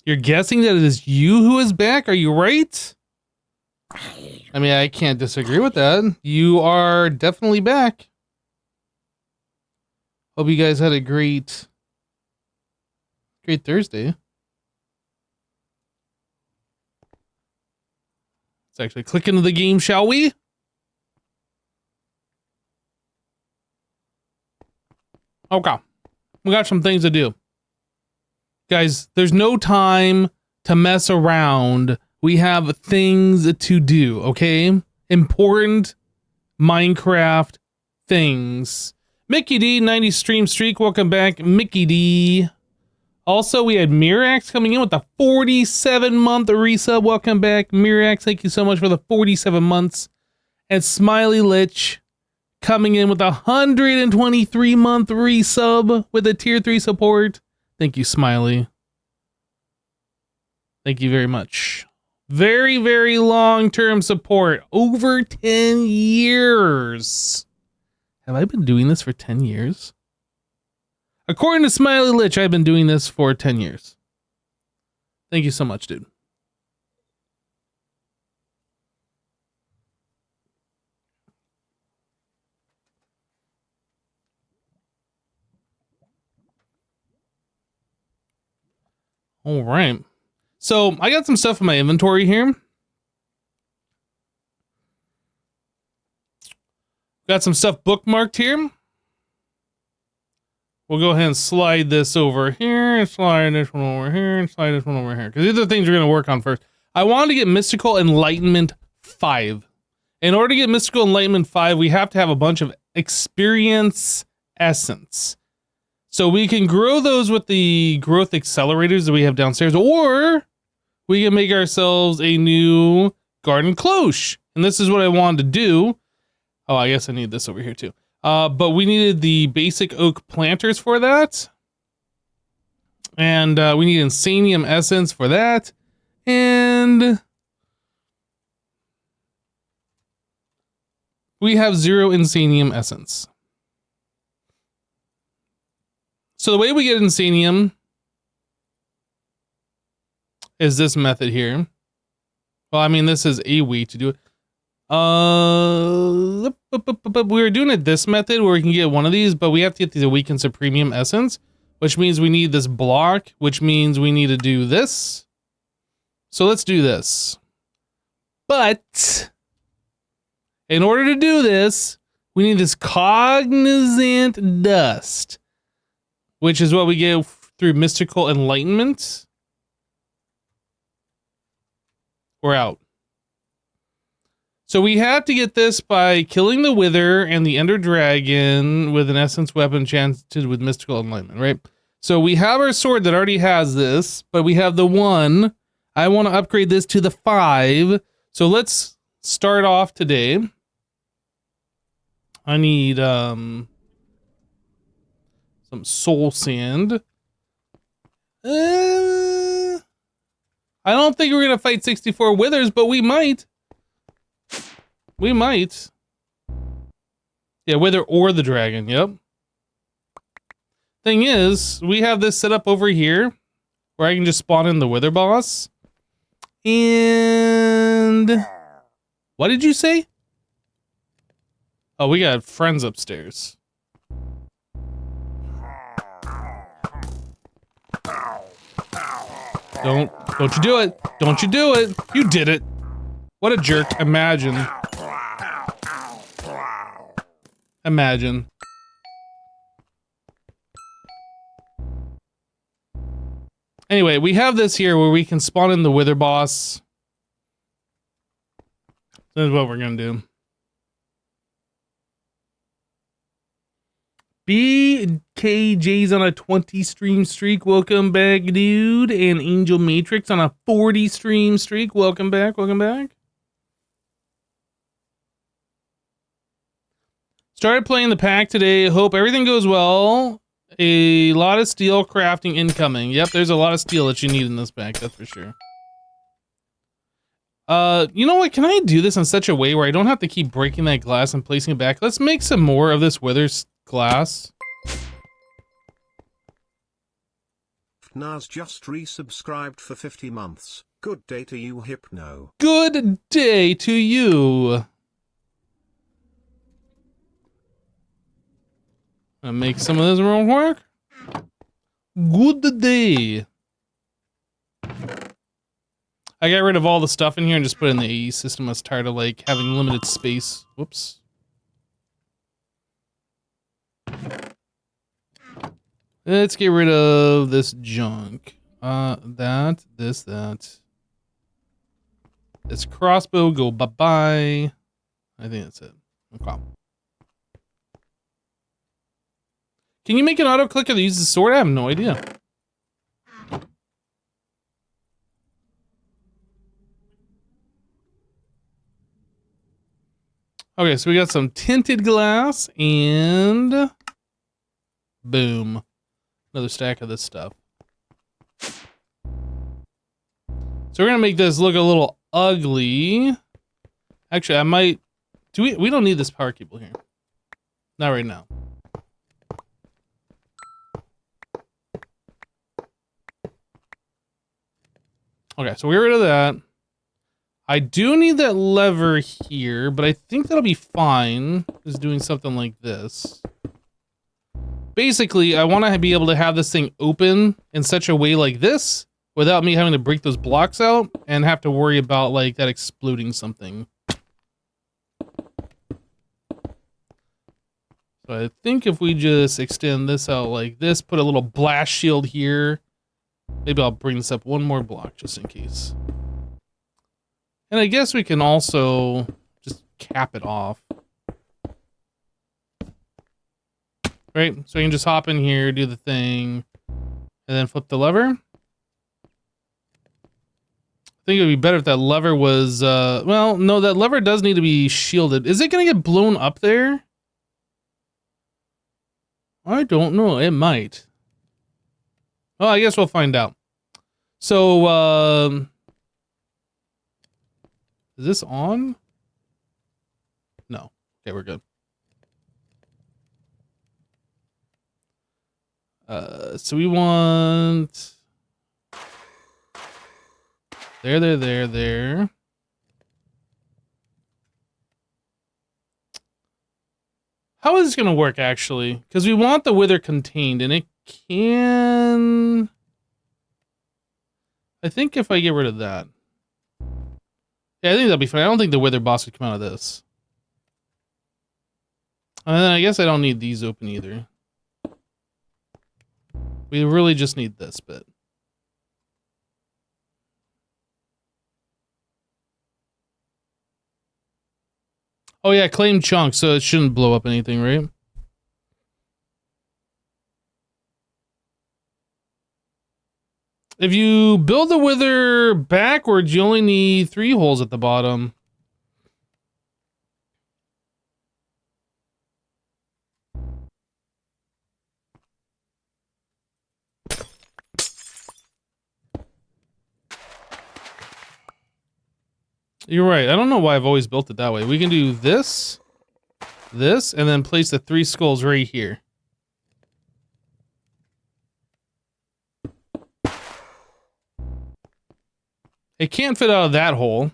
You're guessing that it is you who is back? Are you right? I mean, I can't disagree with that. You are definitely back. Hope you guys had a great Thursday. Let's actually click into the game, shall we? Okay. We got some things to do. Guys, there's no time to mess around. We have things to do, okay? Important Minecraft things. Mickey D, 90 stream streak. Welcome back, Mickey D. Also, we had Mirax coming in with the 47-month resub. Welcome back, Mirax. Thank you so much for the 47 months. And Smiley Lich coming in with a 123-month resub with a tier 3 support. Thank you, Smiley. Thank you very much. Very, very long-term support. Over 10 years. Have I been doing this for 10 years? According to Smiley Lich, I've been doing this for 10 years. Thank you so much, dude. All right. So I got some stuff in my inventory here. Got some stuff bookmarked here. We'll go ahead and slide this over here, and slide this one over here, and slide this one over here. Because these are the things we're going to work on first. I wanted to get Mystical Enlightenment 5. In order to get Mystical Enlightenment 5, we have to have a bunch of experience essence. So we can grow those with the growth accelerators that we have downstairs, or we can make ourselves a new garden cloche. And this is what I wanted to do. Oh, I guess I need this over here too. But we needed the basic oak planters for that. And we need insanium essence for that. And we have 0 insanium essence. So the way we get insanium is this method here. Well, I mean, this is a way to do it. We were doing it this method where we can get one of these, but we have to get these awakened supremium essence, which means we need this block, which means we need to do this. So let's do this. But in order to do this, we need this cognizant dust, which is what we get through mystical enlightenment. We're out. So we have to get this by killing the Wither and the Ender Dragon with an essence weapon enchanted with mystical enlightenment, right? So we have our sword that already has this, but we have the 1. I want to upgrade this to the 5. So let's start off today. I need some soul sand. I don't think we're going to fight 64 Withers, but we might. We might. Yeah, Wither or the dragon, yep. Thing is, we have this set up over here where I can just spawn in the Wither boss. And what did you say? Oh, we got friends upstairs. Don't you do it. Don't you do it. You did it. What a jerk. Imagine. Imagine. Anyway, we have this here where we can spawn in the Wither boss. This is what we're gonna do. BKJ's on a 20 stream streak. Welcome back, dude. And Angel Matrix on a 40 stream streak. Welcome back. Welcome back. Started playing the pack today. Hope everything goes well. A lot of steel crafting incoming. Yep, there's a lot of steel that you need in this pack. That's for sure. You know what? Can I do this in such a way where I don't have to keep breaking that glass and placing it back? Let's make some more of this Wither's glass. Hypno's just resubscribed for 50 months. Good day to you, Hypno. Good day to you. I'll make some of this real quick. Good day. I got rid of all the stuff in here and just put it in the AE system. I was tired of like having limited space. Whoops. Let's get rid of this junk. That. This crossbow, go bye-bye. I think that's it. Okay. Can you make an auto-clicker that uses the sword? I have no idea. Okay, so we got some tinted glass and boom. Another stack of this stuff. So we're gonna make this look a little ugly. Actually, I might... We don't need this power cable here. Not right now. Okay, so we're rid of that. I do need that lever here, but I think that'll be fine. Just doing something like this. Basically, I want to be able to have this thing open in such a way like this without me having to break those blocks out and have to worry about like that exploding something. So I think if we just extend this out like this, put a little blast shield here. Maybe I'll bring this up one more block just in case. And I guess we can also just cap it off. Right? So you can just hop in here, do the thing, and then flip the lever. I think it would be better if that lever was, well, no, that lever does need to be shielded. Is it going to get blown up there? I don't know. It might. Well, I guess we'll find out. So, is this on? No. Okay, we're good. So we want... There. How is this going to work, actually? Because we want the wither contained, and it can... I think if I get rid of that... Yeah, I think that'll be fine. I don't think the wither boss would come out of this. And then I guess I don't need these open either. We really just need this bit. Oh yeah, claim chunk, so it shouldn't blow up anything, right? If you build the wither backwards, you only need 3 holes at the bottom. You're right. I don't know why I've always built it that way. We can do this, and then place the 3 skulls right here. It can't fit out of that hole.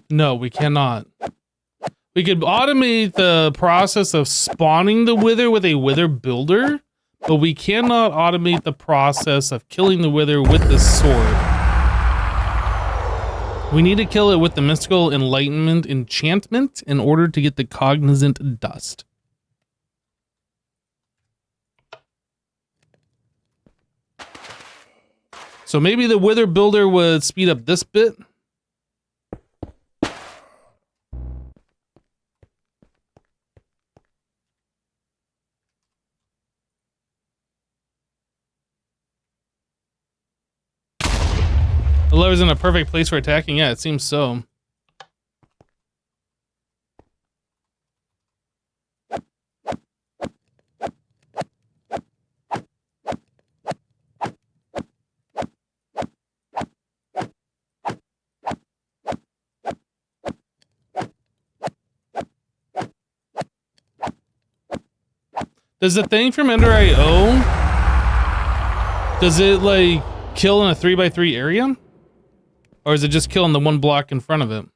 No, we cannot. We could automate the process of spawning the wither with a wither builder, but we cannot automate the process of killing the wither with the sword. We need to kill it with the mystical enlightenment enchantment in order to get the cognizant dust. So maybe the wither builder would speed up this bit. The lever's in a perfect place for attacking. Yeah, it seems so. Does the thing from Ender IO, does it like kill in a 3x3 area? Or is it just killing the one block in front of it?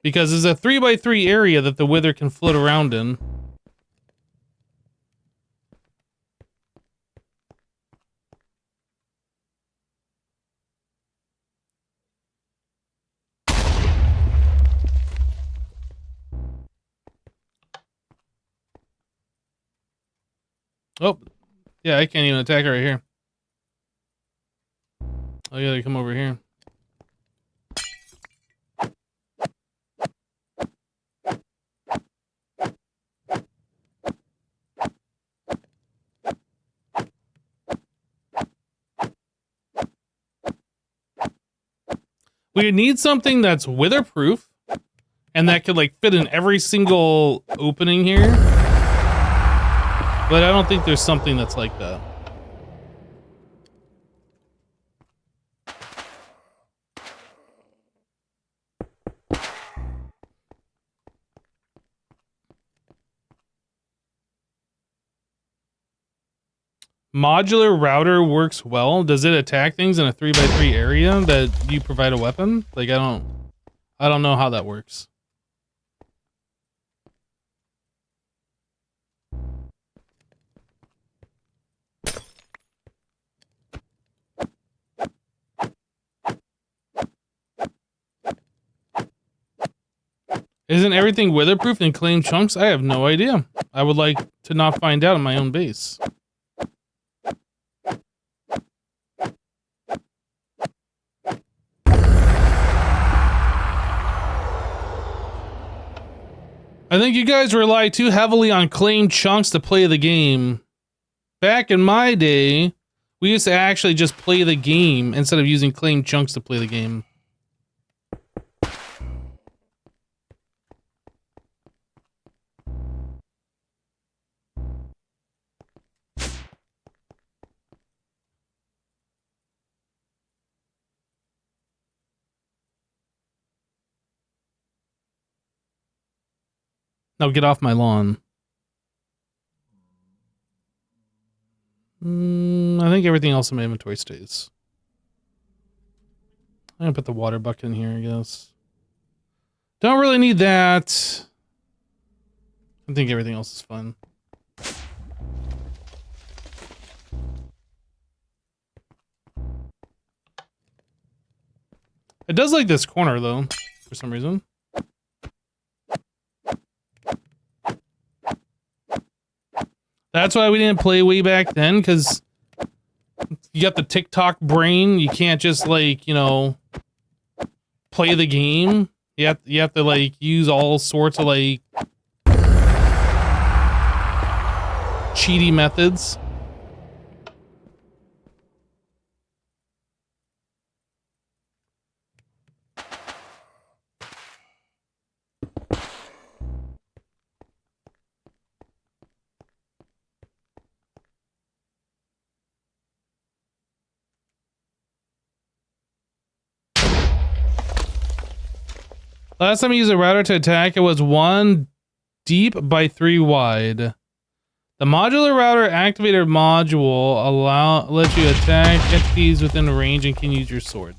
Because there's a 3x3 area that the Wither can float around in. Oh, yeah, I can't even attack her right here. I gotta come over here. We need something that's witherproof and that could like fit in every single opening here. But I don't think there's something that's like that. Modular router works well. Does it attack things in a 3x3 area that you provide a weapon? Like I don't know how that works. Isn't everything weatherproof in claim chunks? I have no idea. I would like to not find out on my own base. I think you guys rely too heavily on claim chunks to play the game. Back in my day, we used to actually just play the game instead of using claim chunks to play the game. Now get off my lawn. I think everything else in my inventory stays. I'm gonna put the water bucket in here, I guess. Don't really need that. I think everything else is fine. It does like this corner, though, for some reason. That's why we didn't play way back then, because you got the TikTok brain. You can't just, like, you know, play the game. You have to, like, use all sorts of, like, cheaty methods. Last time I used a router to attack, it was 1 deep by 3 wide. The modular router activator module lets you attack entities within range and can use your sword.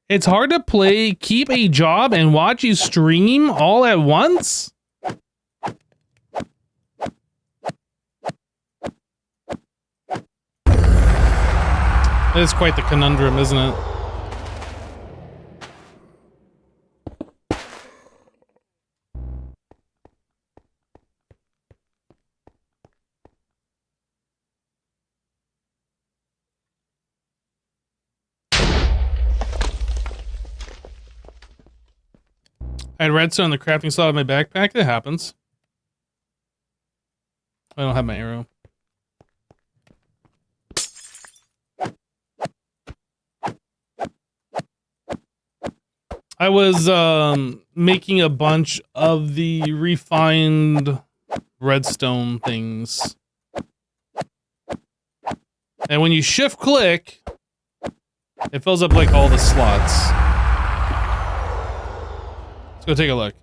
It's hard to play, keep a job, and watch you stream all at once? That is quite the conundrum, isn't it? I had redstone in the crafting slot of my backpack. That happens. I don't have my arrow. I was making a bunch of the refined redstone things. And when you shift click, it fills up like all the slots. Let's go take a look.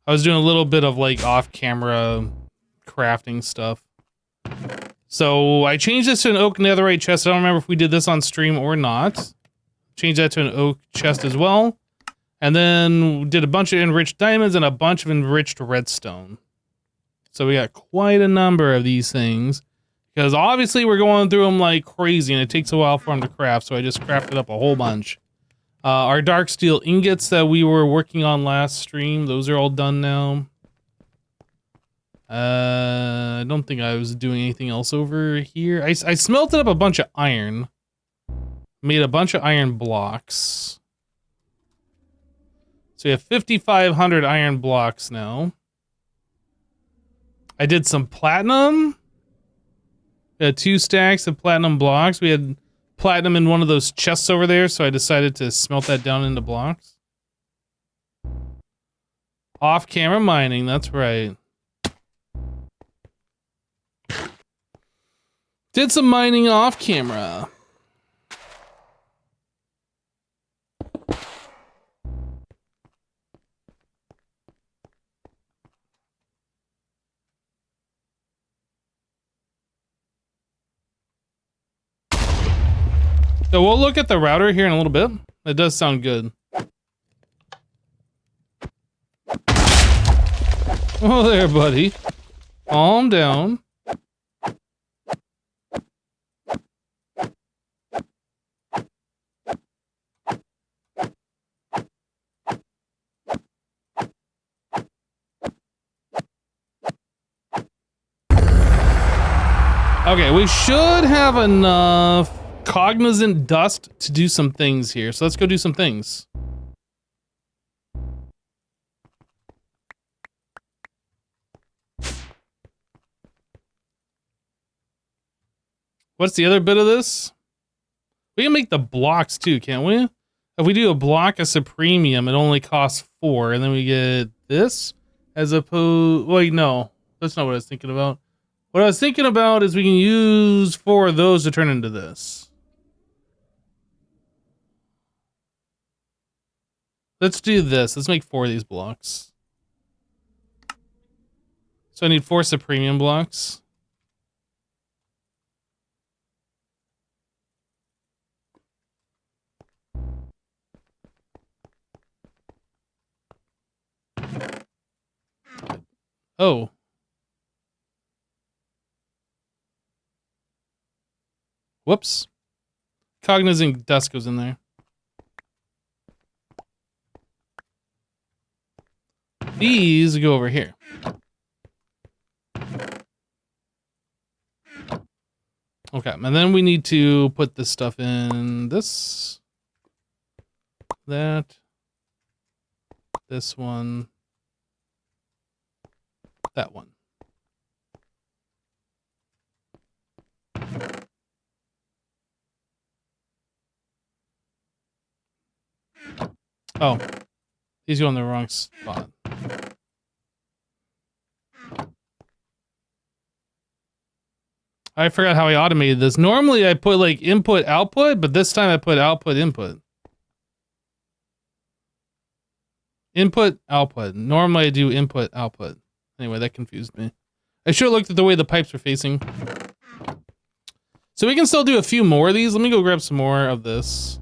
I was doing a little bit of like off-camera crafting stuff. So I changed this to an oak netherite chest. I don't remember if we did this on stream or not. Changed that to an oak chest as well. And then did a bunch of enriched diamonds and a bunch of enriched redstone. So we got quite a number of these things. Because obviously we're going through them like crazy and it takes a while for them to craft. So I just crafted up a whole bunch. Our dark steel ingots that we were working on last stream, those are all done now. I don't think I was doing anything else over here. I smelted up a bunch of iron. Made a bunch of iron blocks. So we have 5,500 iron blocks now. I did some platinum. We had 2 stacks of platinum blocks. We had platinum in one of those chests over there, so I decided to smelt that down into blocks. Off-camera mining, that's right. Did some mining off-camera. So we'll look at the router here in a little bit. It does sound good. Oh there, buddy. Calm down. Okay, we should have enough cognizant dust to do some things here. So let's go do some things. What's the other bit of this? We can make the blocks too, can't we? If we do a block of supremium, it only costs 4, and then we get this as opposed. Wait, no, that's not what I was thinking about. What I was thinking about is we can use 4 of those to turn into this. Let's do this. Let's make 4 of these blocks. So I need 4 supremium blocks. Oh. Whoops. Cognizant dust goes in there. These go over here. Okay, and then we need to put this stuff in this, that, this one, that one. Oh, these go in the wrong spot. I forgot how I automated this. Normally I put like input output, but this time I put output input. Input output. Normally I do input output. Anyway, that confused me. I should have looked at the way the pipes were facing. So we can still do a few more of these. Let me go grab some more of this.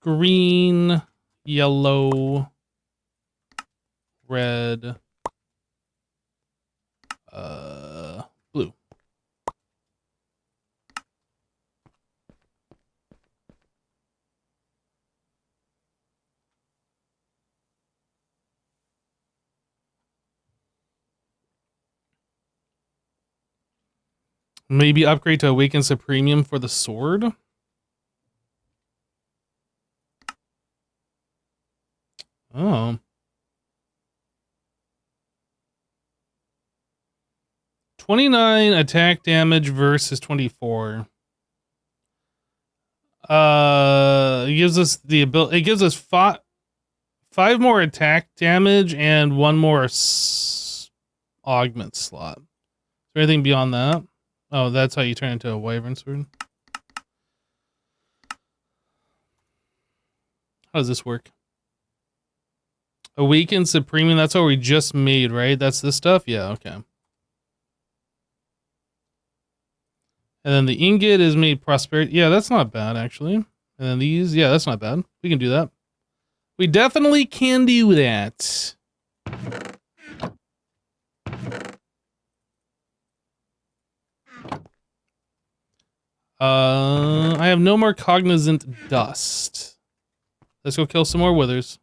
Green, yellow, red, blue. Maybe upgrade to Awaken Supremium for the sword. Oh. 29 attack damage versus 24. It gives us the ability. It gives us five more attack damage and one more augment slot. Is there anything beyond that? Oh, that's how you turn into a wyvern sword. How does this work? Awaken Supreme, that's what we just made, right? That's this stuff? Yeah, okay. And then the ingot is made prosperity. Yeah, that's not bad, actually. And then these, yeah, that's not bad. We can do that. We definitely can do that. I have no more cognizant dust. Let's go kill some more withers.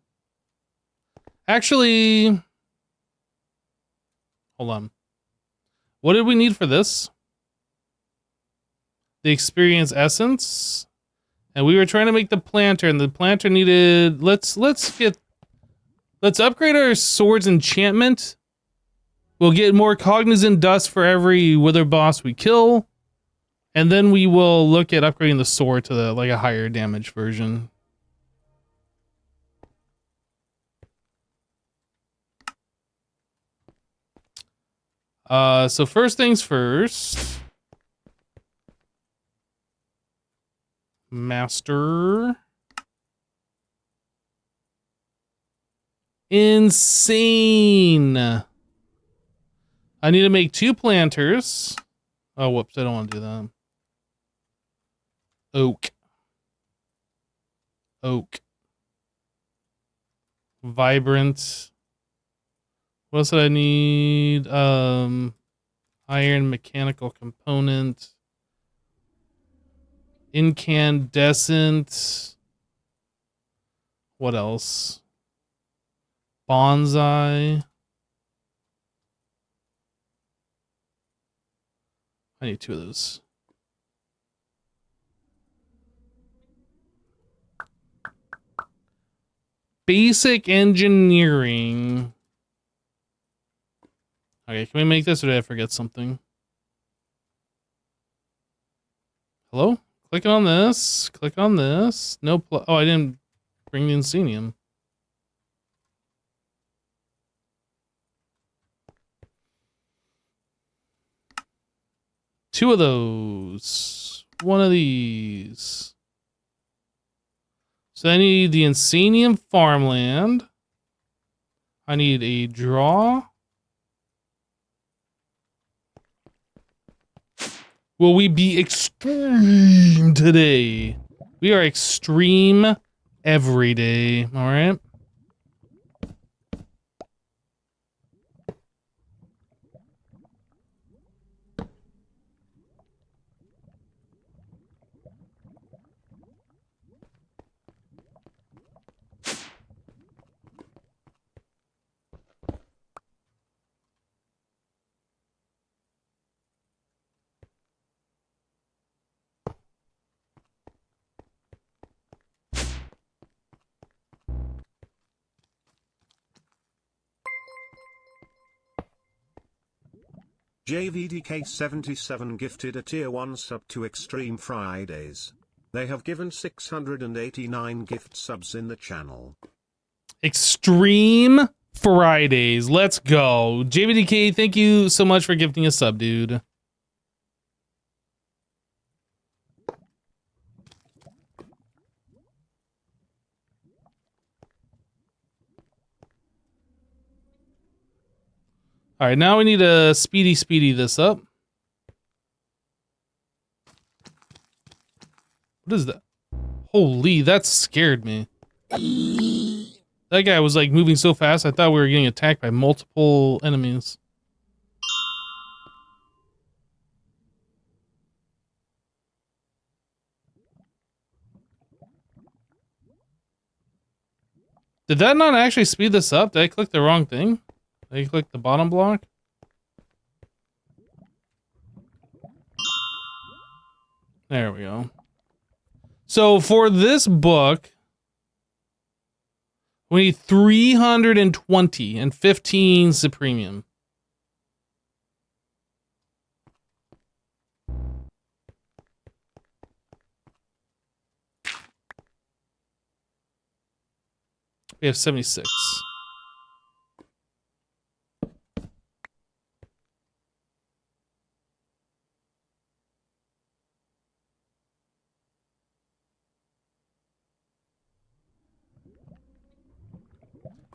Actually, hold on. What did we need for this? The experience essence. And we were trying to make the planter, and the planter needed, let's upgrade our sword's enchantment. We'll get more cognizant dust for every wither boss we kill. And then we will look at upgrading the sword to the, like, a higher damage version. So first things first. Master. Insane. I need to make 2 planters. Oh, whoops, I don't want to do that. Oak. Vibrant. What else did I need? Iron mechanical component. Incandescent. What else? Bonsai. I need 2 of those. Basic engineering. Okay, can we make this or did I forget something? Hello? Click on this. Click on this. No oh, I didn't bring the Insanium. Two of those. One of these. So I need the Insanium farmland. I need a draw. Will we be extreme today? We are extreme every day, all right? JVDK77 gifted a tier 1 sub to Extreme Fridays. They have given 689 gift subs in the channel. Extreme Fridays. Let's go. JVDK, thank you so much for gifting a sub, dude. All right, now we need to speedy this up. What is that? Holy, that scared me. That guy was like moving so fast, I thought we were getting attacked by multiple enemies. Did that not actually speed this up? Did I click the wrong thing? Did I click the bottom block? There we go. So for this book, we need 320 and 15 Supremium. We have 76.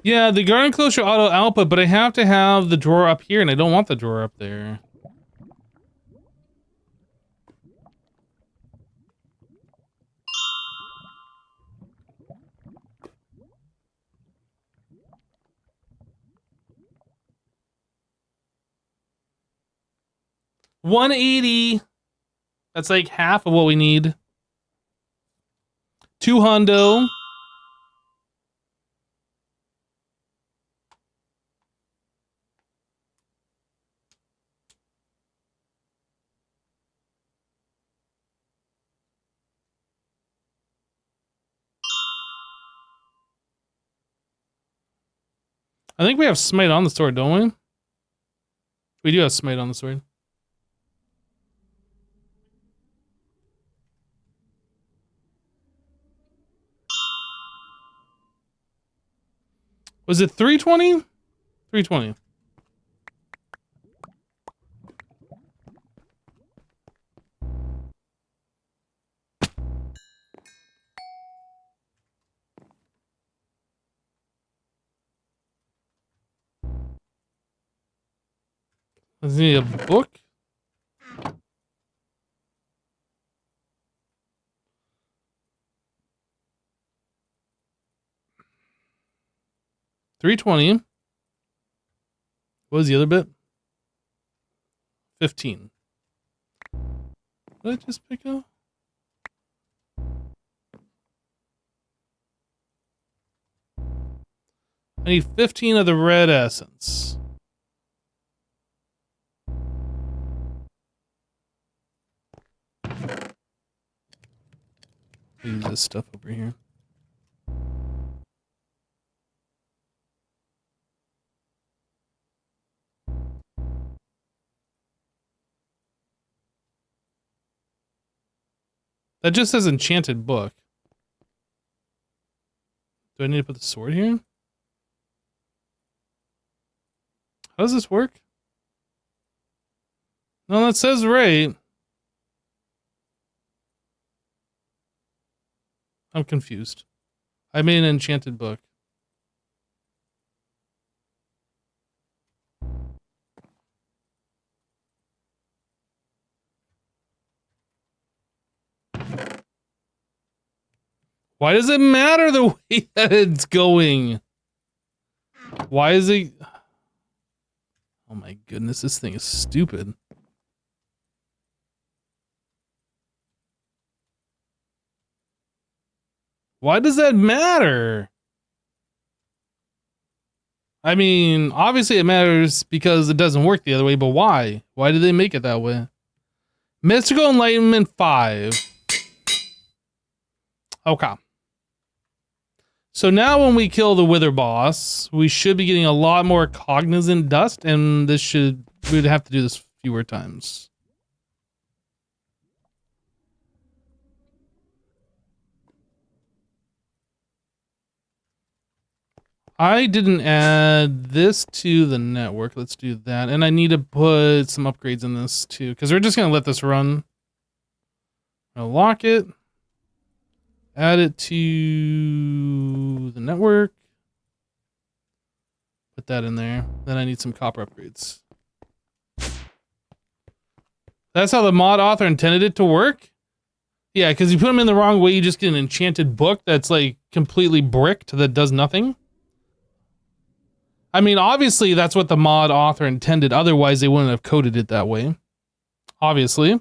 Yeah, the garden closure auto output, but I have to have the drawer up here, and I don't want the drawer up there. $180. That's like half of what we need. 2 hundo. I think we have smite on the sword, don't we? We do have smite on the sword. Was it 320? 320. Is he a book? $320. What was the other bit? 15. What did I just pick up? I need 15 of the red essence. Use this stuff over here. That just says enchanted book. Do I need to put the sword here? How does this work? No, that says right. I'm confused. I made an enchanted book. Why does it matter the way that it's going? Why is it... Oh my goodness, this thing is stupid. Why does that matter? I mean, obviously it matters because it doesn't work the other way, but why? Why did they make it that way? Mystical Enlightenment 5. Okay. So now when we kill the Wither boss, we should be getting a lot more cognizant dust, and this should... we'd have to do this fewer times. I didn't add this to the network. Let's do that. And I need to put some upgrades in this too, because we're just going to let this run. I'll lock it. Add it to the network. Put that in there. Then I need some copper upgrades. That's how the mod author intended it to work? Yeah, because you put them in the wrong way, you just get an enchanted book that's like completely bricked that does nothing. I mean, obviously, that's what the mod author intended. Otherwise, they wouldn't have coded it that way. Obviously.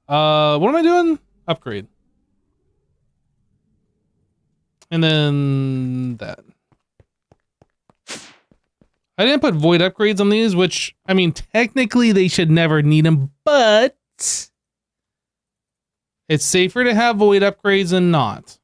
What am I doing? Upgrade. And then that. I didn't put void upgrades on these, which, I mean, technically, they should never need them, but it's safer to have void upgrades than not.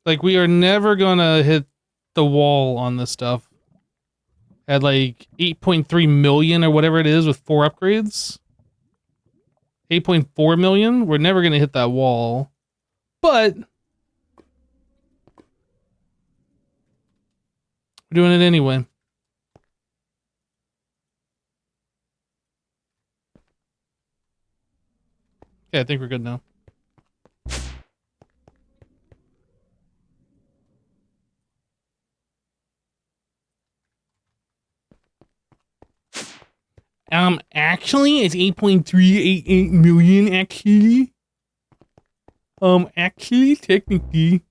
Like, we are never gonna hit the wall on this stuff. at like 8.3 million or whatever it is with 4 upgrades. 8.4 million. We're never going to hit that wall. But we're doing it anyway. Okay, I think we're good now. Actually, it's 8.388 million, actually. Actually, technically.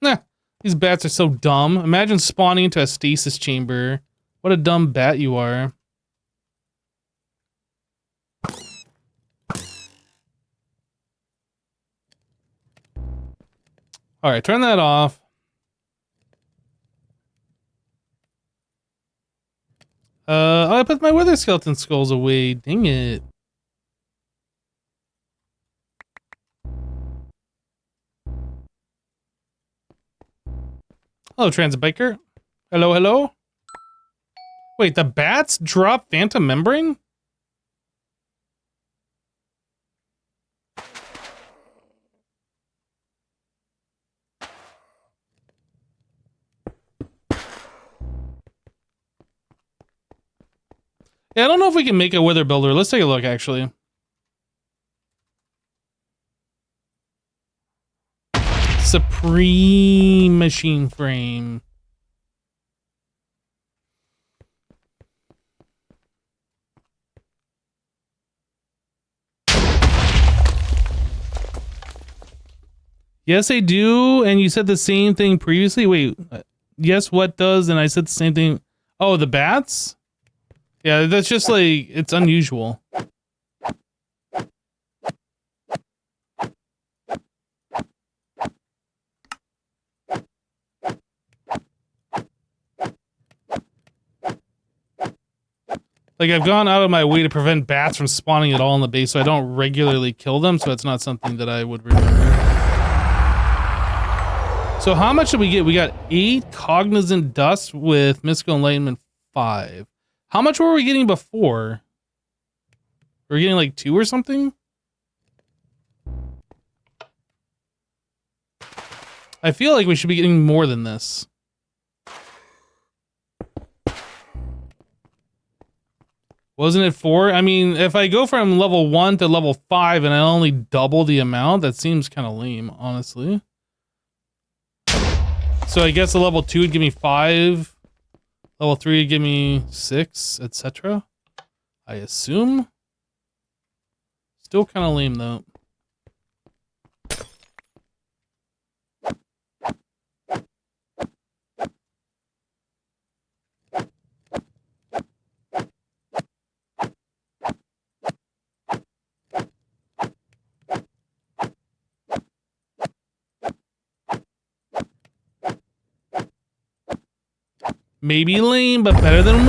Nah, these bats are so dumb. Imagine spawning into a stasis chamber. What a dumb bat you are. Alright, turn that off. I put my wither skeleton skulls away. Dang it. Hello, transit biker. Hello, hello. Wait, the bats drop phantom membrane? Yeah, I don't know if we can make a wither builder. Let's take a look, actually. Supreme machine frame. Yes, I do. And you said the same thing previously. Wait, yes, what does? And I said the same thing. Oh, the bats? Yeah, that's just like, it's unusual. Like, I've gone out of my way to prevent bats from spawning at all in the base, so I don't regularly kill them, so it's not something that I would remember. So how much did we get? We got 8 cognizant dust with mystical enlightenment 5. How much were we getting before? We were getting like 2 or something? I feel like we should be getting more than this. Wasn't it 4? I mean, if I go from level 1 to level 5 and I only double the amount, that seems kind of lame, honestly. So I guess the level 2 would give me 5. Level 3 would give me 6, etc. I assume. Still kind of lame, though. Maybe lame, but better than 1.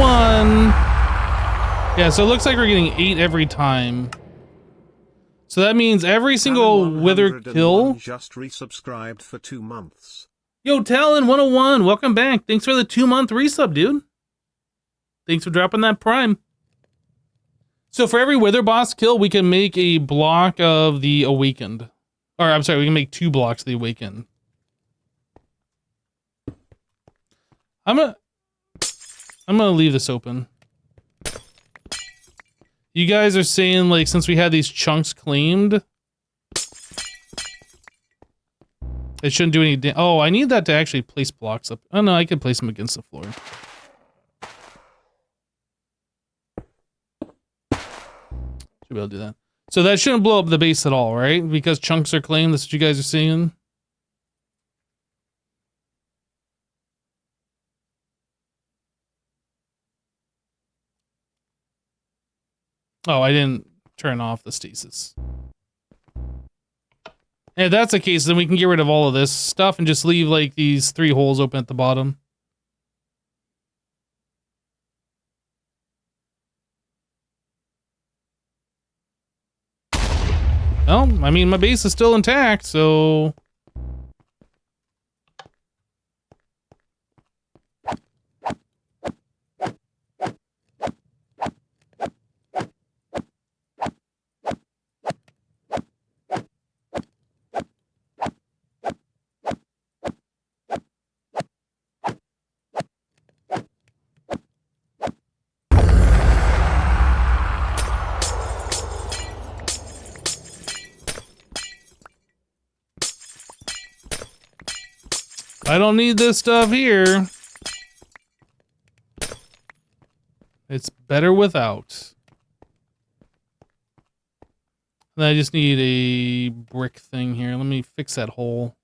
Yeah, so it looks like we're getting 8 every time. So that means every single wither kill. Just resubscribed for 2 months. Yo, Talon 101, welcome back. Thanks for the 2-month resub, dude. Thanks for dropping that prime. So for every wither boss kill, we can make a block of the awakened. Or I'm sorry, we can make 2 blocks of the awakened. I'm gonna leave this open. You guys are saying, like, since we had these chunks claimed, it shouldn't do any oh, I need that to actually place blocks up. Oh no, I can place them against the floor. Should be able to do that. So that shouldn't blow up the base at all, right? Because chunks are claimed, that's what you guys are saying? Oh, I didn't turn off the stasis. And if that's the case, then we can get rid of all of this stuff and just leave, like, these 3 holes open at the bottom. Well, I mean, my base is still intact, so... I don't need this stuff here. It's better without. And I just need a brick thing here. Let me fix that hole.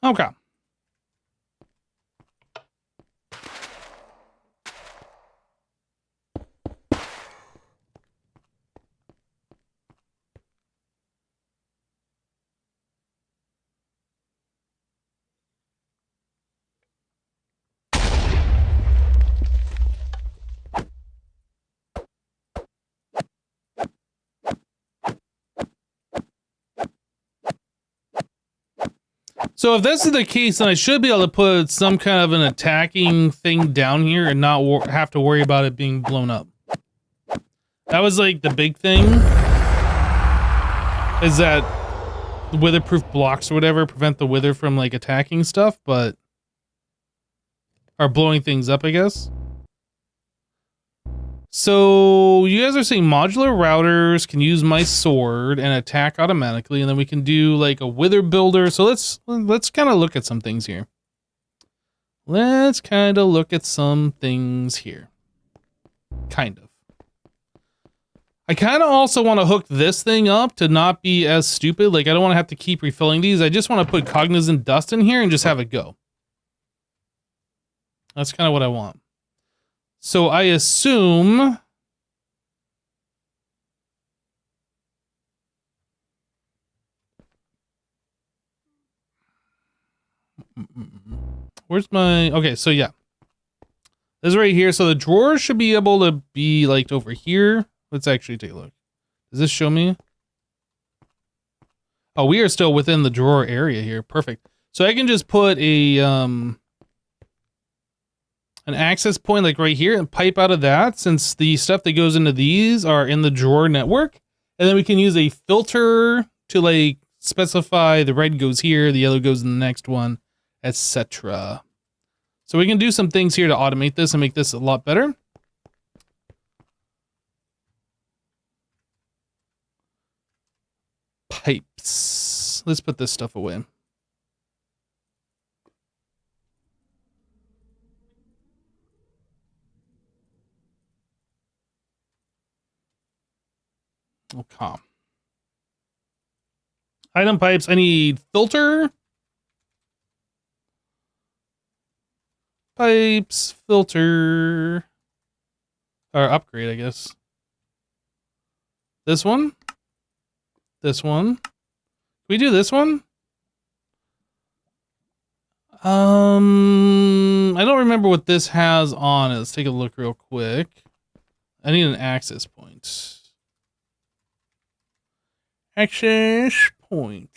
Okay. So if this is the case, then I should be able to put some kind of an attacking thing down here and not have to worry about it being blown up. That was like the big thing, is that the witherproof blocks or whatever prevent the wither from like attacking stuff, but are blowing things up, I guess. So you guys are saying modular routers can use my sword and attack automatically, and then we can do like a wither builder. So let's kind of look at some things here. Let's kind of look at some things here. Kind of. I kind of also want to hook this thing up to not be as stupid. Like I don't want to have to keep refilling these. I just want to put cognizant dust in here and just have it go. That's kind of what I want. So I assume where's my, okay, so yeah. This is right here. So the drawer should be able to be like over here. Let's actually take a look. Does this show me? Oh, we are still within the drawer area here. Perfect. So I can just put a an access point like right here and pipe out of that, since the stuff that goes into these are in the drawer network. And then we can use a filter to like specify the red goes here, the yellow goes in the next one, etc. So we can do some things here to automate this and make this a lot better. Pipes. Let's put this stuff away. Okay. Item pipes. I need filter. Pipes, filter. Or upgrade, I guess. This one. This one. Can we do this one? I don't remember what this has on it. Let's take a look real quick. I need an access point. Access point.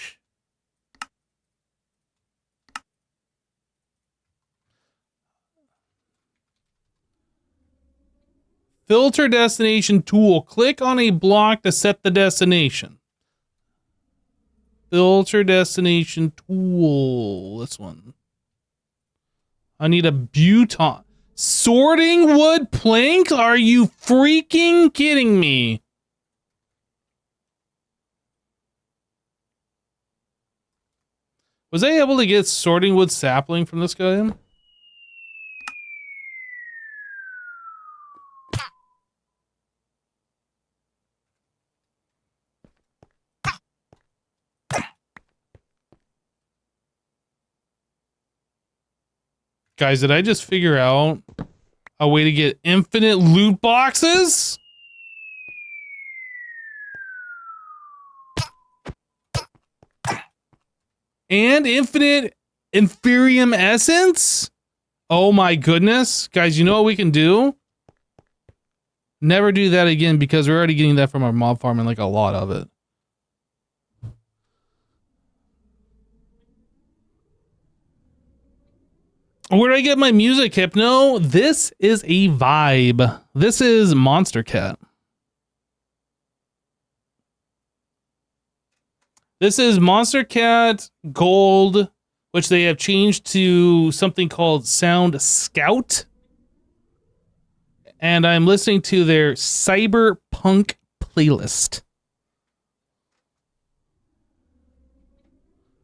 Filter destination tool. Click on a block to set the destination. Filter destination tool. This one. I need a buton. Sorting wood plank? Are you freaking kidding me? Was I able to get sorting wood sapling from this guy? Guys, did I just figure out a way to get infinite loot boxes? And infinite Inferium Essence? Oh my goodness. Guys, you know what we can do? Never do that again, because we're already getting that from our mob farm and like a lot of it. Where do I get my music, Hypno? This is a vibe. This is Monster Cat. This is Monster Cat Gold, which they have changed to something called Sound Scout. And I'm listening to their Cyberpunk playlist.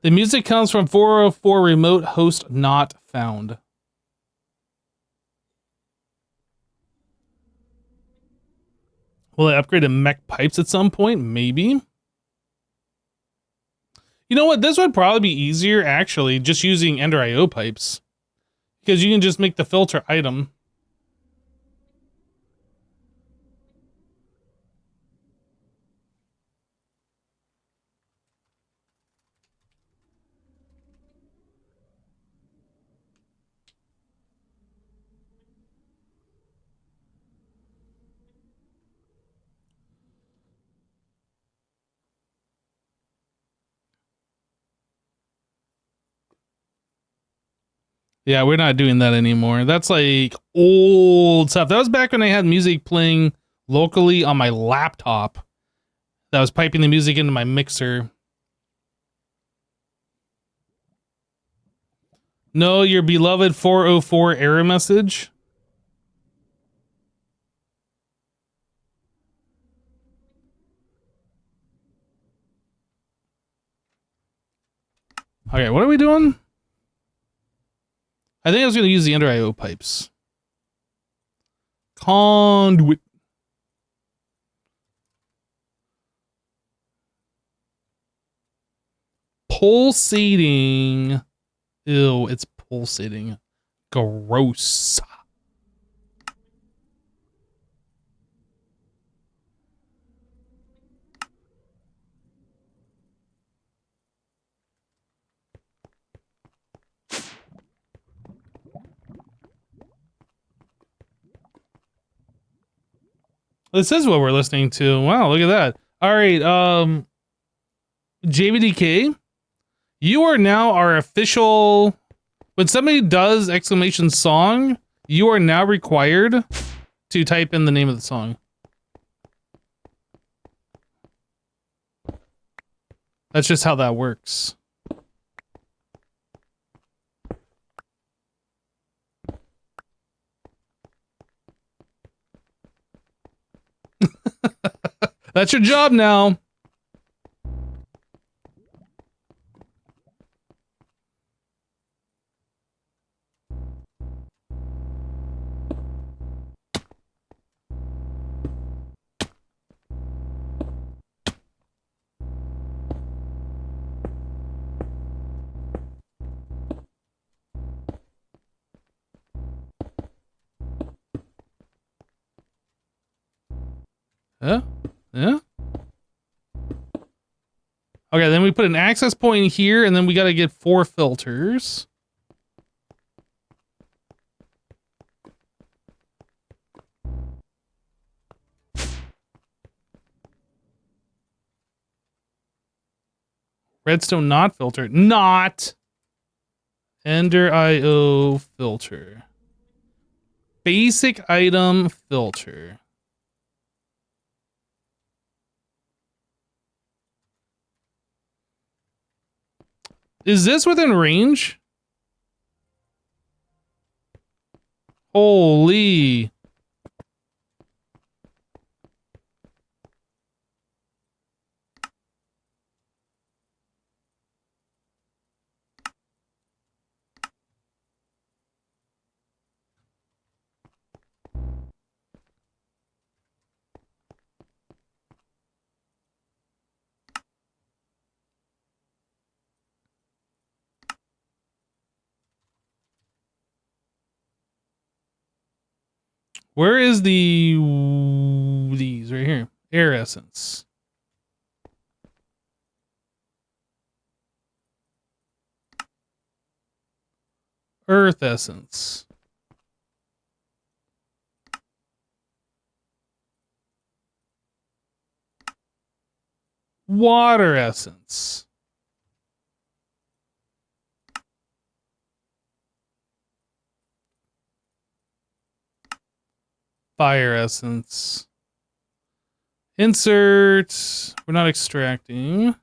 The music comes from 404 remote host not found. Will I upgrade to mech pipes at some point? Maybe. You know what? This would probably be easier, actually, just using Ender IO pipes. Because you can just make the filter item. Yeah, we're not doing that anymore. That's like old stuff. That was back when I had music playing locally on my laptop. That was piping the music into my mixer. No, your beloved 404 error message. Okay, what are we doing? I think I was going to use the Ender IO pipes. Conduit. Pulsating. Ew, it's pulsating. Gross. This is what we're listening to. Wow, look at that. All right, JVDK, you are now our official. When somebody does exclamation song, you are now required to type in the name of the song. That's just how that works. That's your job now. Yeah? Yeah? Okay, then we put an access point here, and then we got to get 4 filters. Redstone not filter. Not! Ender IO filter. Basic item filter. Is this within range? Holy. Where is these right here? Air essence. Earth essence. Water essence. Fire essence. Insert. We're not extracting.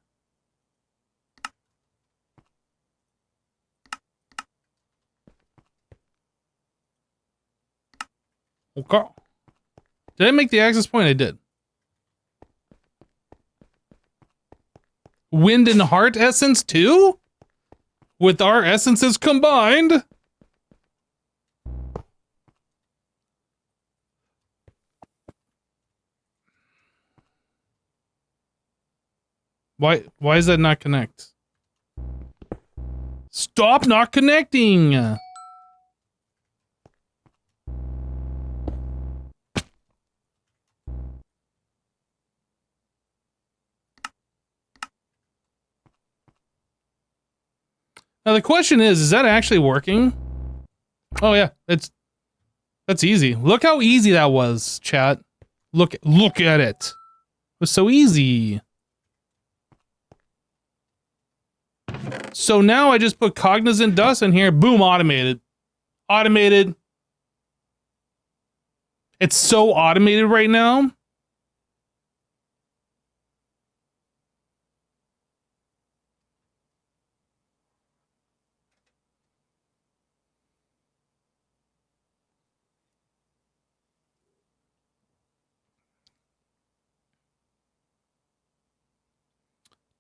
Okay. Did I make the access point? I did. Wind and heart essence too? With our essences combined? Why does that not connect? Stop not connecting! Now the question is that actually working? Oh yeah, that's easy. Look how easy that was, chat. Look at it. It was so easy. So now I just put cognizant dust in here, boom, automated. Automated. It's so automated right now.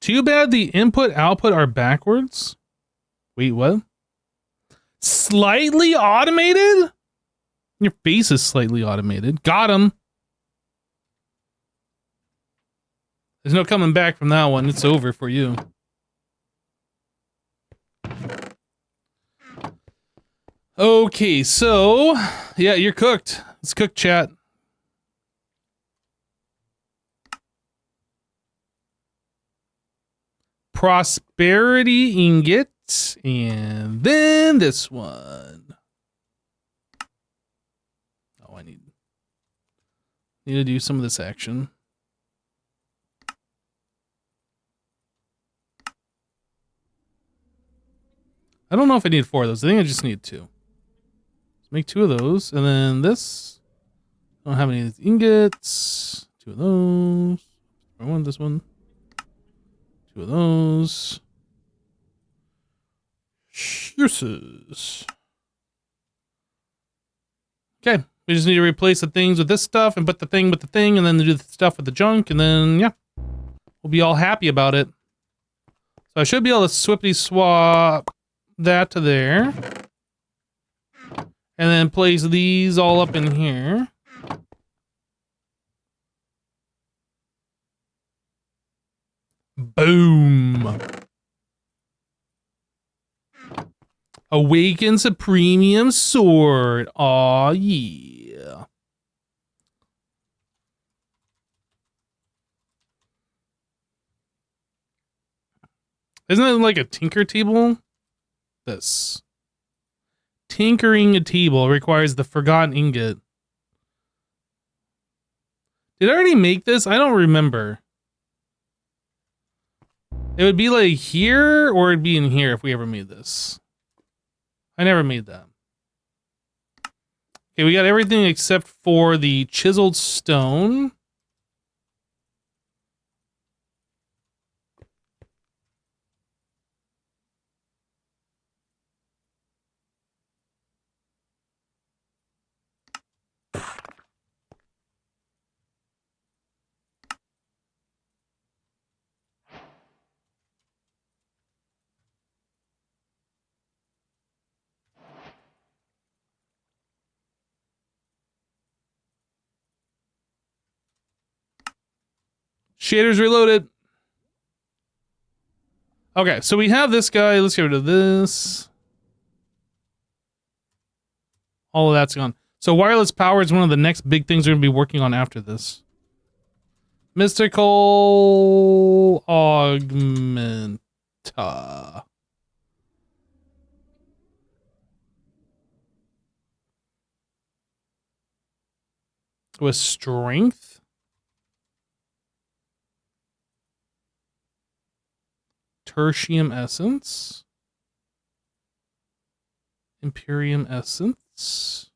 Too bad the input output are backwards. Wait, what? Slightly automated? Your face is slightly automated. Got him. There's no coming back from that one. It's over for you. Okay, so yeah, you're cooked. It's cooked, chat. Prosperity ingot, and then this one. Oh, I need to do some of this action. I don't know if I need 4 of those. I think I just need 2. Let's make 2 of those, and then this. I don't have any of these ingots. 2 of those. I want this one. 2 of those. Uses. Okay, we just need to replace the things with this stuff and put the thing with the thing and then do the stuff with the junk, and then, yeah. We'll be all happy about it. So I should be able to swiftly swap that to there. And then place these all up in here. Boom. Awakens a premium sword. Aw, yeah. Isn't it like a tinker table? This. Tinkering a table requires the forgotten ingot. Did I already make this? I don't remember. It would be like here, or it'd be in here if we ever made this. I never made that. Okay, we got everything except for the chiseled stone. Shaders reloaded. Okay, so we have this guy. Let's get rid of this. All of that's gone. So wireless power is one of the next big things we're going to be working on after this. Mystical Augmenta. With strength. Tertium essence. Imperium essence.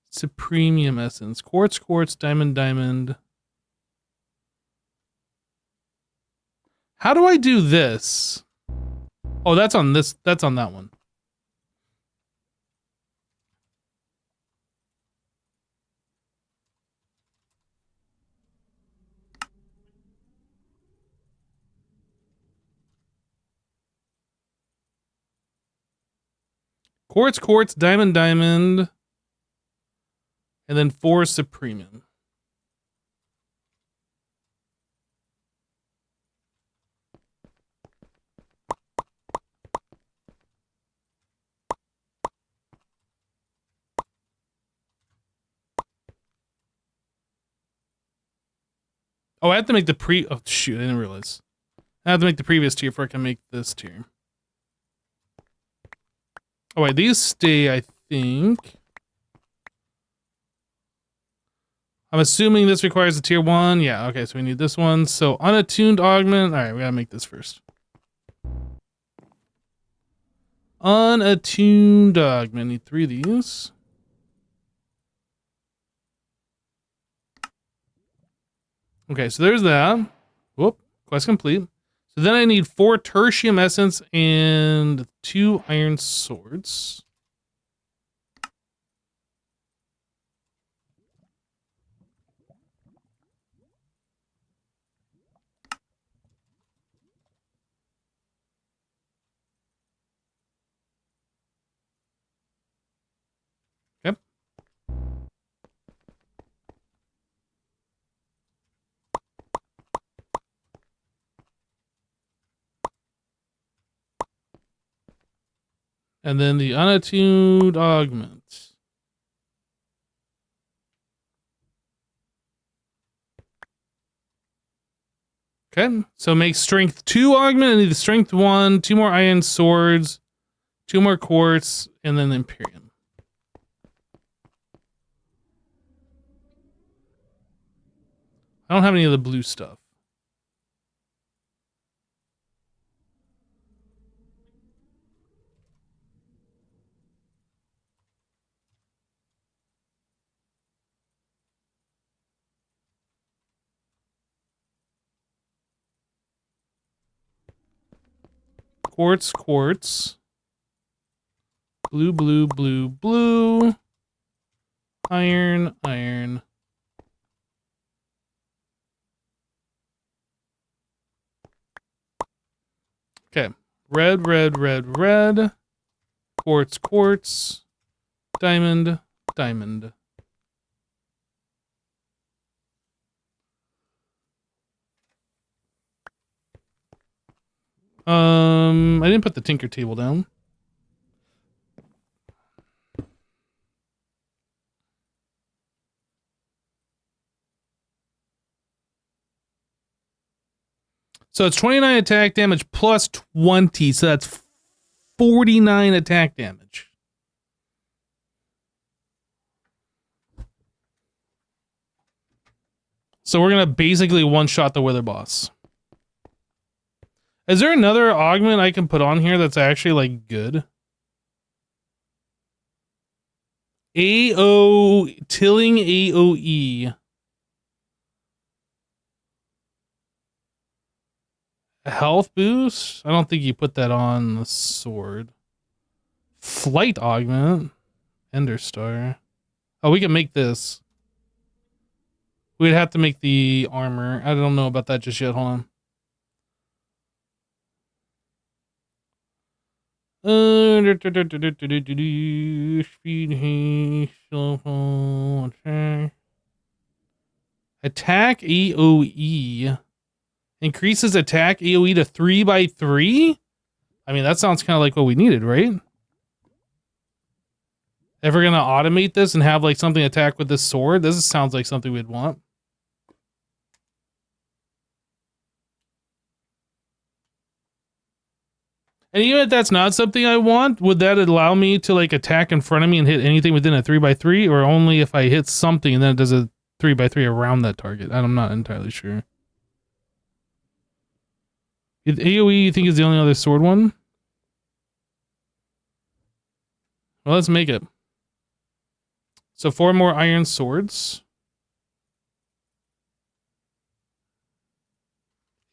Supremium essence. Quartz, quartz, diamond, diamond. How do I do this? Oh, that's on this. That's on that one. Quartz, quartz, diamond, diamond. And then 4 supremium. Oh, I have to make the oh, shoot, I didn't realize. I have to make the previous tier before I can make this tier. Oh, wait, these stay, I think. I'm assuming this requires a tier 1. Yeah, okay, so we need this one. So, unattuned augment. All right, we gotta make this first. Unattuned augment. Need 3 of these. Okay, so there's that. Whoop, quest complete. So then I need 4 tertium essence and 2 iron swords. Yep. And then the unattuned augment. Okay, so make strength 2 augment. I need the strength 1, 2 more iron swords, 2 more quartz, and then Imperium. I don't have any of the blue stuff. Quartz, quartz. Blue, blue, blue, blue. Iron, iron. Okay. Red, red, red, red. Quartz, quartz. Diamond, diamond. I didn't put the tinker table down. So it's 29 attack damage plus 20, so that's 49 attack damage. So we're gonna basically one-shot the Wither Boss. Is there another augment I can put on here that's actually, like, good? Tilling AoE. A health boost? I don't think you put that on the sword. Flight augment. Ender Star. Oh, we can make this. We'd have to make the armor. I don't know about that just yet. Hold on. Speed haste, attack AoE increases attack AoE to 3x3. I mean, that sounds kind of like what we needed, right? If we're gonna automate this and have like something attack with this sword, this sounds like something we'd want. And even if that's not something I want, would that allow me to like attack in front of me and hit anything within a 3x3, or only if I hit something and then it does a 3x3 around that target? I'm not entirely sure. AoE, you think is the only other sword one? Well, let's make it. So 4 more iron swords.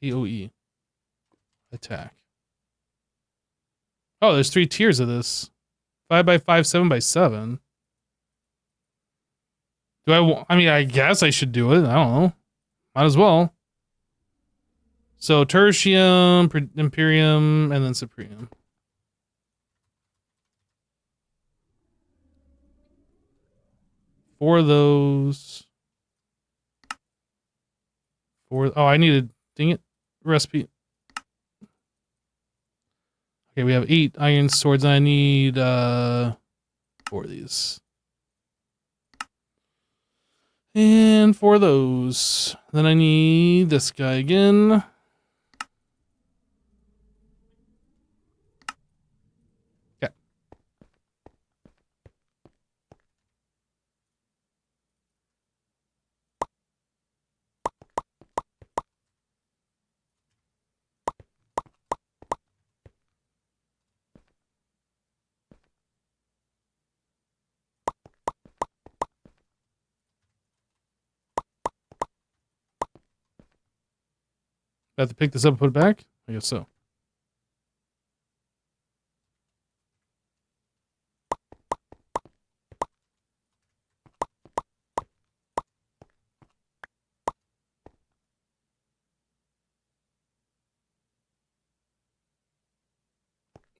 AoE. Attack. Oh, there's 3 tiers of this. 5x5, 7x7. I mean, I guess I should do it. I don't know. Might as well. So tertium, imperium, and then supreme. 4 of those. Oh, I needed, dang it, recipe. Okay, we have 8 iron swords. I need 4 of these. And 4 of those. Then I need this guy again. Okay. I have to pick this up and put it back? I guess so.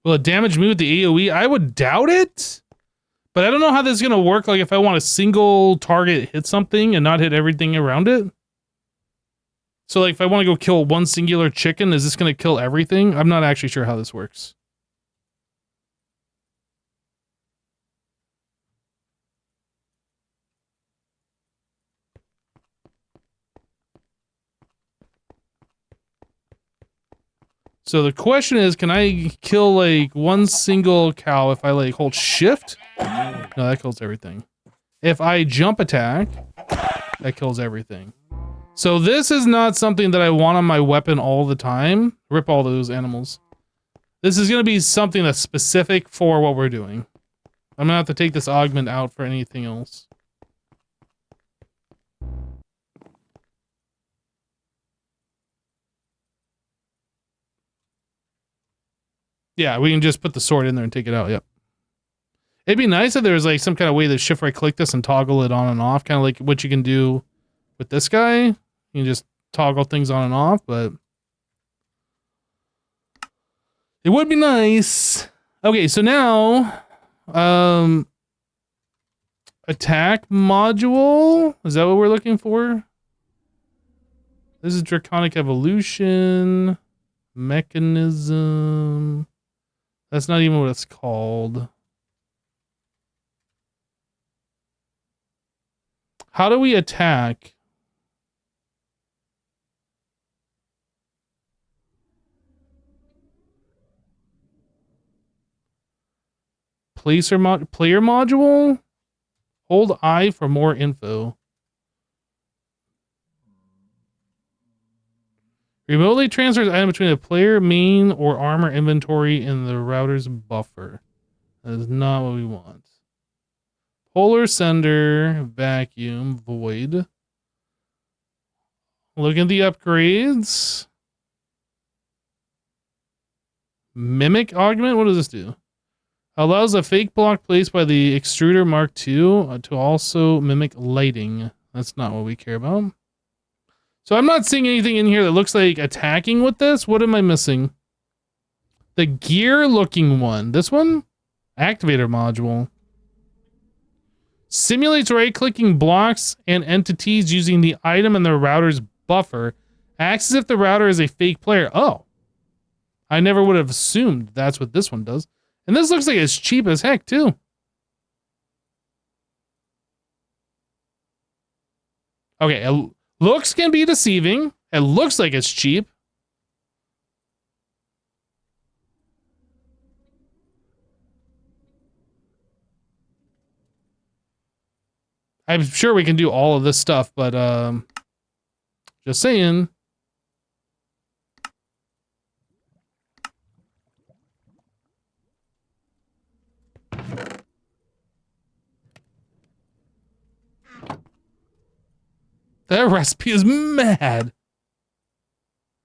Will it damage me with the AoE? I would doubt it. But I don't know how this is going to work. Like if I want a single target hit something and not hit everything around it. So like if I want to go kill one singular chicken, is this going to kill everything? I'm not actually sure how this works. So the question is, can I kill like one single cow if I like hold shift? No, that kills everything. If I jump attack, that kills everything. So this is not something that I want on my weapon all the time. Rip all those animals. This is going to be something that's specific for what we're doing. I'm going to have to take this augment out for anything else. Yeah, we can just put the sword in there and take it out. Yep. It'd be nice if there was like some kind of way to shift right click this and toggle it on and off, kind of like what you can do with this guy. You can just toggle things on and off, but it would be nice. Okay, so now attack module. Is that what we're looking for? This is Draconic Evolution mechanism. That's not even what it's called. How do we attack? Player module? Hold I for more info. Remotely transfers item between a player, main, or armor inventory in the router's buffer. That is not what we want. Polar sender, vacuum, void. Look at the upgrades. Mimic augment? What does this do? Allows a fake block placed by the extruder Mark II to also mimic lighting. That's not what we care about. So I'm not seeing anything in here that looks like attacking with this. What am I missing? The gear looking one. This one? Activator module. Simulates right-clicking blocks and entities using the item and the router's buffer. Acts as if the router is a fake player. Oh. I never would have assumed that's what this one does. And this looks like it's cheap as heck, too. Okay, looks can be deceiving. It looks like it's cheap. I'm sure we can do all of this stuff, but just saying. That recipe is mad.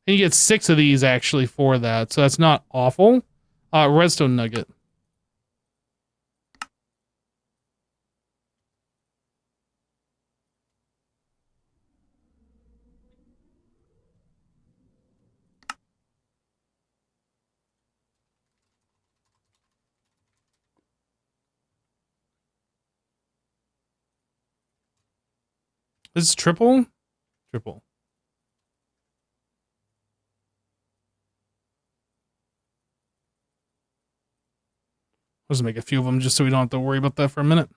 And you get 6 of these actually for that, so that's not awful. Redstone nugget. This is triple? Triple. Let's make a few of them just so we don't have to worry about that for a minute.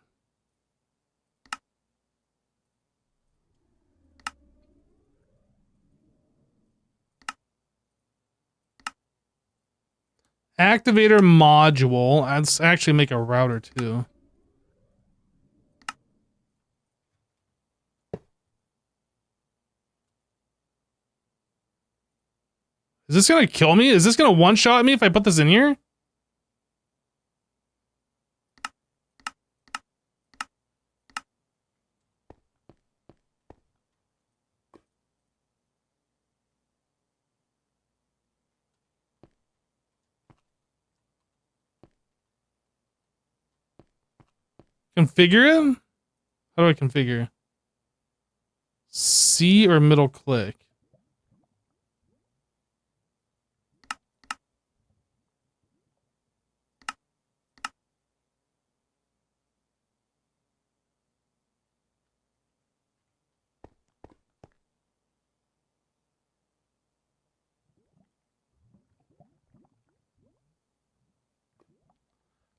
Activator module. Let's actually make a router too. Is this gonna kill me? Is this gonna one-shot me if I put this in here? Configure it? How do I configure? C or middle click?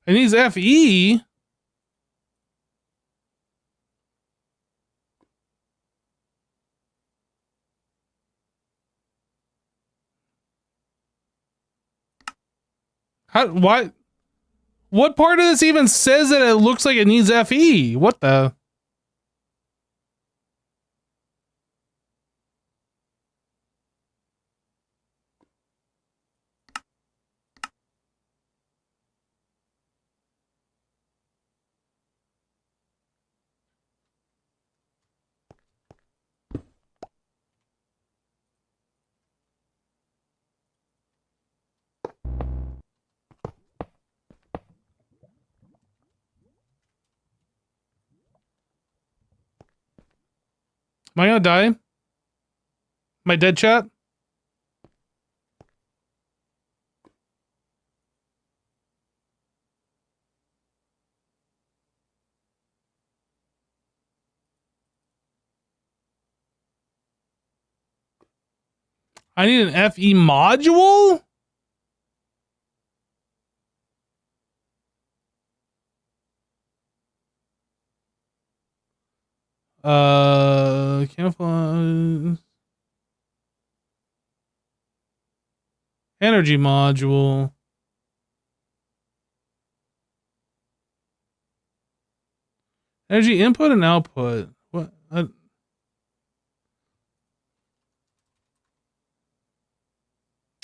It needs FE. How, what part of this even says that it looks like it needs FE? What the? Am I gonna die? Am I dead, chat? I need an FE module? Camouflage. Energy module. Energy input and output. What?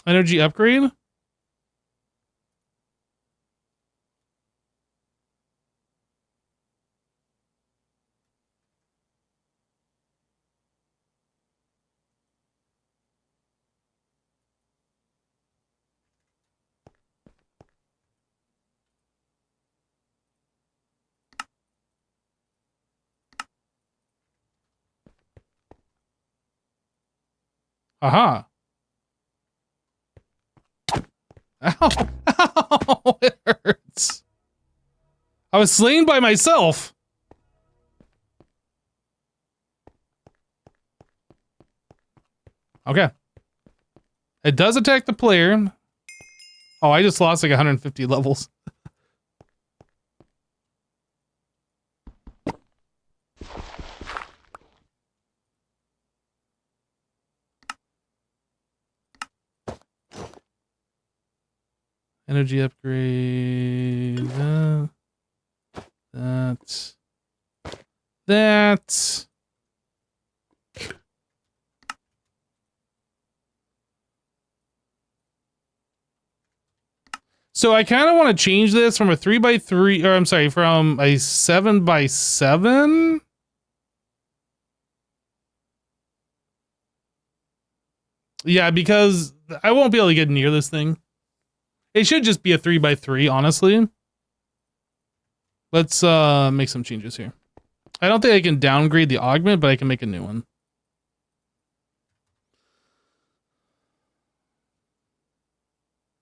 Energy upgrade? Aha. Ow. Ow. It hurts. I was slain by myself. Okay. It does attack the player. Oh, I just lost like 150 levels. Energy upgrade. That. So I kind of want to change this from a 3x3, or I'm sorry, from a 7x7. Yeah, because I won't be able to get near this thing. It should just be a 3x3, honestly. Let's make some changes here. I don't think I can downgrade the augment, but I can make a new one.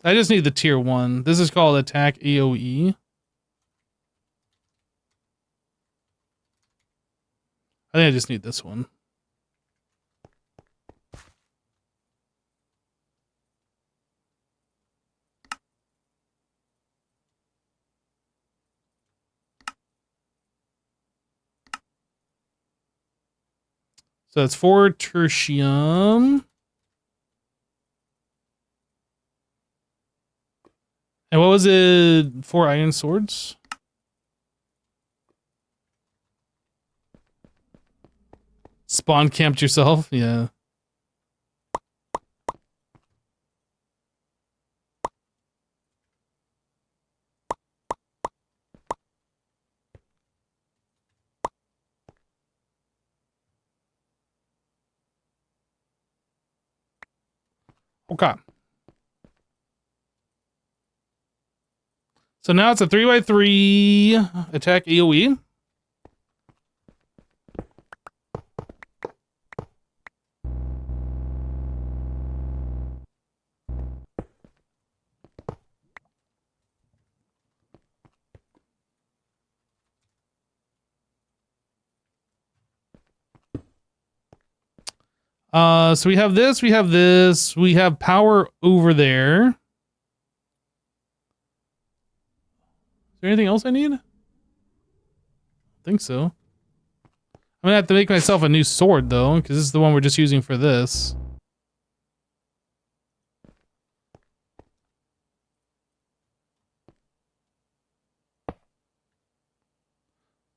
I just need the tier 1. This is called attack AoE. I think I just need this one. So that's 4 tertium. And what was it? 4 iron swords? Spawn camped yourself? Yeah. Okay. So now it's a 3x3 attack AoE. So we have this, we have power over there. Is there anything else I need? I think so. I'm gonna have to make myself a new sword though, because this is the one we're just using for this.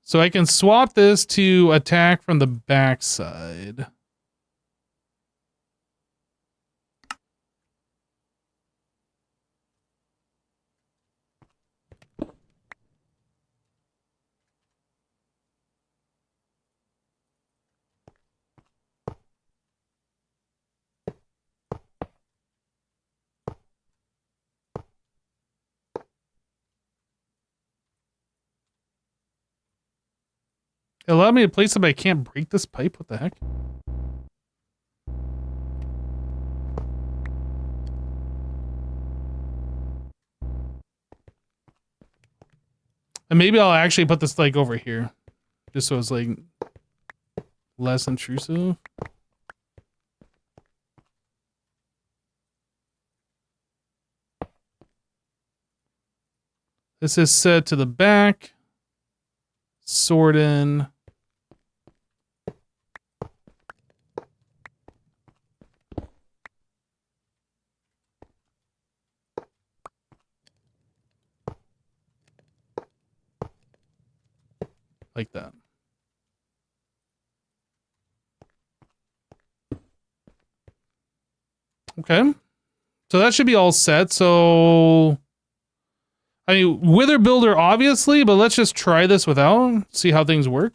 So I can swap this to attack from the backside. It allowed me to place it, but I can't break this pipe? What the heck? And maybe I'll actually put this like over here. Just so it's like less intrusive. This is set to the back. Sword in. Like that. Okay. So that should be all set. So, I mean, Wither Builder, obviously, but let's just try this without, see how things work.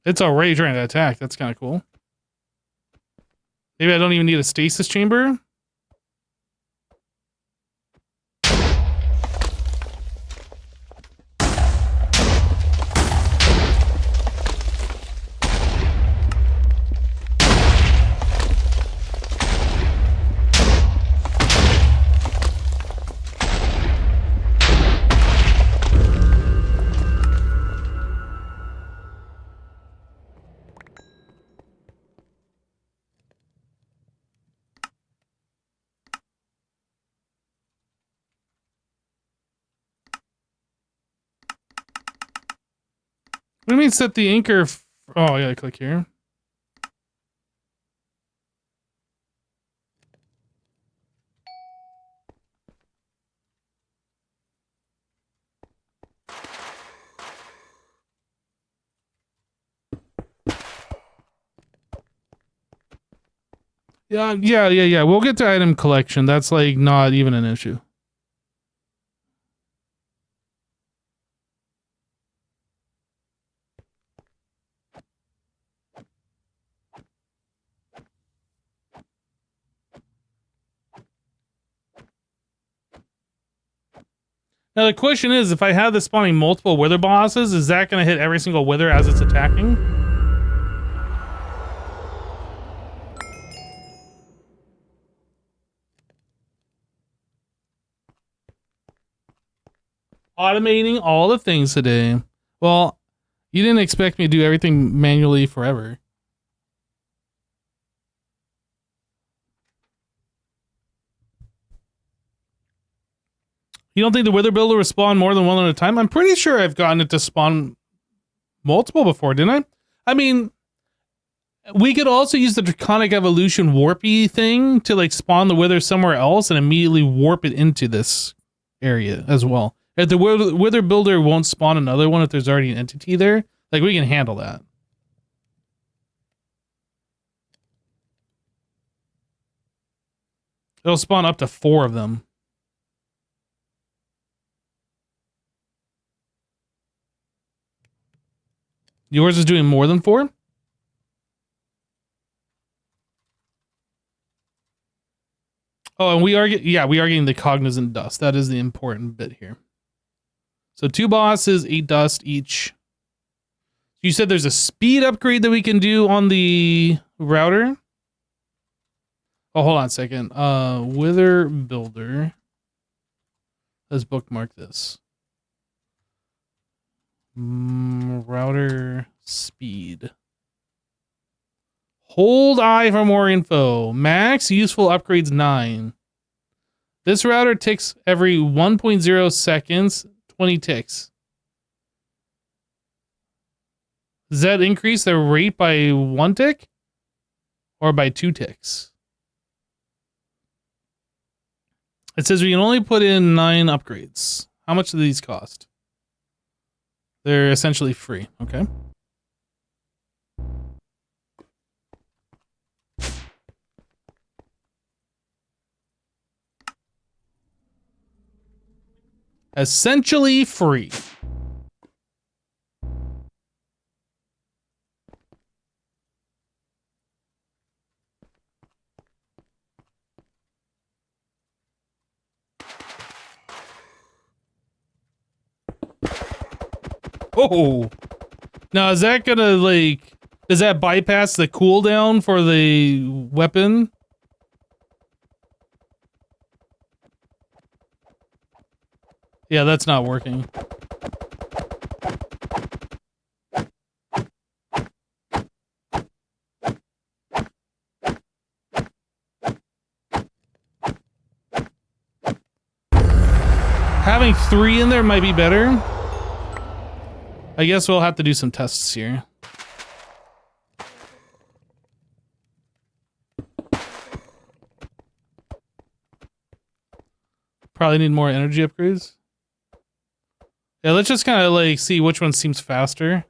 It's already trying to attack. That's kind of cool. Maybe I don't even need a stasis chamber. What do you mean set the anchor? Oh, yeah, click here. Yeah. We'll get to item collection. That's like not even an issue. Now the question is, if I have this spawning multiple wither bosses, is that going to hit every single wither as it's attacking? Automating all the things today. Well, you didn't expect me to do everything manually forever. You don't think the Wither Builder will spawn more than one at a time? I'm pretty sure I've gotten it to spawn multiple before, didn't I? I mean, we could also use the Draconic Evolution warpy thing to like spawn the Wither somewhere else and immediately warp it into this area as well. If the Wither Builder won't spawn another one if there's already an entity there, like we can handle that. It'll spawn up to 4 of them. Yours is doing more than 4? Oh, and we are getting the cognizant dust. That is the important bit here. So 2 bosses, 8 dust each. You said there's a speed upgrade that we can do on the router? Oh, hold on a second. Wither Builder. Let's bookmark this. Router speed. Hold I for more info. Max useful upgrades 9. This router ticks every 1.0 seconds, 20 ticks. Does that increase the rate by 1 tick? Or by 2 ticks? It says we can only put in 9 upgrades. How much do these cost? They're essentially free, okay? Essentially free. Oh, now is that gonna like, does that bypass the cooldown for the weapon? Yeah, that's not working. Having 3 in there might be better. I guess we'll have to do some tests here. Probably need more energy upgrades. Yeah, let's just kind of like see which one seems faster.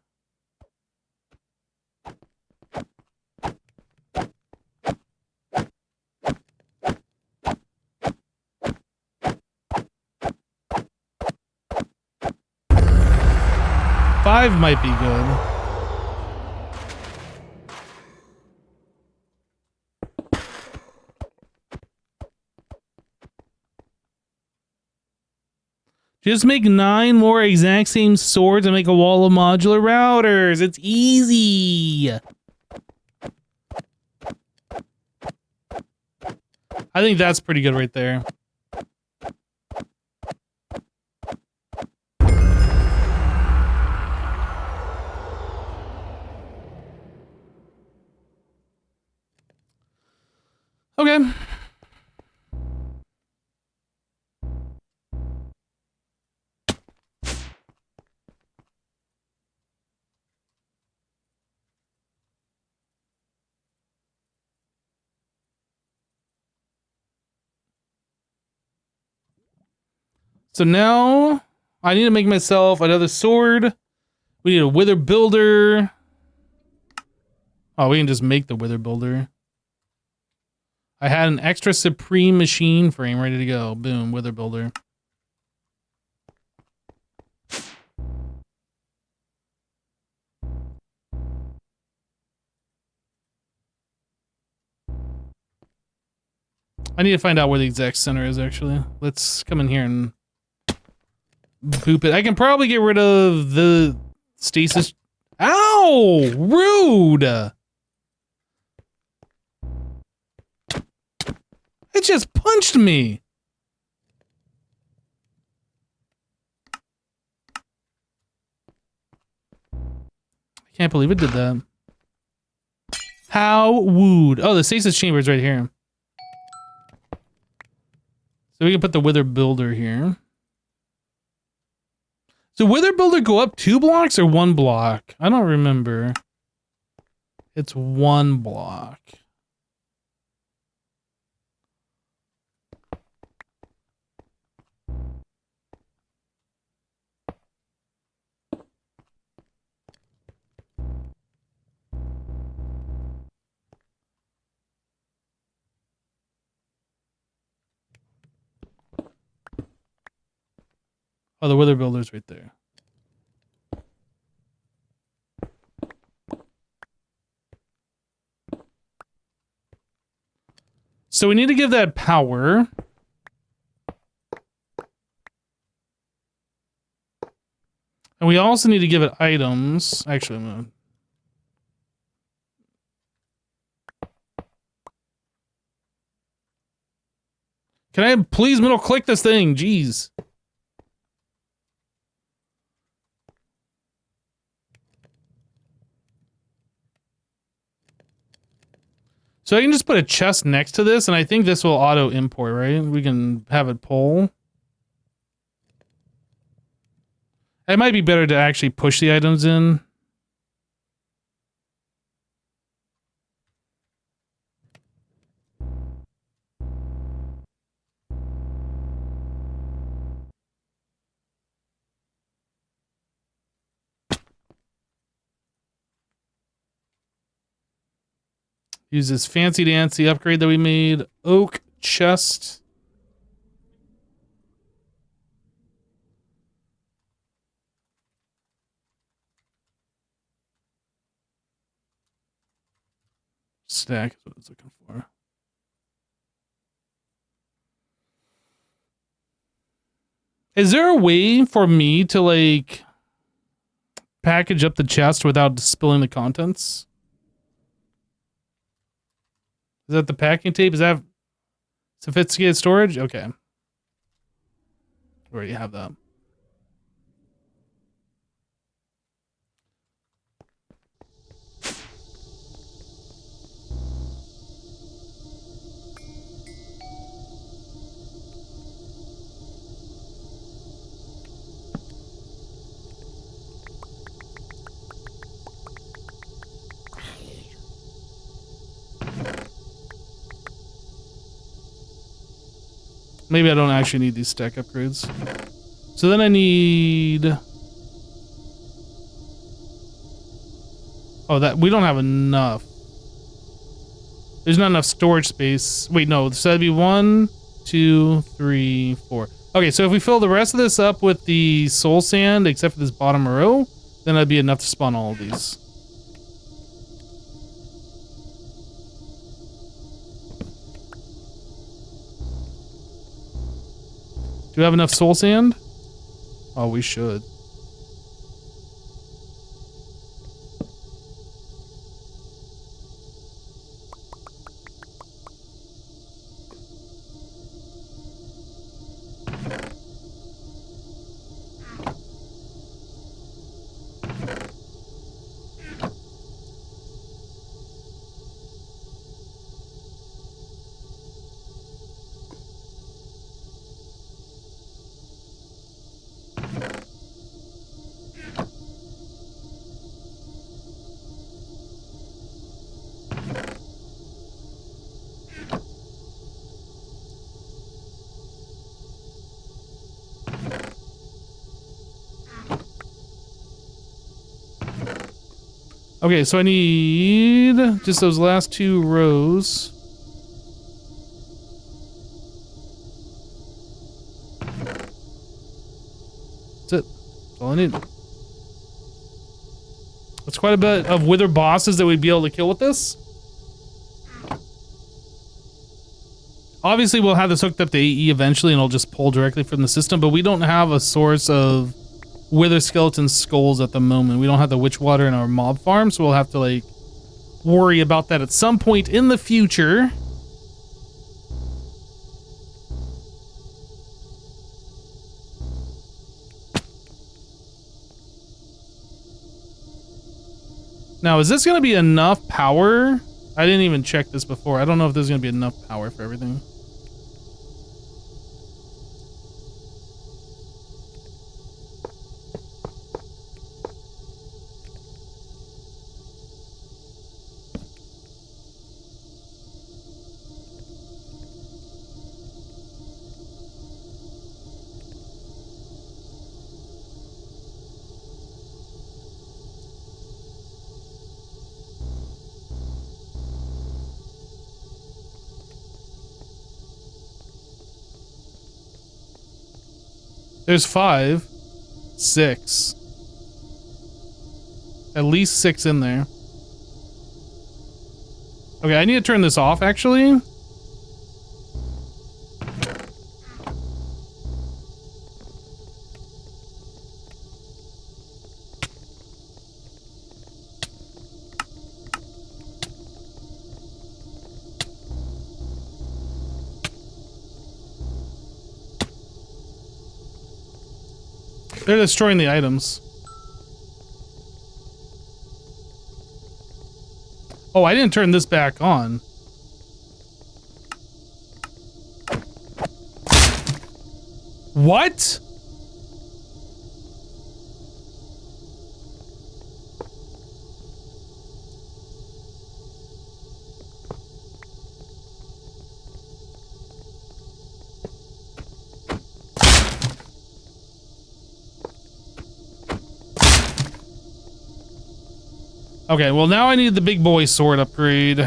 Five might be good. Just make 9 more exact same swords and make a wall of modular routers. It's easy. I think that's pretty good right there. Okay. So now I need to make myself another sword. We need a wither builder. Oh, we can just make the wither builder. I had an extra Supreme machine frame ready to go. Boom, Wither Builder. I need to find out where the exact center is, actually. Let's come in here and boop it. I can probably get rid of the stasis. Ow! Rude! It just punched me! I can't believe it did that. How wooed. Oh, the stasis chamber is right here. So we can put the Wither Builder here. So Wither Builder go up 2 blocks or 1 block? I don't remember. It's 1 block. Oh, the Wither Builder's right there. So we need to give that power. And we also need to give it items. Actually, I'm gonna... Can I please middle click this thing? Jeez. So I can just put a chest next to this, and I think this will auto import, right? We can have it pull. It might be better to actually push the items in. Use this fancy dancy upgrade that we made. Oak chest. Stack is what it's looking for. Is there a way for me to like package up the chest without spilling the contents? Is that the packing tape? Is that sophisticated storage? Okay. Where do you have that? Maybe I don't actually need these stack upgrades. So then I need... Oh, that we don't have enough. There's not enough storage space. Wait, no. So that'd be 1, 2, 3, 4. Okay, so if we fill the rest of this up with the soul sand, except for this bottom row, then that'd be enough to spawn all of these. Do we have enough soul sand? Oh, we should. Okay, so I need just those last 2 rows. That's it. That's all I need. That's quite a bit of wither bosses that we'd be able to kill with this. Obviously, we'll have this hooked up to AE eventually, and it'll just pull directly from the system, but we don't have a source of wither skeleton skulls at the moment. We don't have the witch water in our mob farm, so we'll have to, like, worry about that at some point in the future. Now, is this going to be enough power? I didn't even check this before. I don't know if there's going to be enough power for everything. There's 5, 6. At least 6 in there. Okay, I need to turn this off, actually. They're destroying the items. Oh, I didn't turn this back on. What? Okay, well now I need the big boy sword upgrade.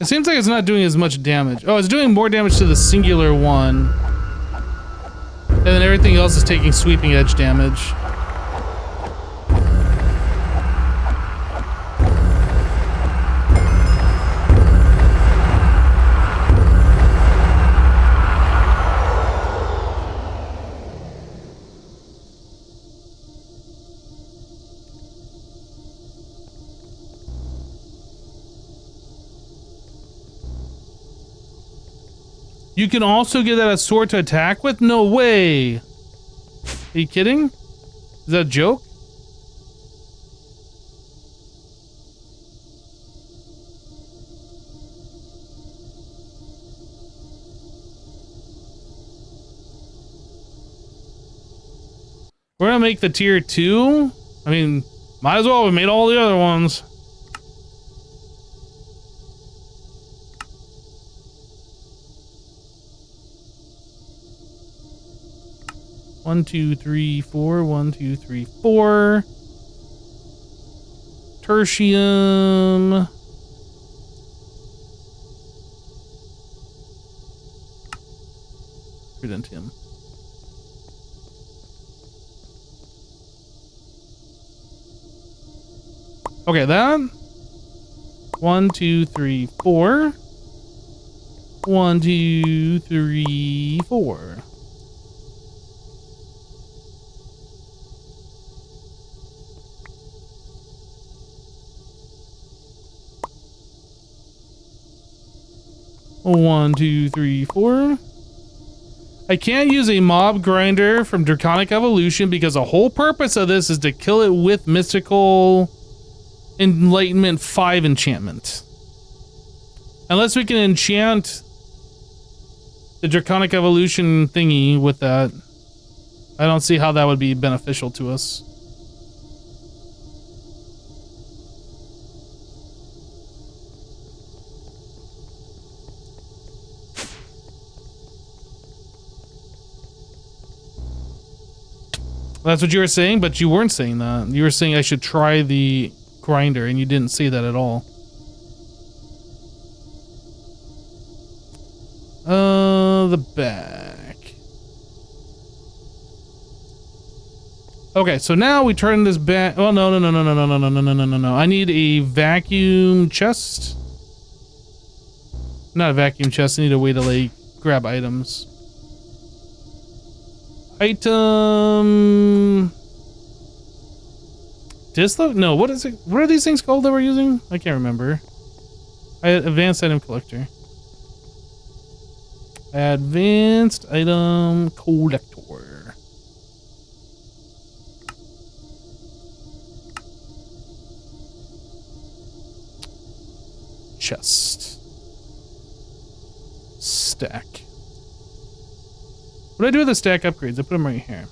It seems like it's not doing as much damage. Oh, it's doing more damage to the singular one. And then everything else is taking sweeping edge damage. You can also get that a sword to attack with? No way. Are you kidding? Is that a joke? We're gonna make the tier 2. I mean, might as well. We made all the other ones. One, two, three, four. 1, 2, 3, 4. Tertium. Credentium. Okay, that. 1, 2, 3, 4. 1, 2, 3, 4. 1, 2, 3, 4. I can't use a mob grinder from Draconic Evolution because the whole purpose of this is to kill it with Mystical Enlightenment 5 enchantment. Unless we can enchant the Draconic Evolution thingy with that, I don't see how that would be beneficial to us. That's what you were saying, but you weren't saying that. You were saying I should try the grinder, and you didn't say that at all. The back. Okay, so now we turn this back. Oh, no. I need a vacuum chest. Not a vacuum chest. I need a way to, like, grab items. Item. Dislo? No, what is it? What are these things called that we're using? I can't remember. Advanced item collector. Advanced item collector. Chest. Stack. What do I do with the stack upgrades? I put them right here.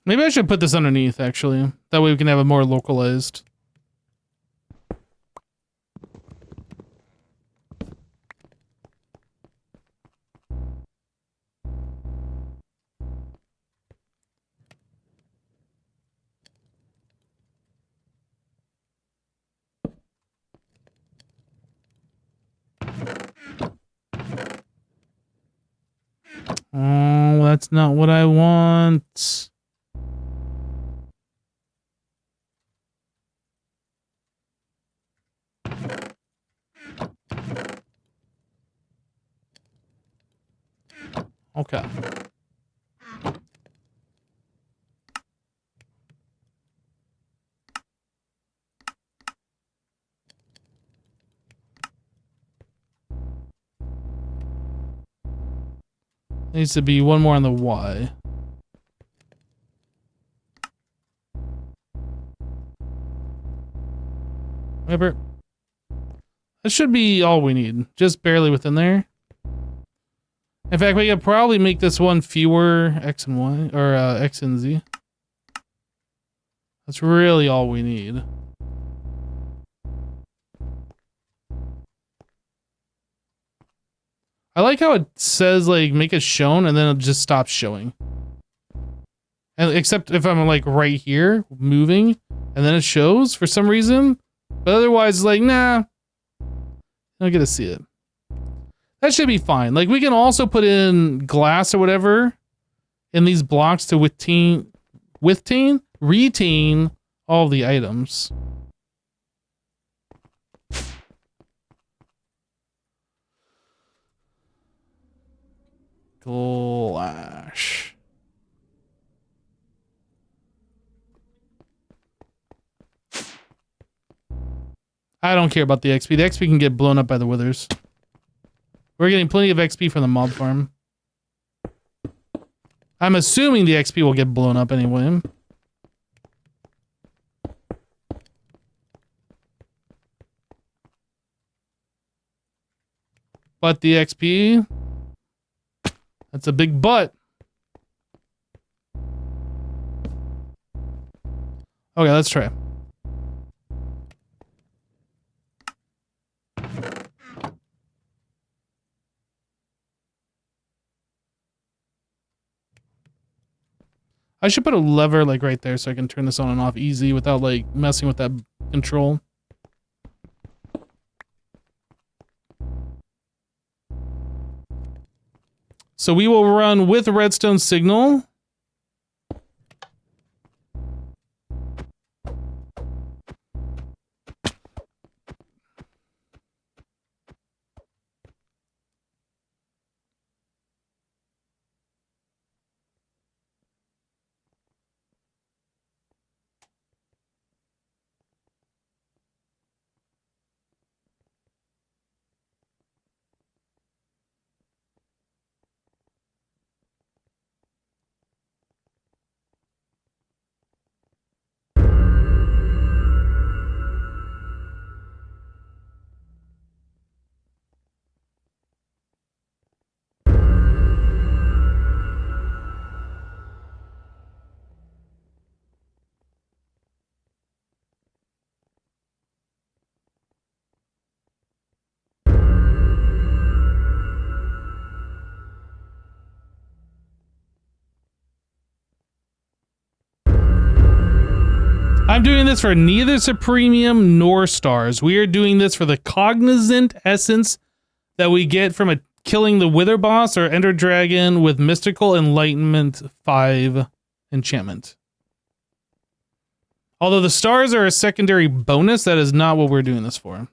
Maybe I should put this underneath, actually. That way we can have it more localized. Oh, that's not what I want. Okay. Needs to be one more on the Y. Whatever. That should be all we need. Just barely within there. In fact, we could probably make this one fewer X and Y, or X and Z. That's really all we need. I like how it says, like, make it shown, and then it just stops showing. And except if I'm, like, right here, moving, and then it shows for some reason. But otherwise, like, nah. I don't get to see it. That should be fine. Like, we can also put in glass or whatever in these blocks to retain all the items. Glash. I don't care about the XP. The XP can get blown up by the withers. We're getting plenty of XP from the mob farm. I'm assuming the XP will get blown up anyway. But the XP... that's a big but. Okay, let's try. I should put a lever like right there so I can turn this on and off easy without like messing with that control. So we will run with redstone signal. I'm doing this for neither Supremium nor stars. We are doing this for the cognizant essence that we get from killing the Wither boss or Ender Dragon with Mystical Enlightenment 5 enchantment. Although the stars are a secondary bonus, that is not what we're doing this for.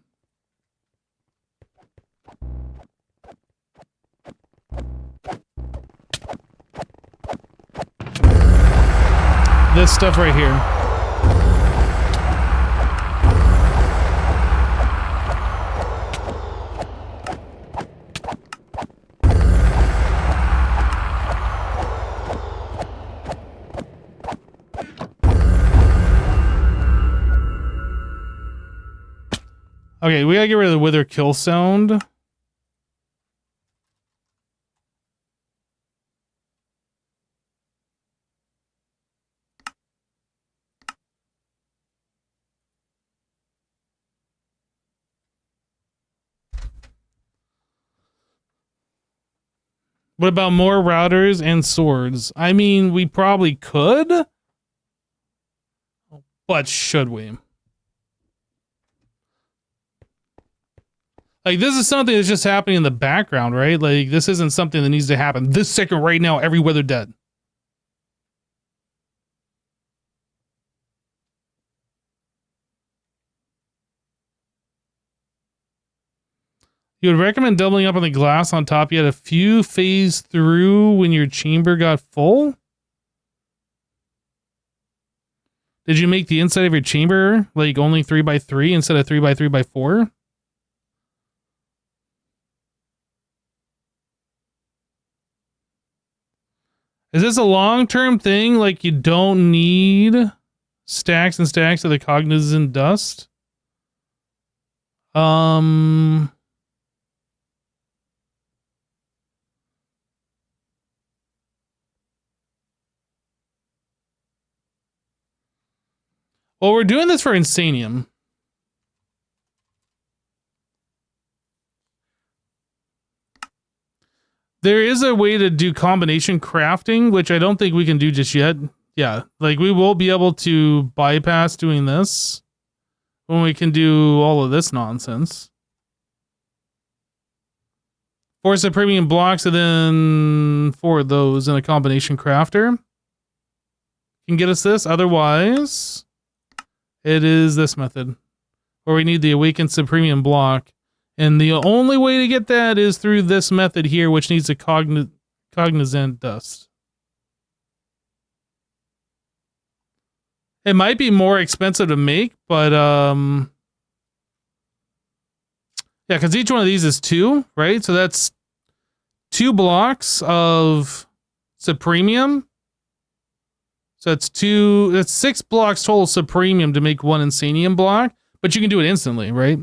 This stuff right here. Okay, we gotta get rid of the Wither kill sound. What about more routers and swords? I mean, we probably could, but should we? Like, this is something that's just happening in the background, right? Like, this isn't something that needs to happen this second right now, every Wither dead. You would recommend doubling up on the glass on top. You had a few phase through when your chamber got full? Did you make the inside of your chamber, like, only 3x3 instead of 3x3x4? Is this a long-term thing? Like, you don't need stacks and stacks of the cognizant dust? Well, we're doing this for Insanium. There is a way to do combination crafting, which I don't think we can do just yet. Yeah, like we will be able to bypass doing this when we can do all of this nonsense. Force the premium blocks and then 4 of those in a combination crafter can get us this. Otherwise, it is this method where we need the awakened supremium block. And the only way to get that is through this method here, which needs a cognizant dust. It might be more expensive to make, but yeah, because each one of these is 2, right? So that's 2 blocks of supremium. So that's 6 blocks total supremium to make 1 insanium block, but you can do it instantly, right?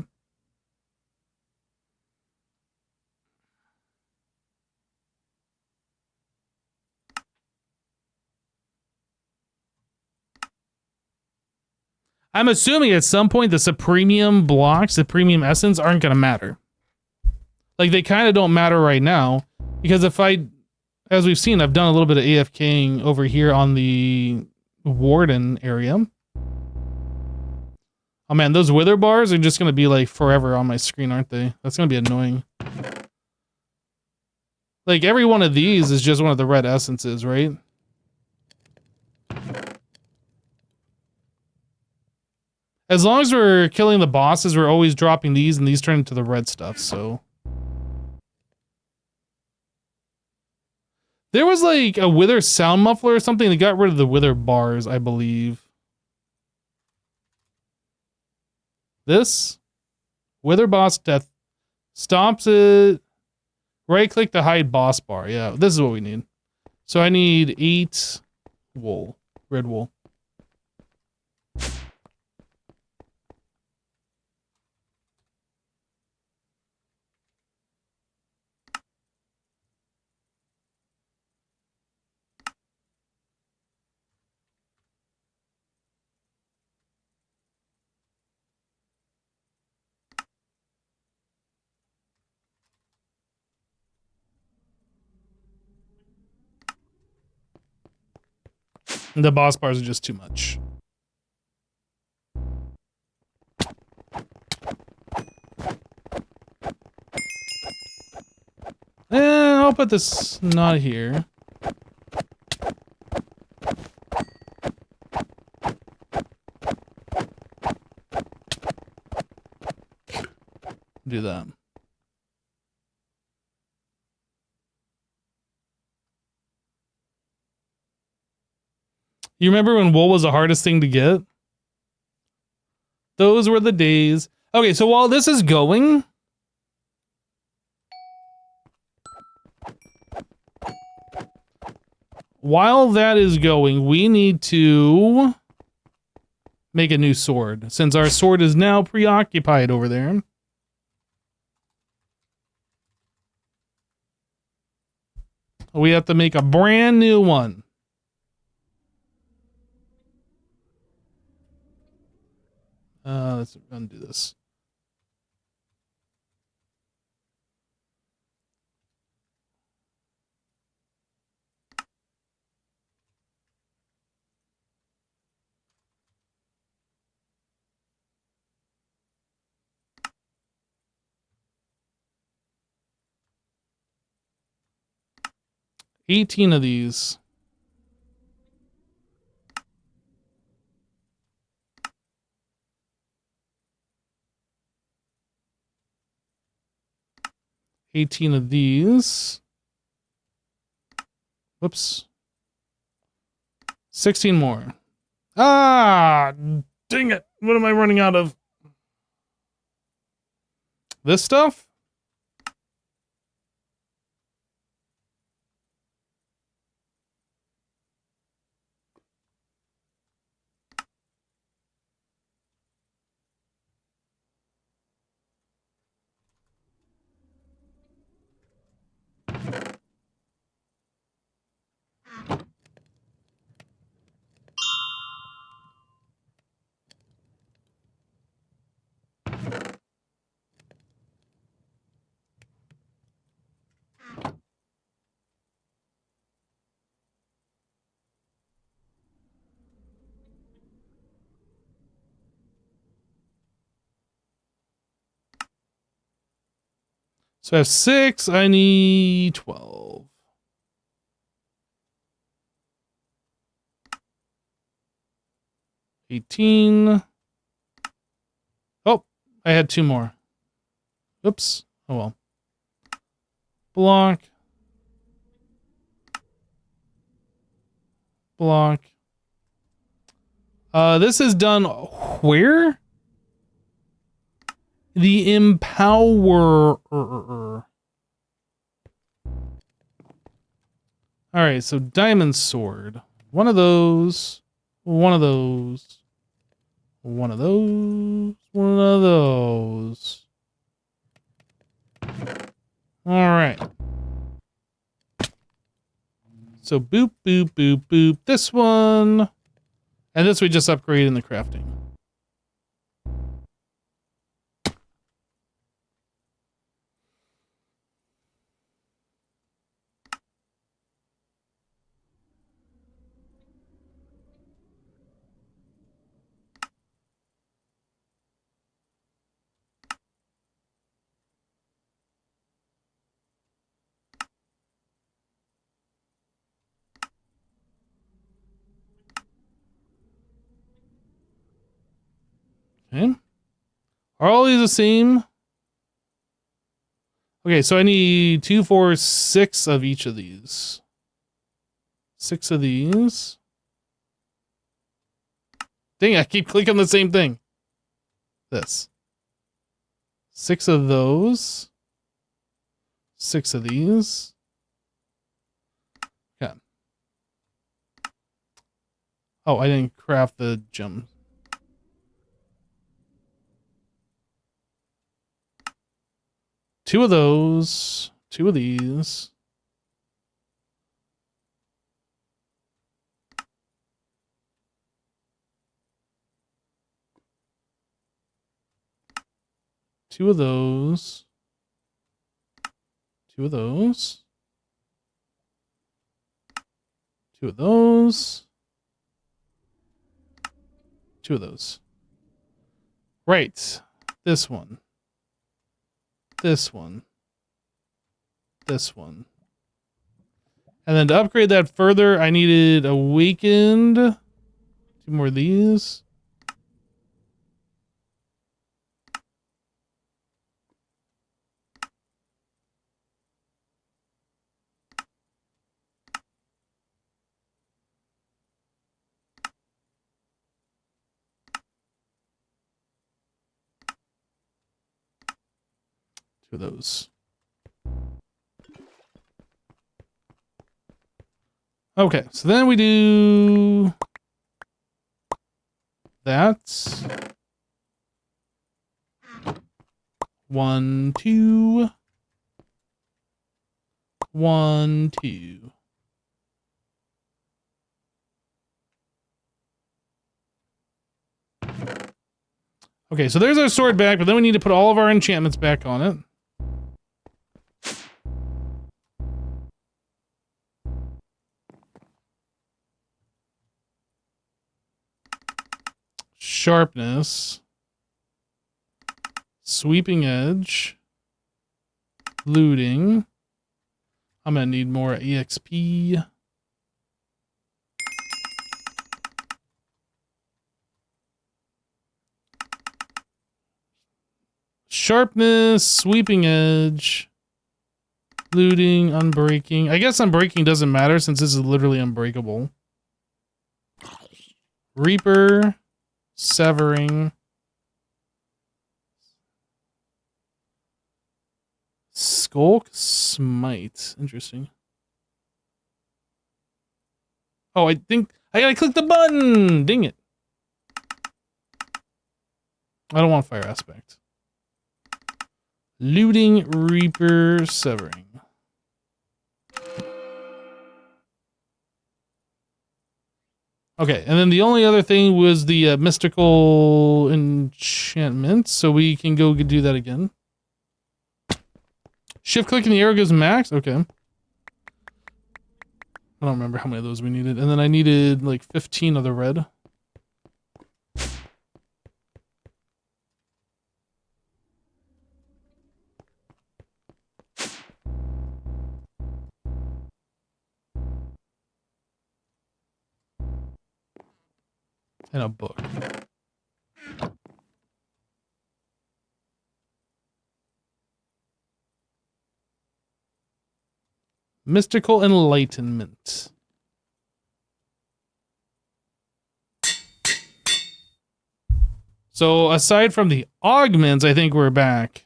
I'm assuming at some point the supremium blocks, the premium essence, aren't going to matter. Like, they kind of don't matter right now, because if I as we've seen, I've done a little bit of AFKing over here on the Warden area. Oh man, those wither bars are just going to be like forever on my screen, aren't they? That's going to be annoying. Like every one of these is just one of the red essences, right? As long as we're killing the bosses, we're always dropping these, and these turn into the red stuff, so. There was like a wither sound muffler or something that got rid of the wither bars, I believe. This wither boss death stops it. Right click to hide boss bar. Yeah, this is what we need. So I need 8 wool, red wool. The boss bars are just too much. I'll put this not here. Do that. You remember when wool was the hardest thing to get? Those were the days. Okay, so while this is going, we need to make a new sword, since our sword is now preoccupied over there. We have to make a brand new one. Let's undo this. $18 of these. $18 of these. Whoops. 16 more. Ah, dang it. What am I running out of? This stuff? So I have 6. I need 12. $18. Oh, I had 2 more. Oops. Oh well. Block. Block. This is done where? The Empower. Alright, so Diamond Sword. One of those. One of those. One of those. One of those. Alright. So boop, boop, boop, boop. This one. And this we just upgrade in the crafting. Okay. Are all these the same? Okay, so I need 2, 4, 6 of each of these. 6 of these. Dang, I keep clicking the same thing. This. 6 of those. 6 of these. Okay. Oh, I didn't craft the gem. Two of those. 2 of these. Two of those. 2 of those. 2 of those. 2 of those. Right. This one. This one. This one. And then to upgrade that further, I needed Awakened. 2 more of these. Two of those. Okay, so then we do that. 1, 2. 1, 2. Okay, so there's our sword back, but then we need to put all of our enchantments back on it. Sharpness. Sweeping edge. Looting. I'm gonna need more EXP. Sharpness, sweeping edge, looting, unbreaking. I guess unbreaking doesn't matter since this is literally unbreakable. Reaper, severing. Skulk, smite. Interesting. Oh, I think I gotta click the button. Dang it. I don't want fire aspect. Looting, reaper, severing. Okay, and then the only other thing was the mystical enchantment, so we can go do that again. Shift click and the arrow goes max? Okay. I don't remember how many of those we needed. And then I needed like 15 of the red. And a book. Mystical enlightenment. So aside from the augments, I think we're back.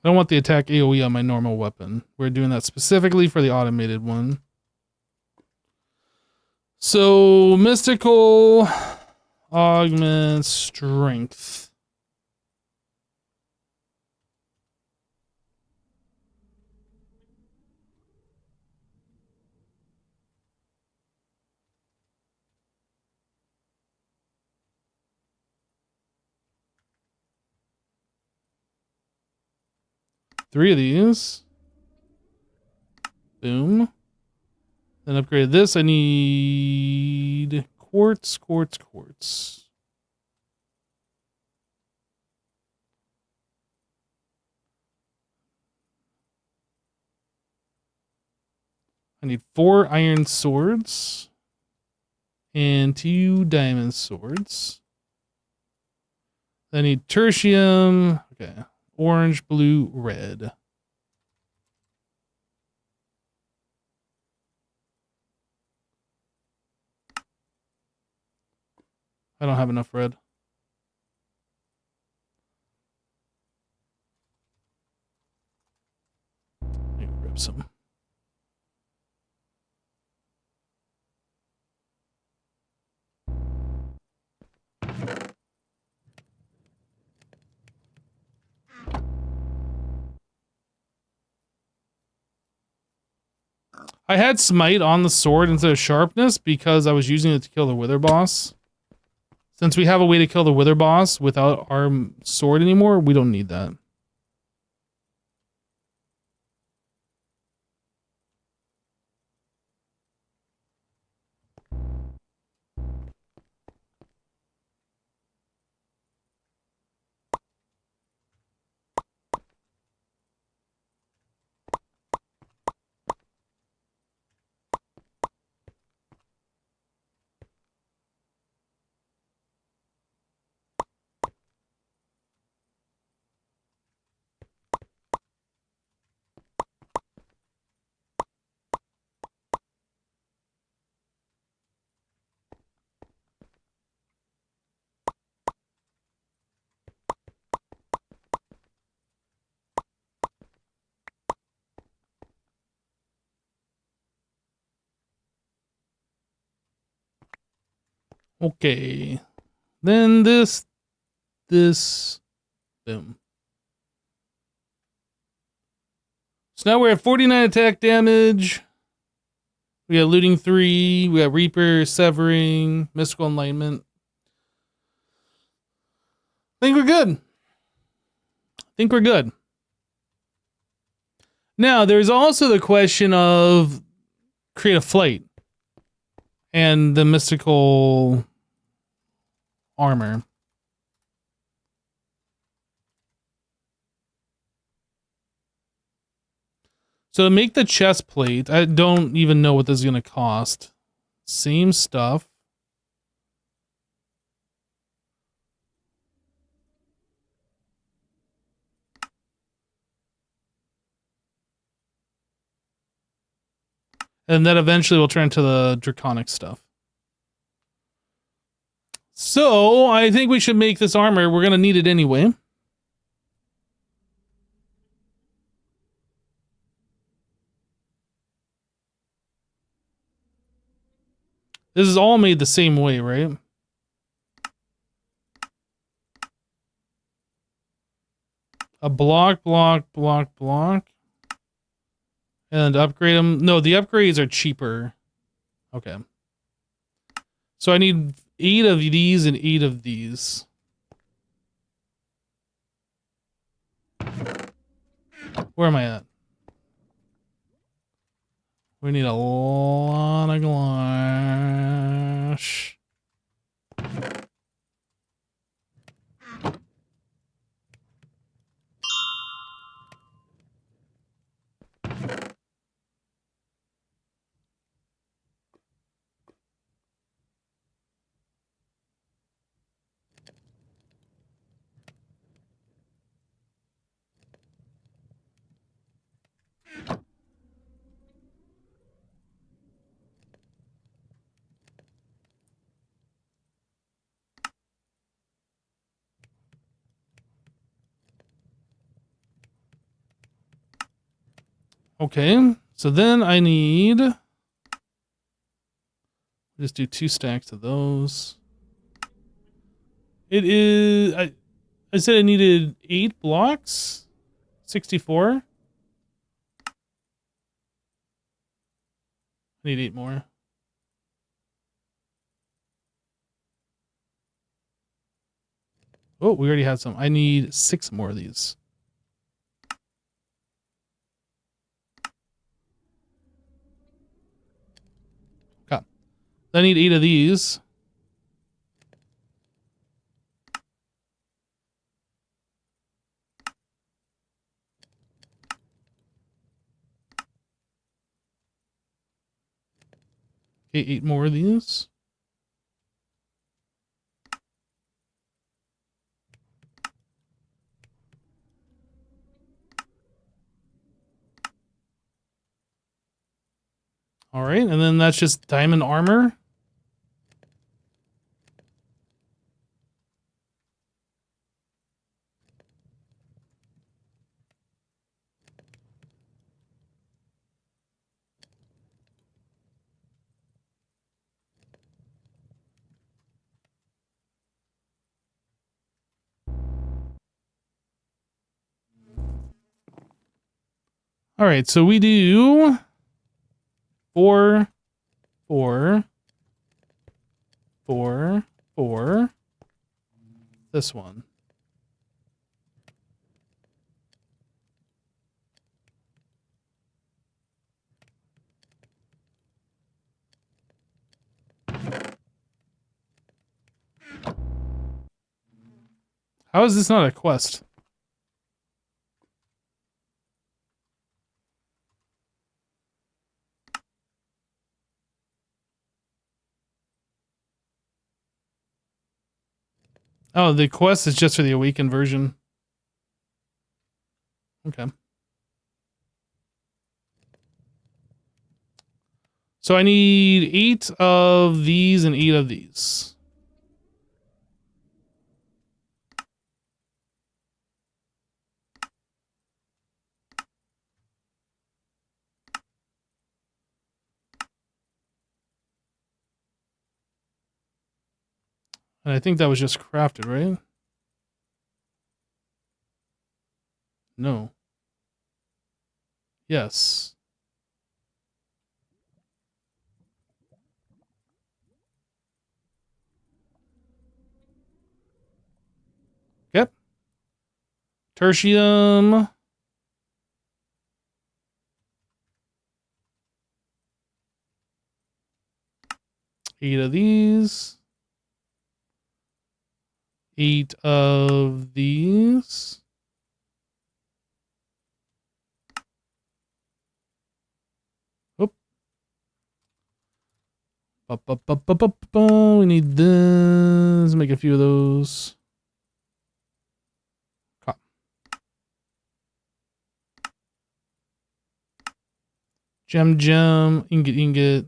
I don't want the attack AoE on my normal weapon. We're doing that specifically for the automated one. So, mystical augment strength. Three of these. Boom. Then upgrade this. I need quartz. I need 4 iron swords and 2 diamond swords. I need tertium. Okay. Orange, blue, red. I don't have enough red. Let me grab some. I had smite on the sword instead of sharpness because I was using it to kill the wither boss. Since we have a way to kill the wither boss without our sword anymore, we don't need that. Okay. Then this, boom. So now we're at 49 attack damage. We got looting 3. We got Reaper, Severing, Mystical Enlightenment. I think we're good. Now, there's also the question of create a flight and the mystical armor. So to make the chest plate, I don't even know what this is going to cost. Same stuff. And then eventually we'll turn into the draconic stuff. So I think we should make this armor. We're going to need it anyway. This is all made the same way, right? A block. And upgrade them. No, the upgrades are cheaper. Okay. So I need 8 of these and 8 of these. Where am I at? We need a lot of glass. Okay, so then I need... Just do 2 stacks of those. It is... I said I needed 8 blocks? 64? I need 8 more. Oh, we already had some. I need 6 more of these. I need 8 of these. Okay, 8 more of these. All right, and then that's just diamond armor. All right, so we do 4, 4, 4, 4. This one. How is this not a quest? Oh, the quest is just for the awakened version. Okay. So I need 8 of these and 8 of these. And I think that was just crafted, right? No. Yes. Yep. Tertium. 8 of these. 8 of these. Oop. We need this. Make a few of those. Gem, ingot.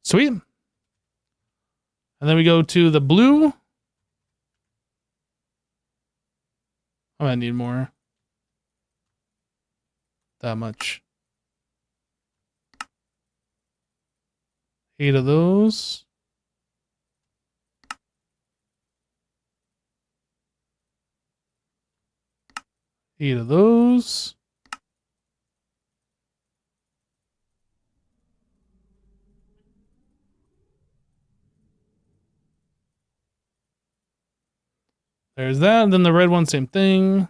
Sweet. And then we go to the blue. I might need more. That much. 8 of those. Eight of those. There's that. And then the red one, same thing.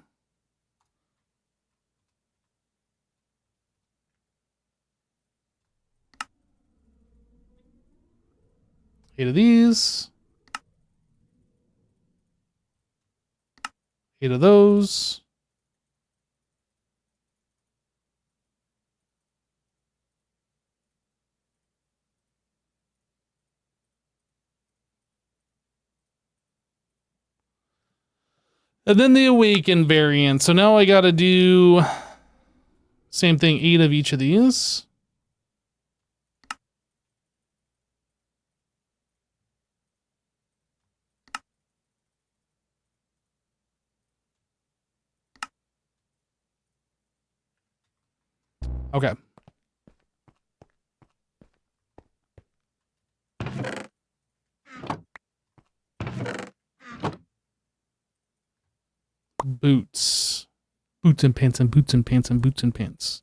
Eight of these. 8 of those. And then the awaken variant. So now I got to do same thing, 8 of each of these. Okay. Boots. Boots and pants and boots and pants and boots and pants.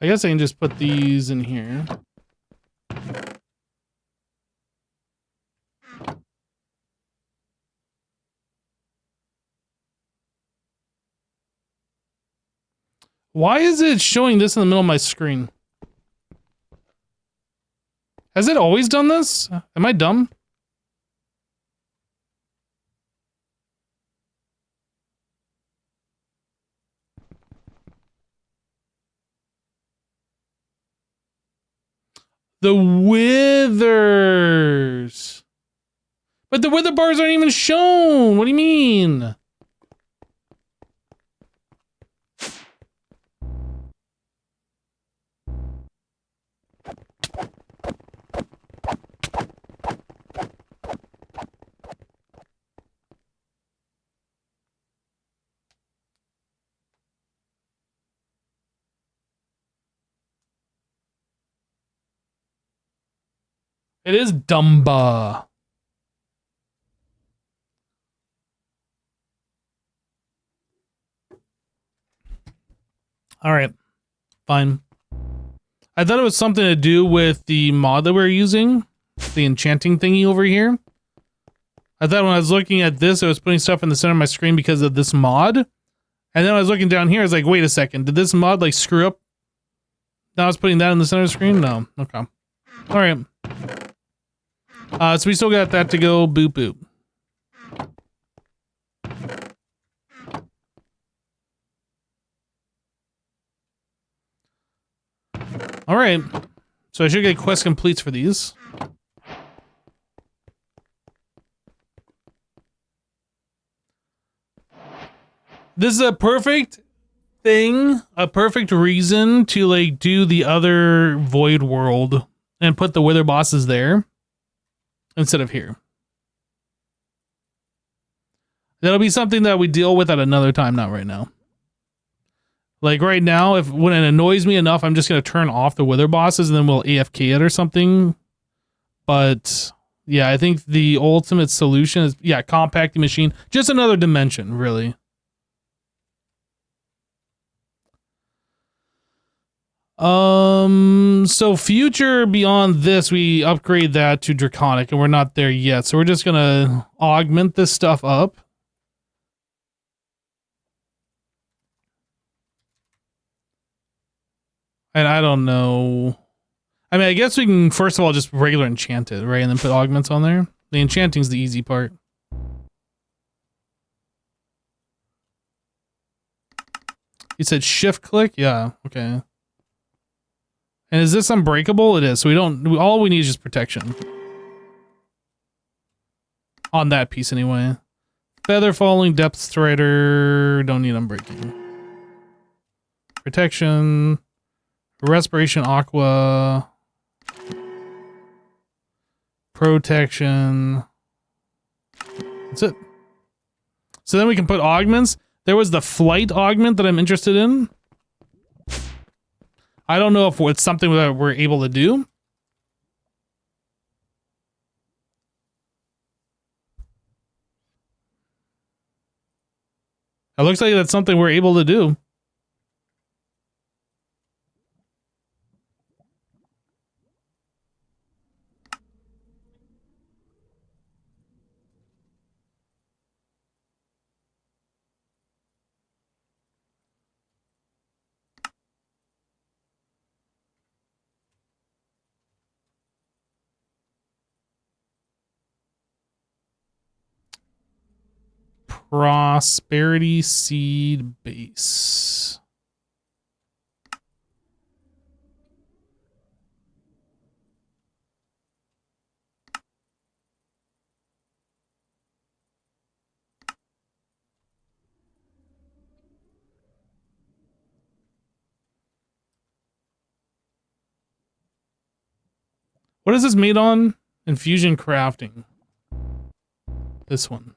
I guess I can just put these in here. Why is it showing this in the middle of my screen? Has it always done this? Am I dumb? The withers. But the wither bars aren't even shown. What do you mean? It is Dumba. All right, fine. I thought it was something to do with the mod that we're using, the enchanting thingy over here. I thought when I was looking at this, I was putting stuff in the center of my screen because of this mod. And then when I was looking down here, I was like, wait a second, did this mod like screw up? Now I was putting that in the center of the screen? No, okay. All right. So we still got that to go. Boop, boop. All right. So I should get quest completes for these. This is a perfect thing, a perfect reason to like do the other void world and put the wither bosses there instead of here. That'll be something that we deal with at another time, not right now. Like right now, when it annoys me enough, I'm just going to turn off the wither bosses and then we'll AFK it or something. But yeah, I think the ultimate solution is, yeah, compacting machine. Just another dimension, really. So future beyond this, we upgrade that to Draconic and we're not there yet. So we're just going to augment this stuff up. And I don't know. I mean, I guess we can first of all just regular enchant it, right? And then put augments on there. The enchanting's the easy part. You said shift click? Yeah, okay. And is this unbreakable? It is. So all we need is just protection. On that piece anyway. Feather falling, depth strider, don't need unbreaking. Protection. Respiration aqua. Protection. That's it. So then we can put augments. There was the flight augment that I'm interested in. I don't know if it's something that we're able to do. It looks like that's something we're able to do. Prosperity seed base. What is this made on? Infusion crafting. This one.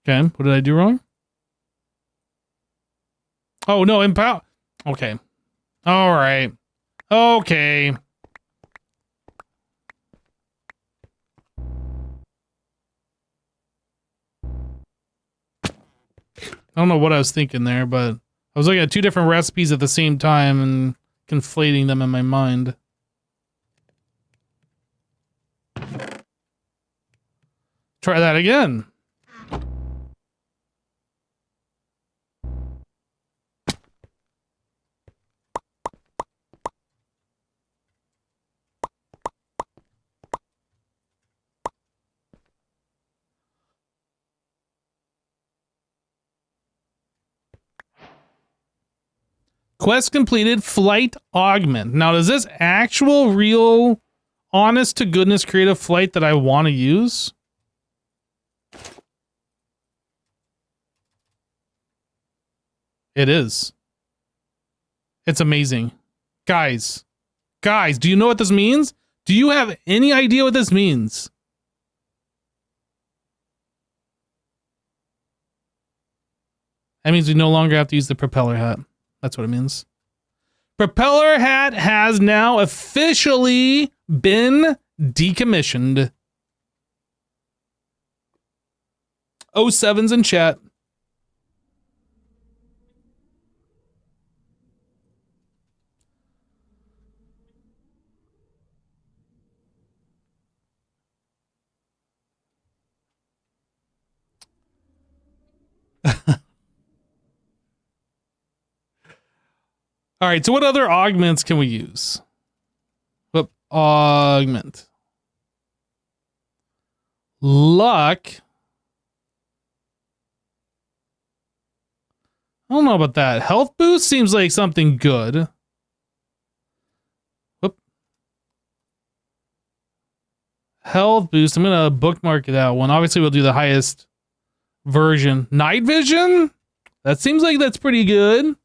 Okay, what did I do wrong? Oh, no, empower. Okay. All right. Okay. I don't know what I was thinking there, but I was looking at two different recipes at the same time and conflating them in my mind. Try that again. Quest completed, flight augment. Now, does this actual, real, honest to goodness creative flight that I want to use? It is. It's amazing. Guys, do you know what this means? Do you have any idea what this means? That means we no longer have to use the propeller hat. That's what it means. Propeller hat has now officially been decommissioned. 07's in chat. All right, so what other augments can we use? Whoop, augment. Luck. I don't know about that. Health boost seems like something good. Whoop. Health boost. I'm going to bookmark that one. Obviously, we'll do the highest version. Night vision? That seems like that's pretty good.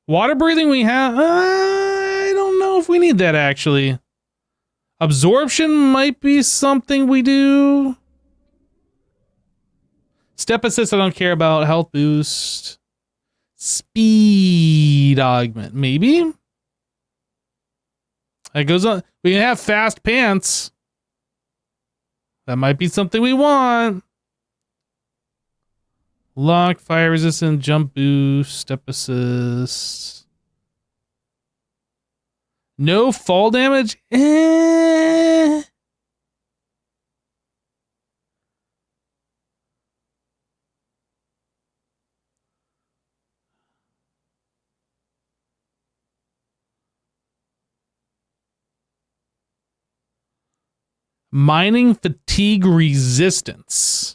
Water breathing we have. I don't know if we need that, actually. Absorption might be something we do. Step assist, I don't care about. Health boost. Speed augment, maybe? That goes on. We can have fast pants. That might be something we want. Lock, fire resistant, jump boost, step assist. No fall damage? Mining fatigue resistance.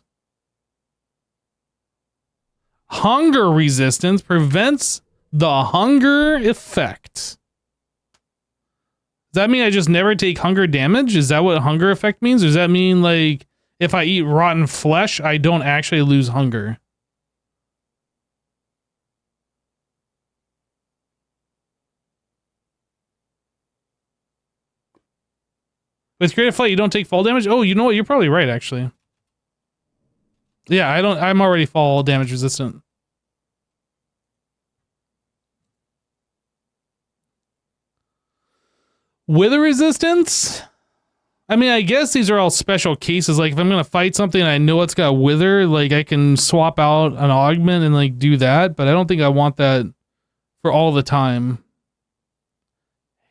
Hunger resistance prevents the hunger effect. Does that mean I just never take hunger damage? Is that what hunger effect means? Or does that mean, like, if I eat rotten flesh, I don't actually lose hunger? With creative flight, you don't take fall damage? Oh, you know what? You're probably right, actually. Yeah, I'm already fall damage resistant. Wither resistance? I mean, I guess these are all special cases. Like, if I'm going to fight something and I know it's got wither, like, I can swap out an augment and, like, do that. But I don't think I want that for all the time.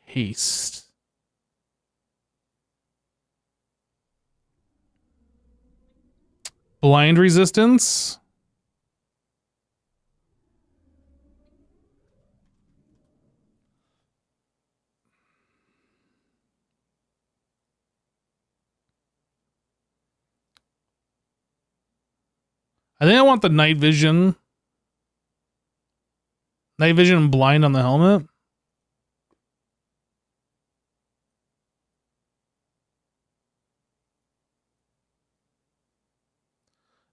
Haste. Blind resistance. I think I want the night vision. Night vision and blind on the helmet.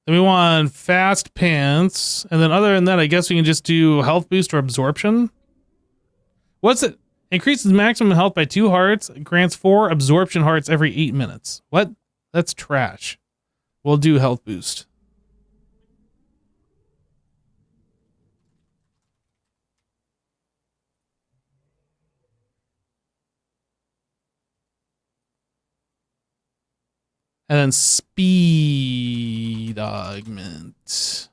Then we want fast pants. And then other than that, I guess we can just do health boost or absorption. What's it? Increases maximum health by 2 hearts. Grants 4 absorption hearts every 8 minutes. What? That's trash. We'll do health boost. And then speed augment.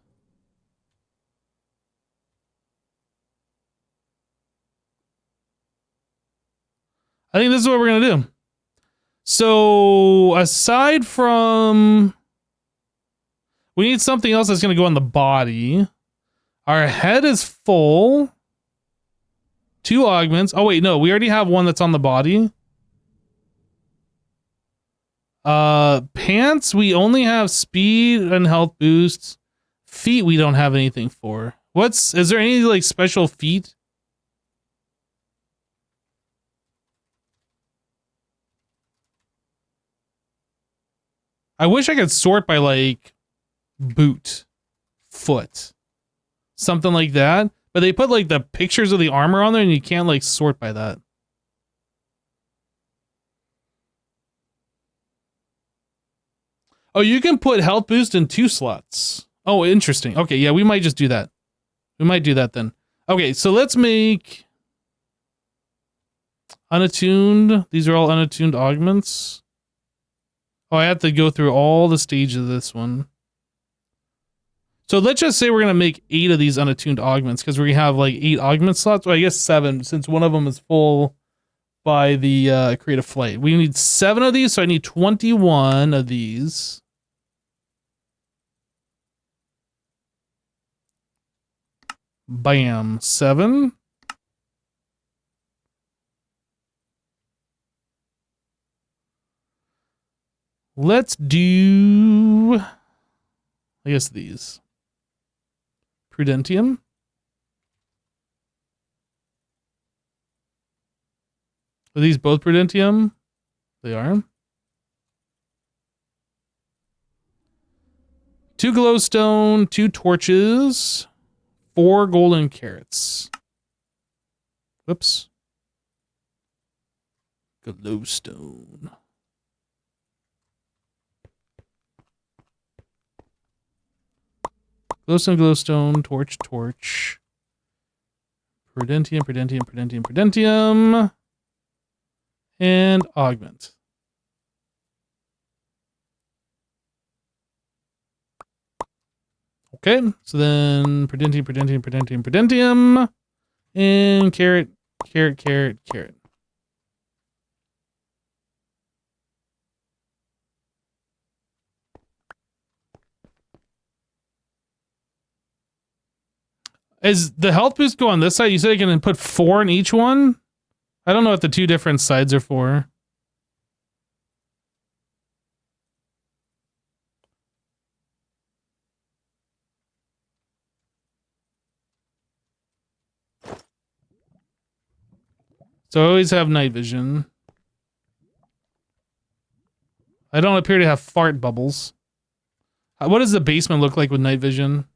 I think this is what we're going to do. So aside from, we need something else that's going to go on the body. Our head is full. 2 augments. Oh wait, no, we already have one that's on the body. Pants, we only have speed and health boosts. Feet, we don't have anything for. Is there any like special feet? I wish I could sort by like boot, foot, something like that. But they put like the pictures of the armor on there and you can't like sort by that. Oh, you can put health boost in 2 slots. Oh, interesting. Okay, yeah, we might just do that. We might do that then. Okay, so let's make unattuned. These are all unattuned augments. Oh, I have to go through all the stages of this one. So let's just say we're going to make 8 of these unattuned augments because we have like 8 augment slots. Well, I guess 7 since one of them is full by the creative flight. We need 7 of these, so I need 21 of these. Bam, 7. Let's do, I guess these. Prudentium. Are these both Prudentium? They are. 2 glowstone, 2 torches, 4 golden carrots. Whoops. Glowstone. Glowstone, glowstone, torch, torch. Prudentium, Prudentium, Prudentium, Prudentium. And augment. Okay, so then Prudentium, Prudentium, Prudentium, Prudentium. And carrot, carrot, carrot, carrot. Is the health boost go on this side? You said I can put 4 in each one? I don't know what the 2 different sides are for. So I always have night vision. I don't appear to have fart bubbles. What does the basement look like with night vision?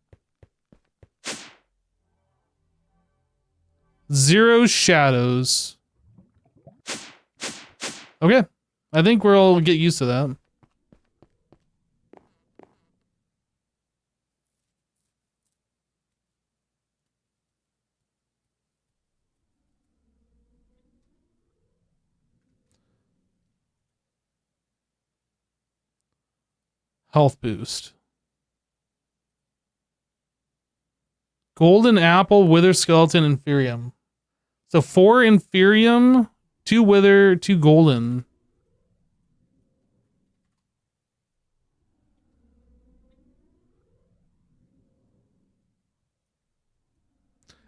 0 shadows. Okay. I think we'll get used to that. Health boost. Golden apple, wither skeleton, inferium. So 4 inferium, 2 wither, 2 golden.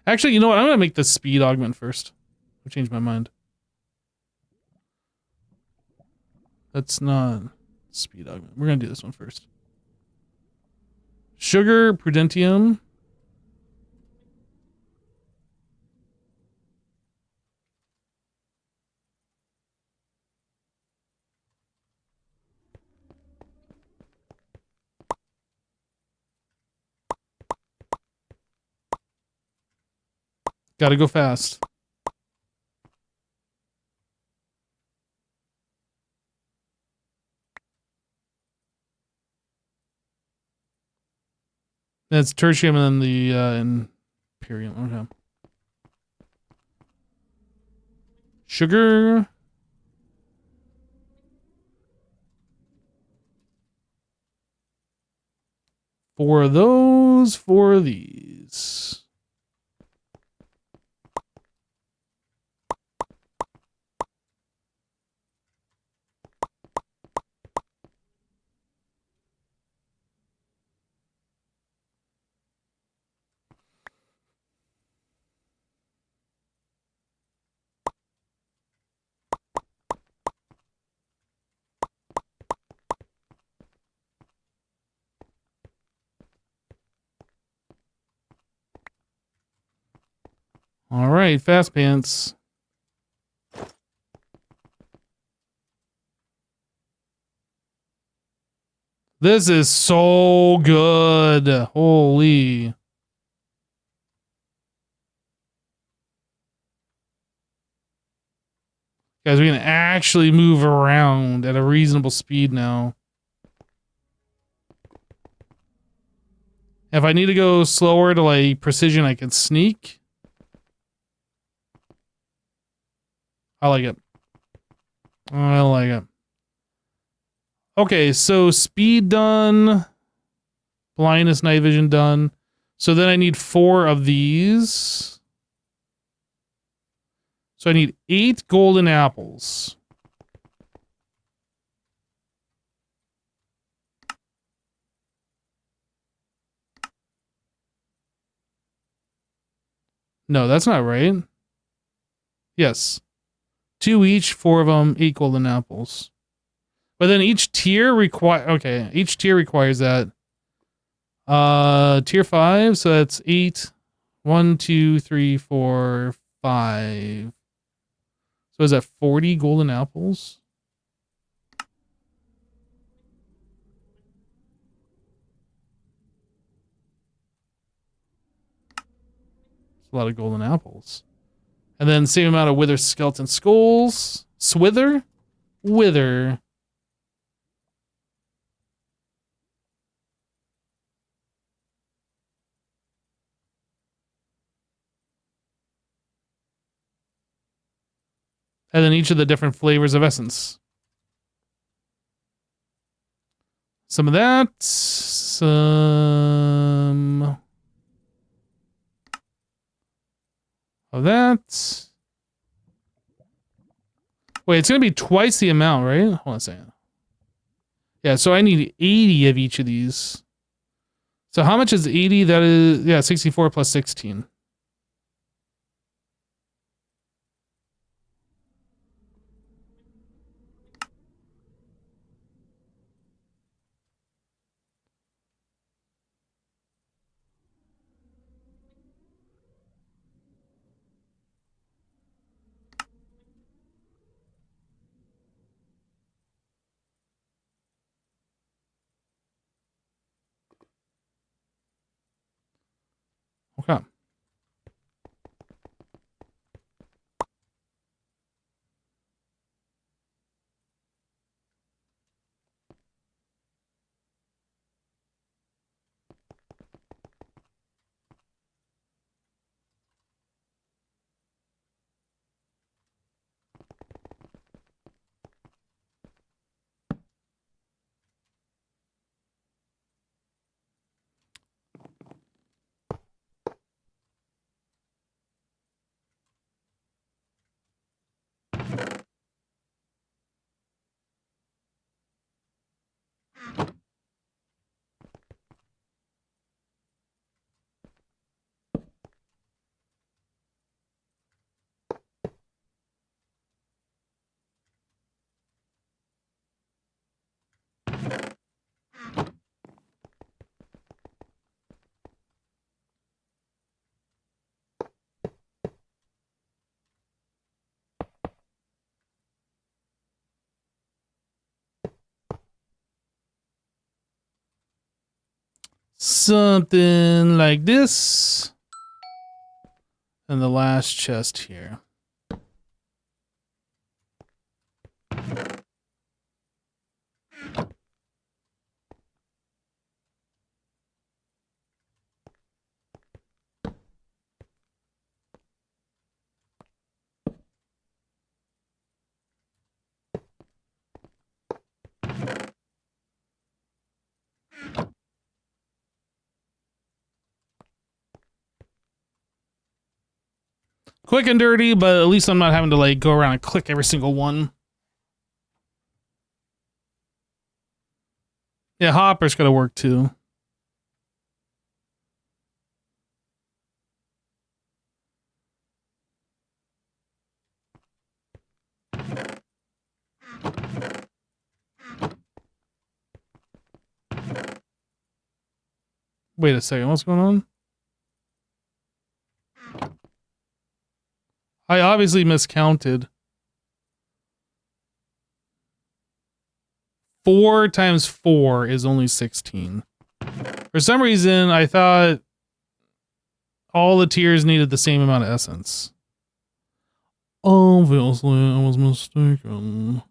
Actually, you know what? I'm going to make the speed augment first. I changed my mind. That's not speed augment. We're going to do this one first. Sugar, prudentium. Gotta go fast. That's tertium and then the imperium. Okay. Sugar. 4 of those, 4 of these. All right, fast pants. This is so good. Holy. Guys, we can actually move around at a reasonable speed now. If I need to go slower to like precision, I can sneak. I like it. I like it. Okay, so speed done. Blindness, night vision done. So then I need 4 of these. So I need 8 golden apples. No, that's not right. Yes. 2 each, 4 of them, 8 golden apples. But then each tier each tier requires that. Tier 5, so that's 8. 1, 2, 3, 4, 5. So is that 40 golden apples? It's a lot of golden apples. And then same amount of wither skeleton skulls. Swither? Wither. And then each of the different flavors of essence. Some of that. Some of that. Wait, it's going to be twice the amount, right? Hold on a second. Yeah, so I need 80 of each of these. So how much is 80? That is, yeah, 64 plus 16. Okay. Something like this. And the last chest here. quick and dirty, but at least I'm not having to like go around and click every single one. Yeah, hopper's gotta work too. Wait a second, what's going on? I obviously miscounted. 4 times 4 is only 16. For some reason, I thought all the tiers needed the same amount of essence. Obviously, I was mistaken.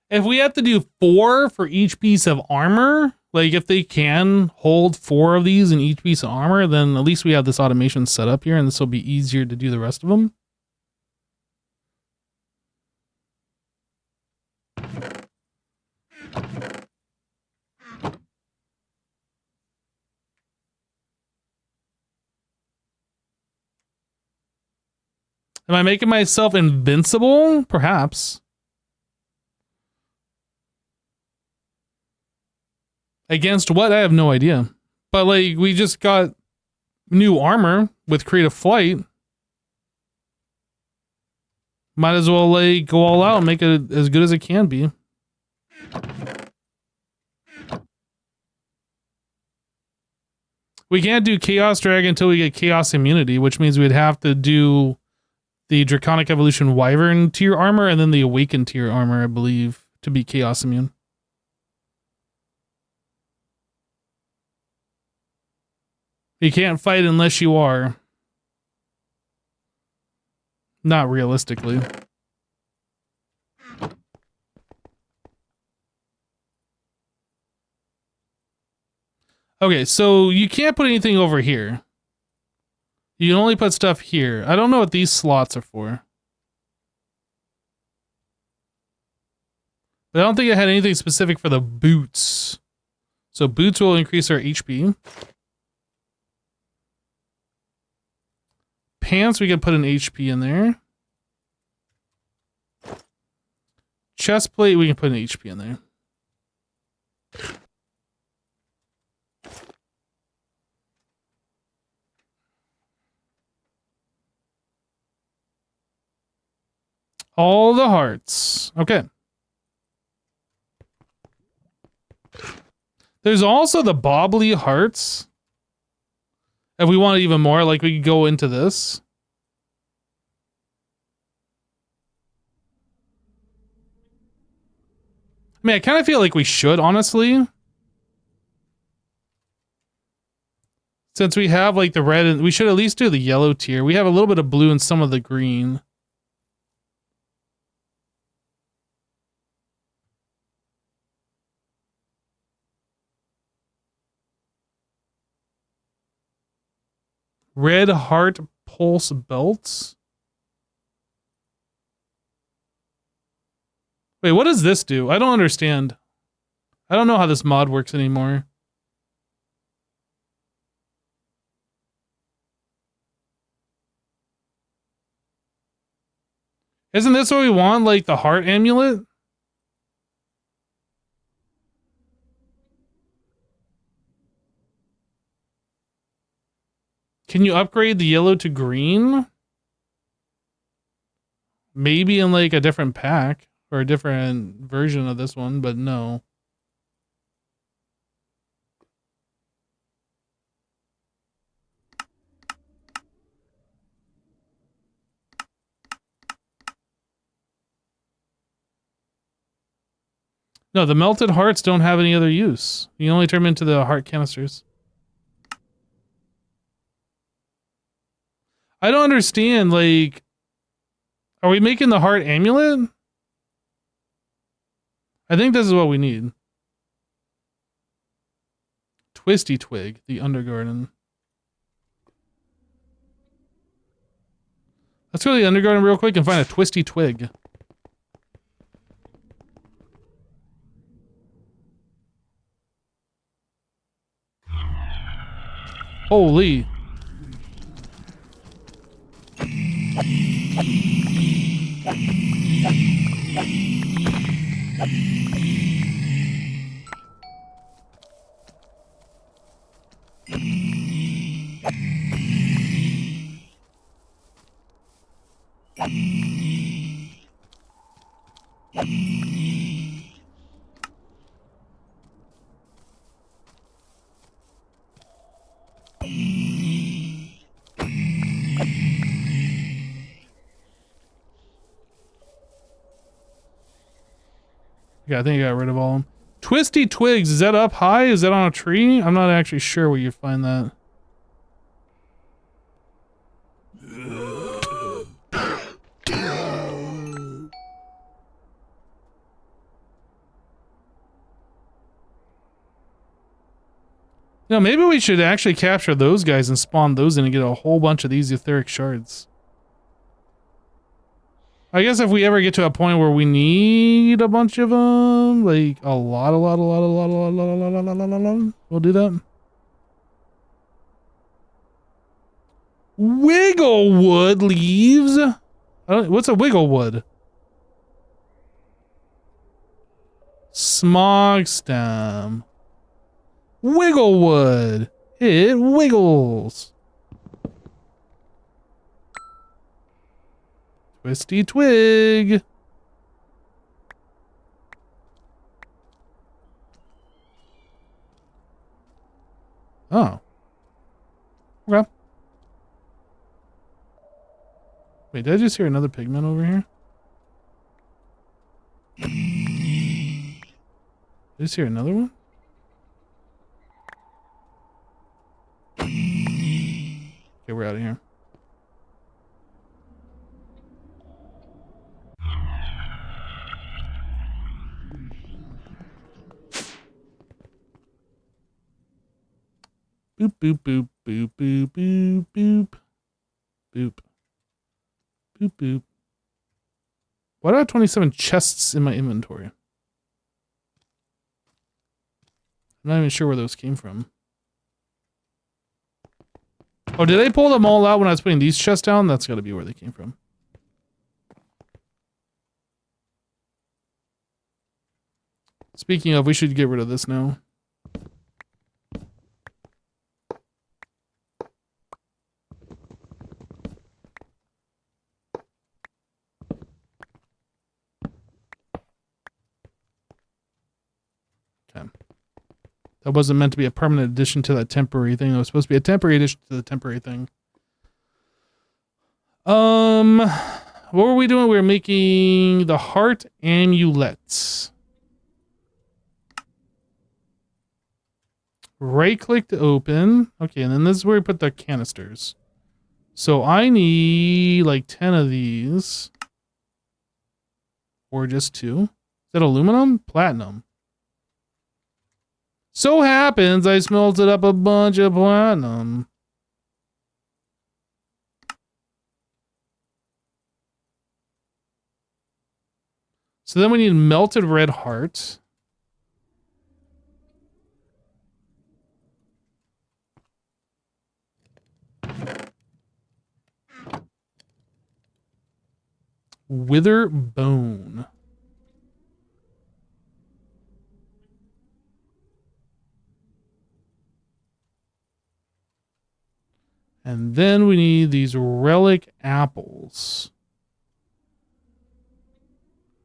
If we have to do 4 for each piece of armor, like if they can hold 4 of these in each piece of armor, then at least we have this automation set up here and this will be easier to do the rest of them. Am I making myself invincible? Perhaps. Against what? I have no idea. But like, we just got new armor with creative flight. Might as well like go all out and make it as good as it can be. We can't do Chaos Dragon until we get Chaos Immunity, which means we'd have to do the Draconic Evolution Wyvern tier armor and then the Awakened tier armor, I believe, to be Chaos Immune. You can't fight unless you are. Not realistically. Okay, so you can't put anything over here. You can only put stuff here. I don't know what these slots are for. But I don't think it had anything specific for the boots. So boots will increase our HP. Pants, we can put an HP in there. Chest plate, we can put an HP in there. All the hearts. Okay. There's also the bobbly hearts. If we want even more, like we could go into this. I mean, I kind of feel like we should, honestly. Since we have like the red, and we should at least do the yellow tier. We have a little bit of blue and some of the green. Red heart pulse belts. Wait, what does this do? I don't understand. I don't know how this mod works anymore. Isn't this what we want? Like the heart amulet? Can you upgrade the yellow to green? Maybe in like a different pack or a different version of this one, but no. No, the melted hearts don't have any other use. You only turn them into the heart canisters. I don't understand, like, are we making the heart amulet? I think this is what we need. Twisty Twig, the Undergarden. Let's go to the Undergarden real quick and find a Twisty Twig. Holy. Yeah, I think I got rid of all of them. Twisty Twigs, is that up high? Is that on a tree? I'm not actually sure where you find that. No, maybe we should actually capture those guys and spawn those in and get a whole bunch of these etheric shards. I guess if we ever get to a point where we need a bunch of them, like a lot, we'll do that. Wigglewood leaves? What's a Wigglewood? Smog stem. Wigglewood. It wiggles. Twisty twig. Oh. Okay. Wait, did I just hear another pigment over here? Did I just hear another one? Okay, we're out of here. Boop, boop, boop, boop, boop, boop, boop. Boop. Boop, boop. Why do I have 27 chests in my inventory? I'm not even sure where those came from. Oh, did I pull them all out when I was putting these chests down? That's got to be where they came from. Speaking of, we should get rid of this now. Okay. That wasn't meant to be a permanent addition to that temporary thing. It was supposed to be a temporary addition to the temporary thing. What were we doing? We were making the heart amulets. Right click to open. Okay, and then this is where we put the canisters. So I need like 10 of these. Or just 2. Is that aluminum? Platinum. So happens I smelted up a bunch of platinum. So then we need melted red heart. Wither bone. And then we need these relic apples.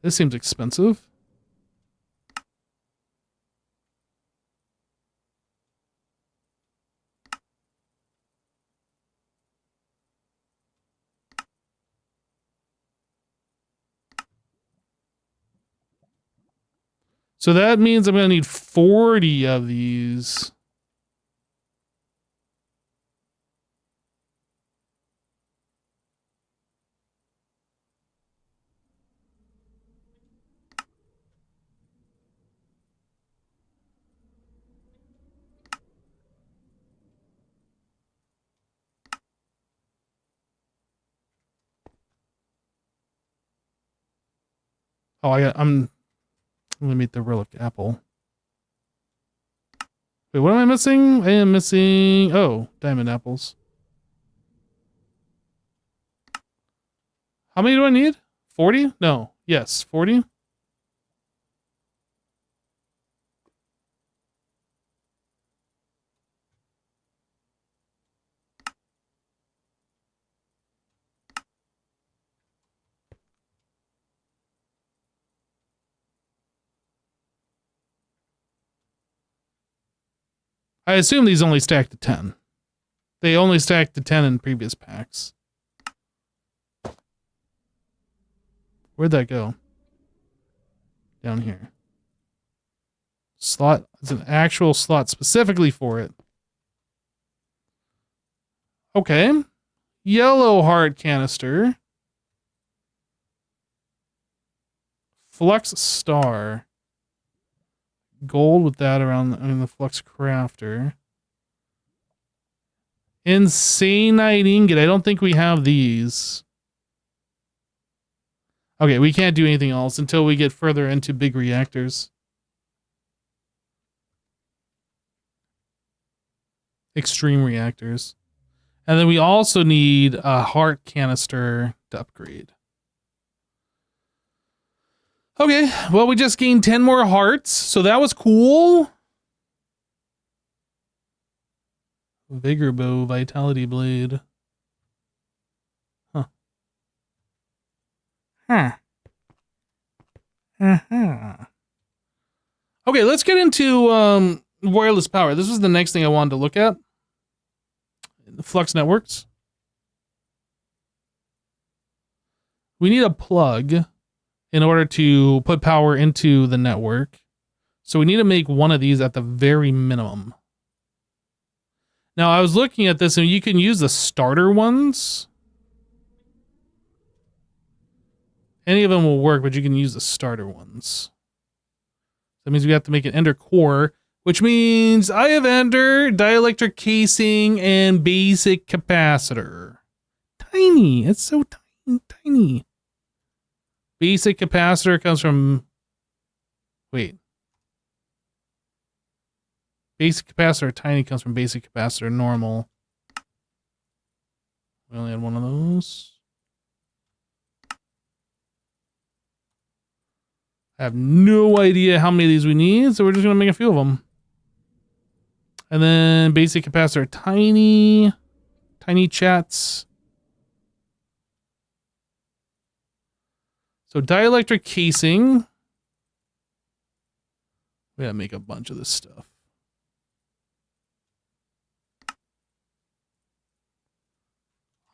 This seems expensive. So that means I'm going to need 40 of these. Oh, I'm going to meet the relic apple. Wait, what am I missing? I am missing, oh, diamond apples. How many do I need? 40? No. Yes, 40. I assume these only stack to 10. They only stacked to 10 in previous packs. Where'd that go? Down here. Slot. It's an actual slot specifically for it. Okay. Yellow heart canister. Flux star. Gold with that around the flux crafter. Insanite ingot. I don't think we have these. Okay, we can't do anything else until we get further into big reactors. Extreme reactors. And then we also need a heart canister to upgrade. Okay, well, we just gained 10 more hearts, so that was cool. Vigor bow, vitality blade. Huh. Okay, let's get into wireless power. This was the next thing I wanted to look at. The Flux networks. We need a plug in order to put power into the network. So we need to make one of these at the very minimum. Now, I was looking at this, and you can use the starter ones. Any of them will work, but you can use the starter ones. That means we have to make an ender core, which means I have ender, dielectric casing, and basic capacitor. Tiny. It's so tiny. Tiny. Basic capacitor comes from... Wait. Basic capacitor tiny comes from basic capacitor normal. We only had one of those. I have no idea how many of these we need, so we're just going to make a few of them. And then basic capacitor tiny. Tiny chats. So dielectric casing. We gotta make a bunch of this stuff.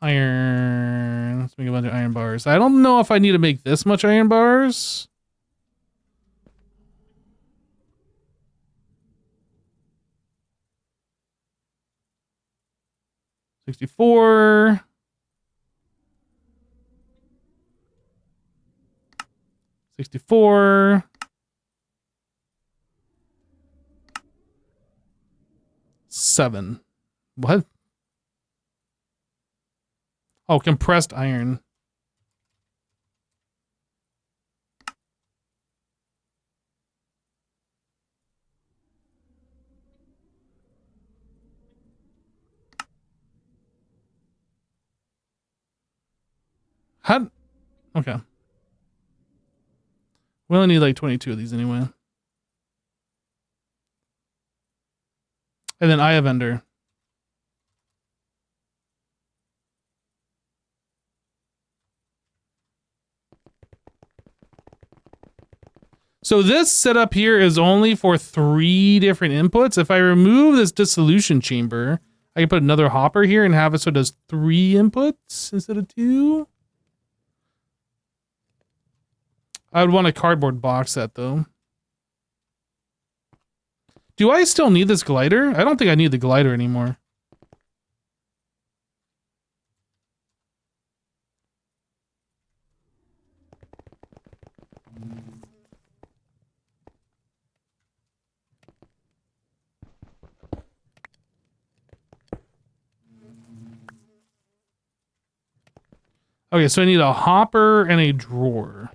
Iron. Let's make a bunch of iron bars. I don't know if I need to make this much iron bars. $64. 64. 7. What? Oh, compressed iron. How? Okay. We only need like 22 of these anyway. And then I have ender. So this setup here is only for 3 different inputs. If I remove this dissolution chamber, I can put another hopper here and have it so it does 3 inputs instead of 2. I would want a cardboard box set though. Do I still need this glider? I don't think I need the glider anymore. Okay, so I need a hopper and a drawer.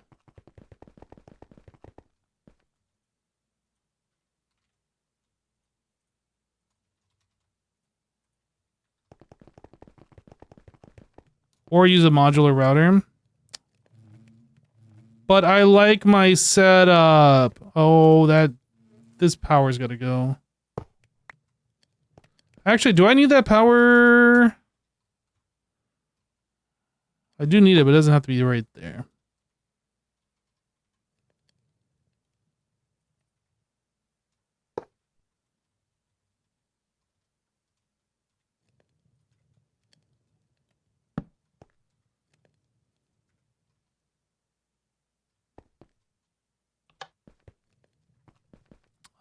Or use a modular router. But I like my setup. Oh, this power's gotta go. Actually, do I need that power? I do need it, but it doesn't have to be right there.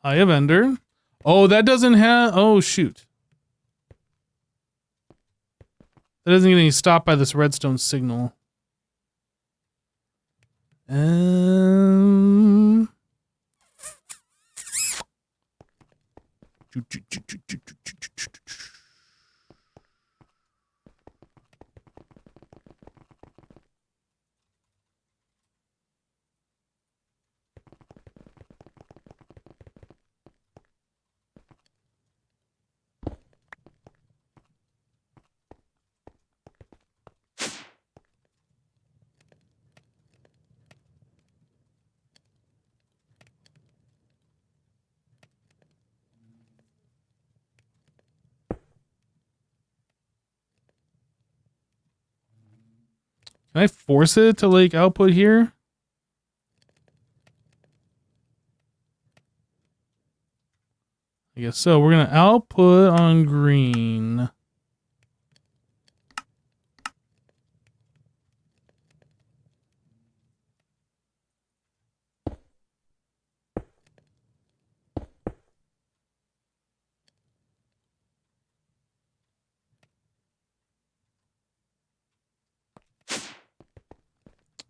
I have Ender. Oh, that doesn't have... Oh, shoot. That doesn't get any stopped by this redstone signal. Can I force it to like output here? I guess so. We're gonna output on green.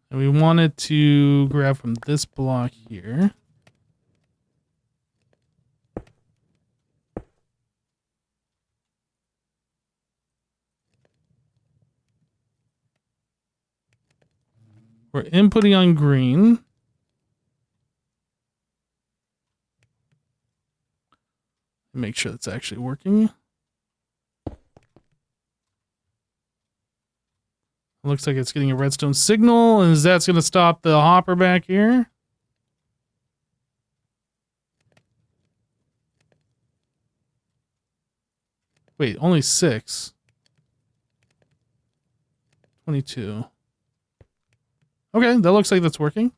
And we want it to grab from this block here. We're inputting on green. Make sure that's actually working. Looks like it's getting a redstone signal, and that's going to stop the hopper back here. Wait, only 6. 22. Okay, that looks like that's working.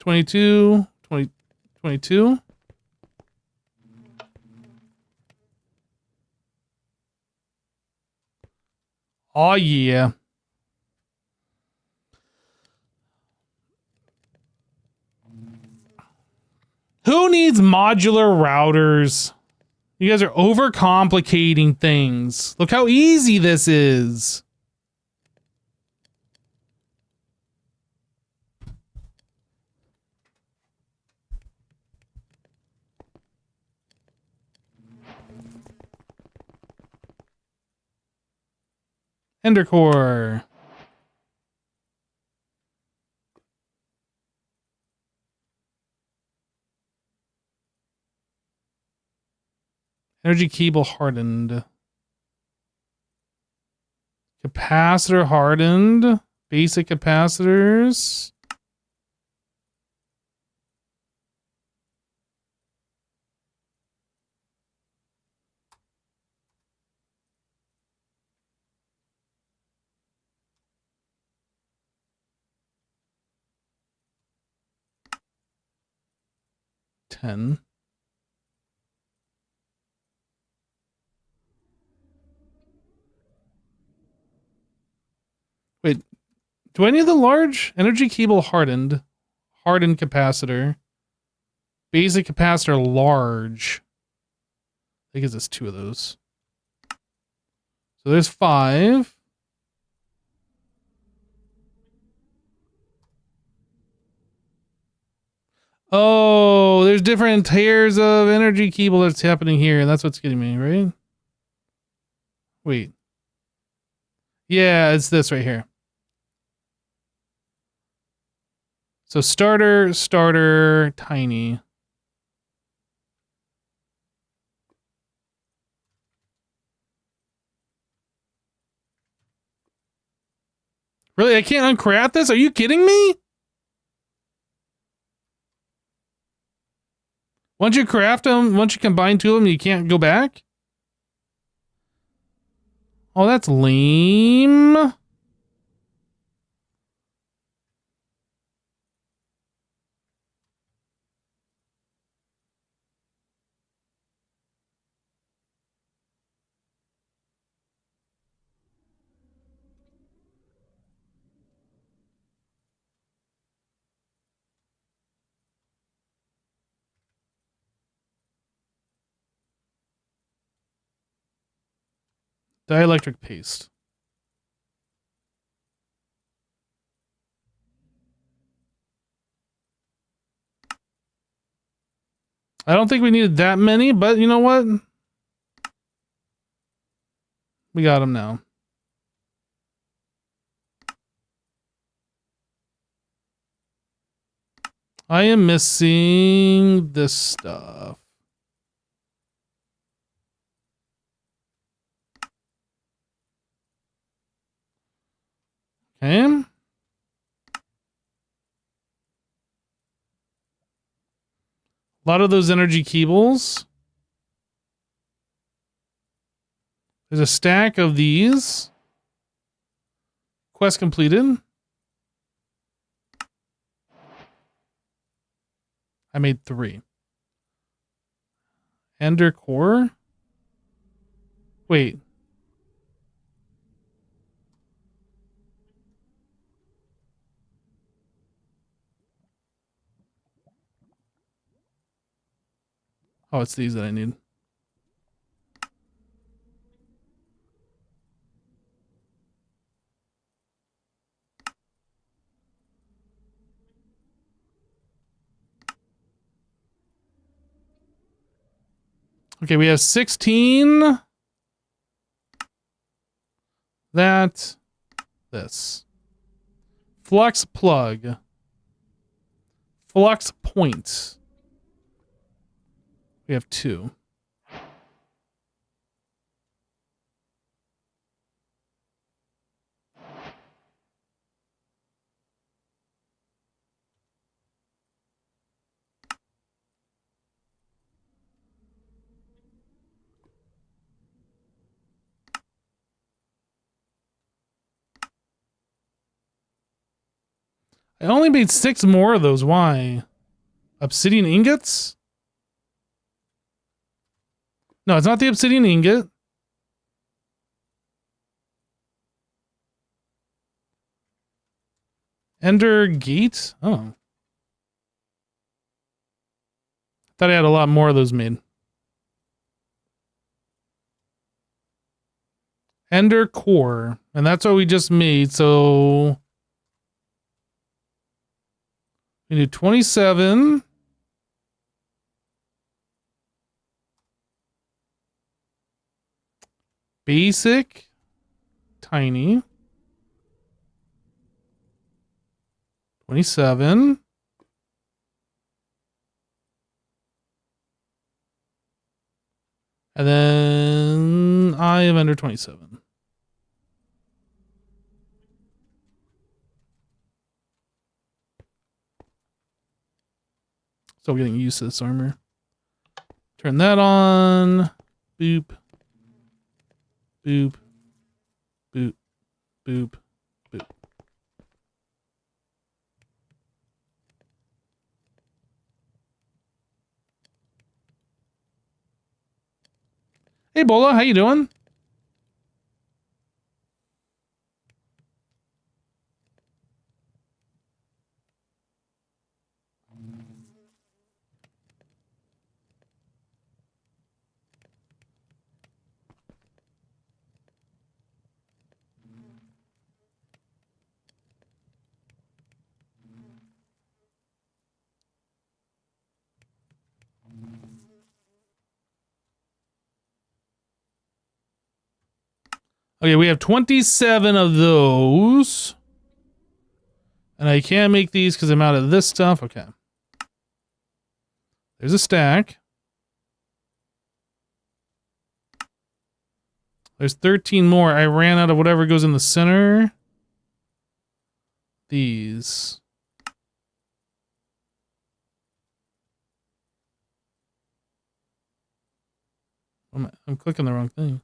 22, 20, 22. Oh, yeah. Who needs modular routers? You guys are overcomplicating things. Look how easy this is. Ender core. Energy cable hardened. Capacitor hardened. Basic capacitors. $10. Wait, do I need the large energy cable hardened? Hardened capacitor. Basic capacitor large. I think it's 2 of those. So there's 5. Oh, there's different tiers of energy cable that's happening here. That's what's getting me, right? Wait. Yeah, it's this right here. So starter, tiny. Really? I can't uncraft this? Are you kidding me? Once you craft them, once you combine 2 of them, you can't go back? Oh, that's lame. Dielectric paste. I don't think we needed that many, but you know what? We got them now. I am missing this stuff. Okay. A lot of those energy cables. There's a stack of these. Quest completed. I made 3. Ender core. Wait. Oh, it's these that I need. Okay, we have 16. That. This. Flux plug. Flux point. We have 2. I only made 6 more of those. Why? Obsidian ingots? No, it's not the obsidian ingot. Ender gate? Oh. Thought I had a lot more of those made. Ender core. And that's what we just made. So we need 27. Basic. Tiny. 27. And then I am under 27. Still getting used to this armor. Turn that on. Boop. Boop. Boop. Boop. Boop. Hey, Bola, how you doing? Okay, we have 27 of those. And I can't make these because I'm out of this stuff. Okay. There's a stack. There's 13 more. I ran out of whatever goes in the center. These. I'm clicking the wrong thing.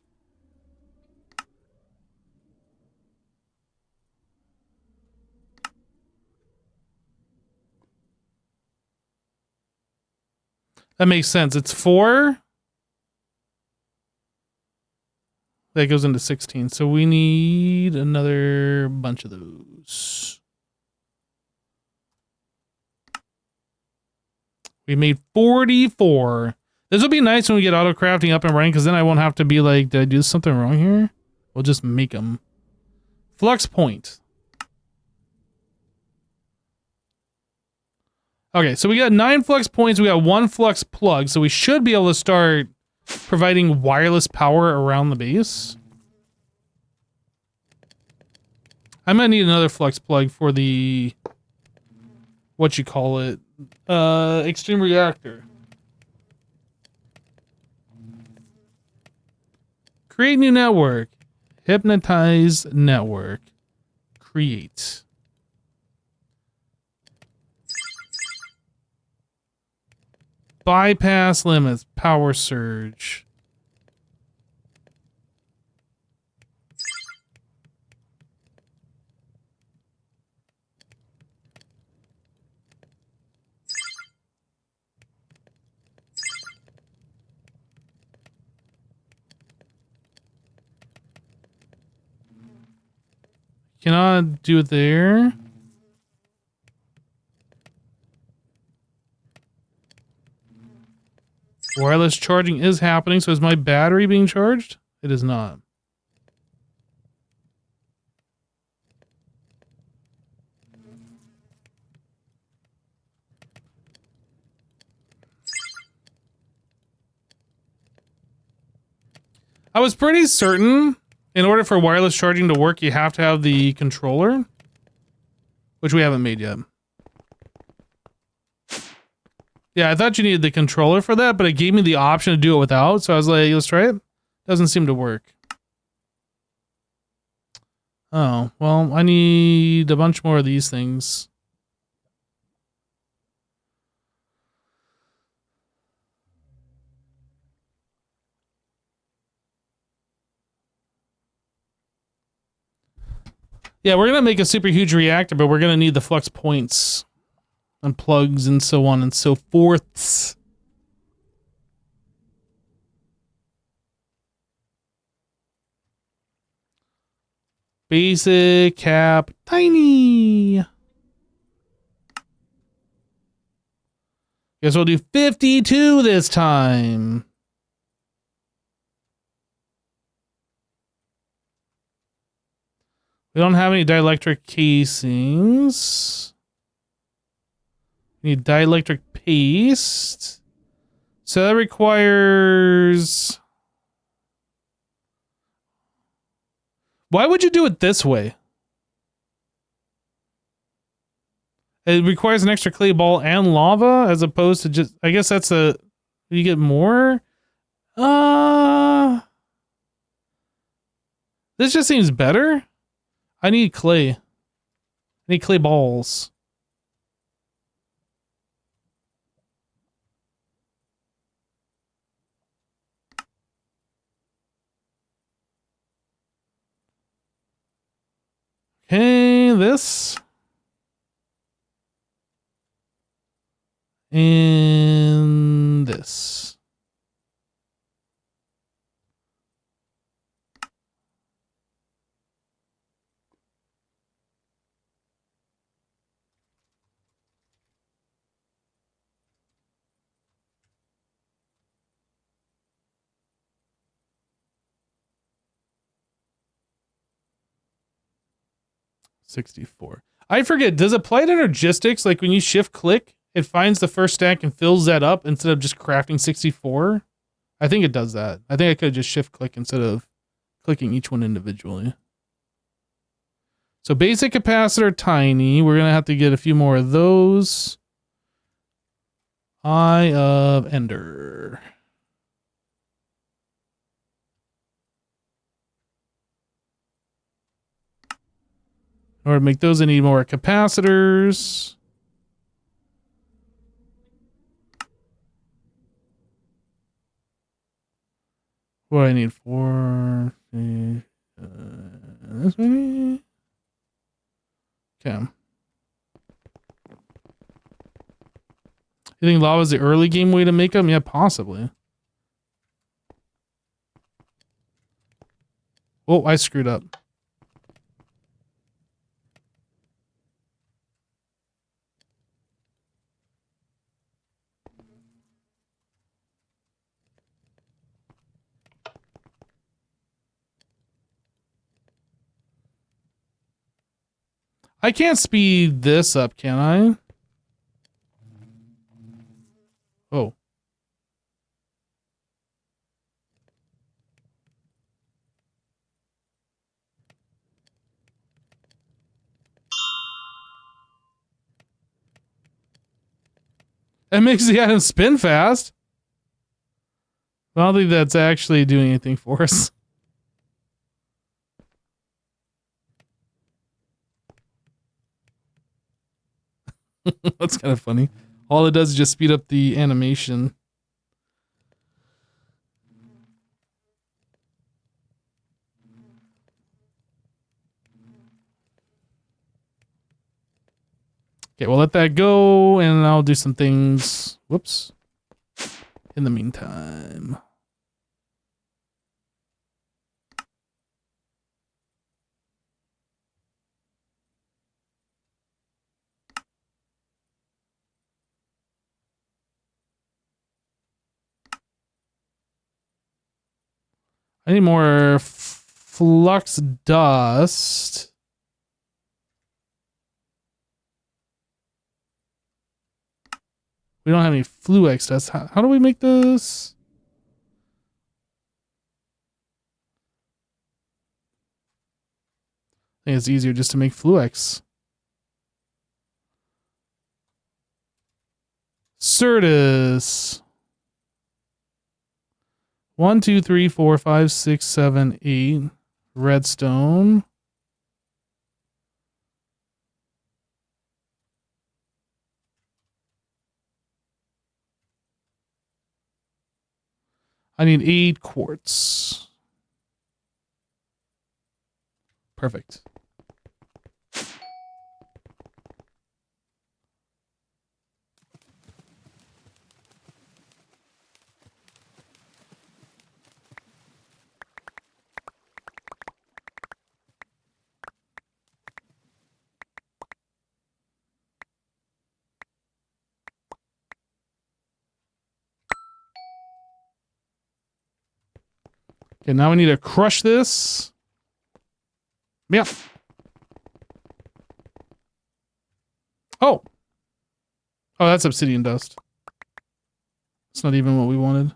That makes sense. It's 4. That goes into 16. So we need another bunch of those. We made 44. This will be nice when we get auto crafting up and running, because then I won't have to be like, did I do something wrong here? We'll just make them. Flux point. Okay, so we got 9 flux points. We got 1 flux plug, so we should be able to start providing wireless power around the base. I might need another flux plug for the, what you call it, extreme reactor. Create new network. Hypnotize network. Create. Bypass limits. Power surge. Cannot do it there. Wireless charging is happening, so is my battery being charged? It is not. I was pretty certain in order for wireless charging to work, you have to have the controller, which we haven't made yet. Yeah, I thought you needed the controller for that, but it gave me the option to do it without, so I was like, let's try it. Doesn't seem to work. Oh, well, I need a bunch more of these things. Yeah, we're going to make a super huge reactor, but we're going to need the flux points and plugs and so on and so forth. Basic, cap, tiny. Guess we'll do 52 this time. We don't have any dielectric casings. We need dielectric paste. So that requires... Why would you do it this way? It requires an extra clay ball and lava as opposed to just... I guess that's a... You get more? This just seems better. I need clay. I need clay balls. Okay, this. And this. $64. I forget, does Applied Energistics, like when you shift click, it finds the first stack and fills that up instead of just crafting 64? I think it does that. I think I could just shift click instead of clicking each one individually. So basic capacitor, tiny. We're going to have to get a few more of those. Eye of Ender. In order to make those, I need more capacitors. What do I need? 4. This many? Okay. You think lava's the early game way to make them? Yeah, possibly. Oh, I screwed up. I can't speed this up, can I? Oh. That makes the item spin fast. I don't think that's actually doing anything for us. That's kind of funny. All it does is just speed up the animation. Okay, we'll let that go, and I'll do some things. Whoops. In the meantime. I need more flux dust. We don't have any Fluex dust. How do we make this? I think it's easier just to make Fluex. Certus. 1, 2, 3, 4, 5, 6, 7, 8. Redstone. I need 8 quartz. Perfect. Okay, now we need to crush this. Yeah. Oh. Oh, that's obsidian dust. It's not even what we wanted.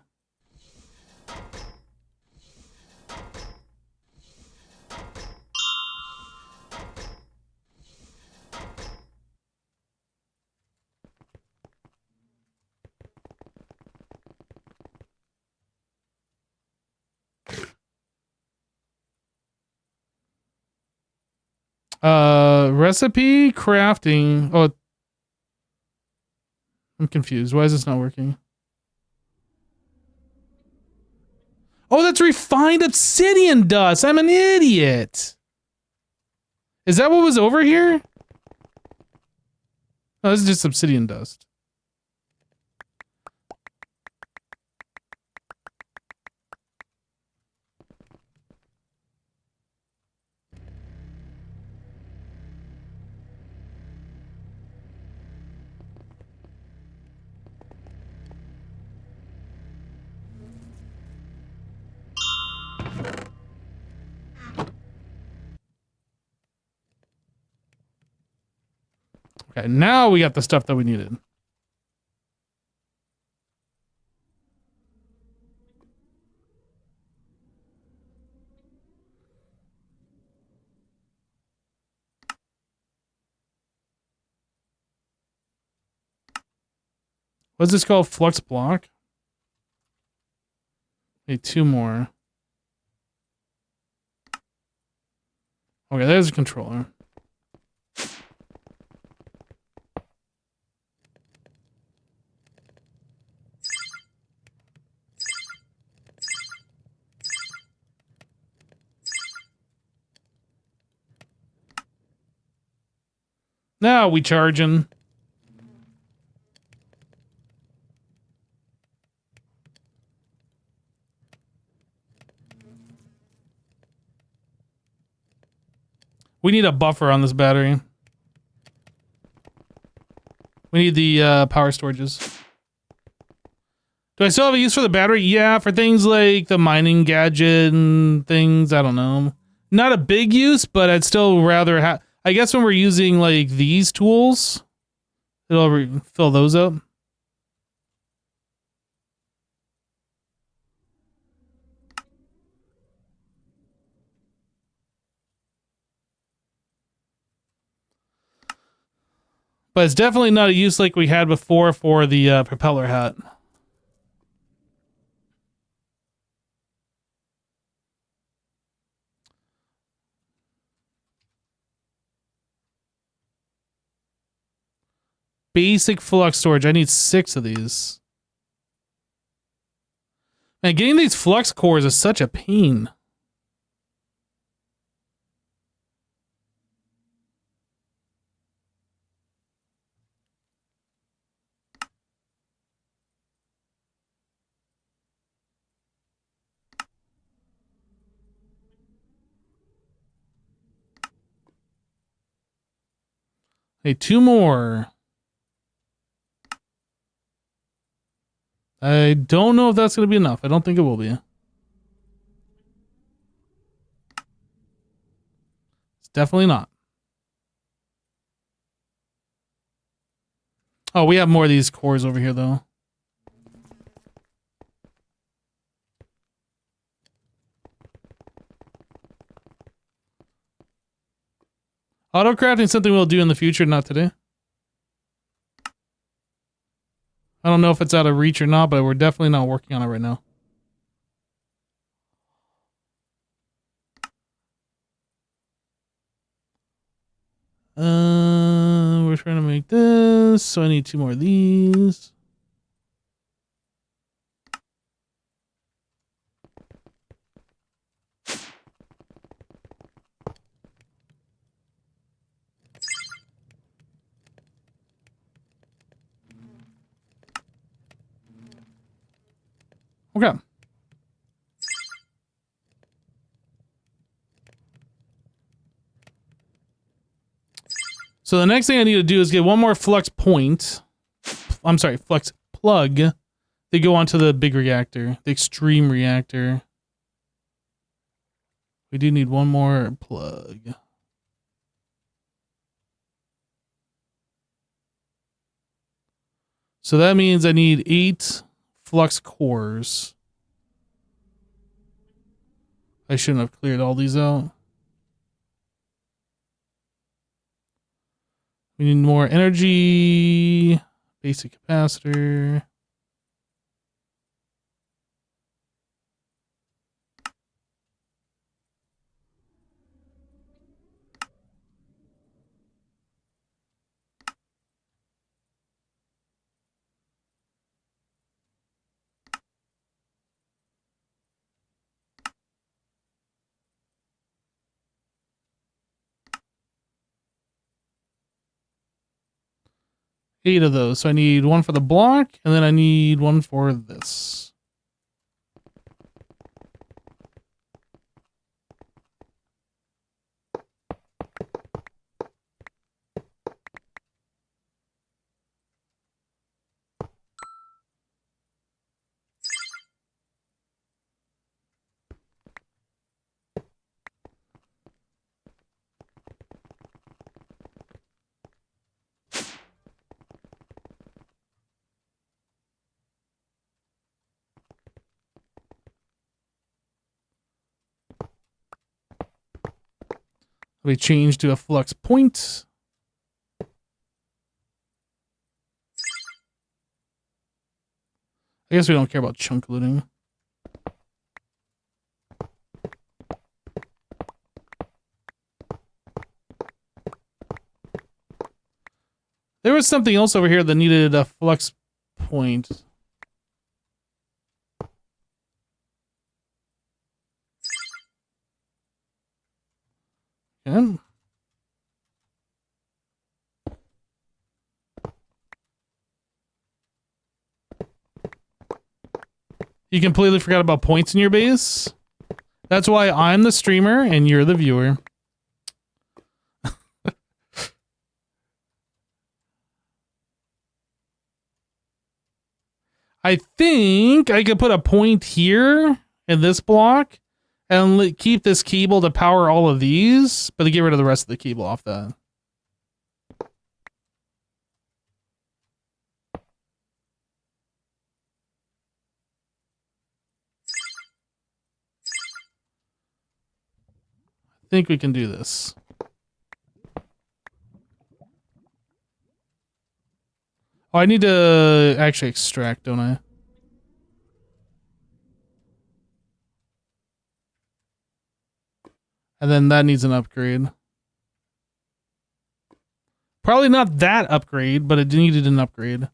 Recipe crafting. Oh, I'm confused. Why is this not working? Oh, that's refined obsidian dust. I'm an idiot. Is that what was over here? No, this is just obsidian dust. Okay, now we got the stuff that we needed. What's this called? Flux block? Okay, 2 more. Okay, there's a controller. Now we charging. We need a buffer on this battery. We need the power storages. Do I still have a use for the battery? Yeah, for things like the mining gadget and things. I don't know. Not a big use, but I'd still rather have... I guess when we're using like these tools, it'll fill those up. But it's definitely not a use like we had before for the propeller hat. Basic flux storage. I need 6 of these. Man, getting these flux cores is such a pain. Hey, 2 more. I don't know if that's going to be enough. I don't think it will be. It's definitely not. Oh, we have more of these cores over here, though. Auto-crafting is something we'll do in the future, not today. I don't know if it's out of reach or not, but we're definitely not working on it right now. We're trying to make this, so I need 2 more of these. Okay. So the next thing I need to do is get 1 more flux point. I'm sorry, flux plug. They go onto the big reactor, the extreme reactor. We do need 1 more plug. So that means I need 8 flux cores. I shouldn't have cleared all these out. We need more energy, basic capacitor. Eight of those. So I need 1 for the block, and then I need 1 for this. We change to a flux point. I guess we don't care about chunk looting. There was something else over here that needed a flux point. Okay. You completely forgot about points in your base? That's why I'm the streamer and you're the viewer. I think I could put a point here in this block and keep this cable to power all of these, but to get rid of the rest of the cable off that. I think we can do this. Oh, I need to actually extract, don't I? And then that needs an upgrade. Probably not that upgrade, but it needed an upgrade.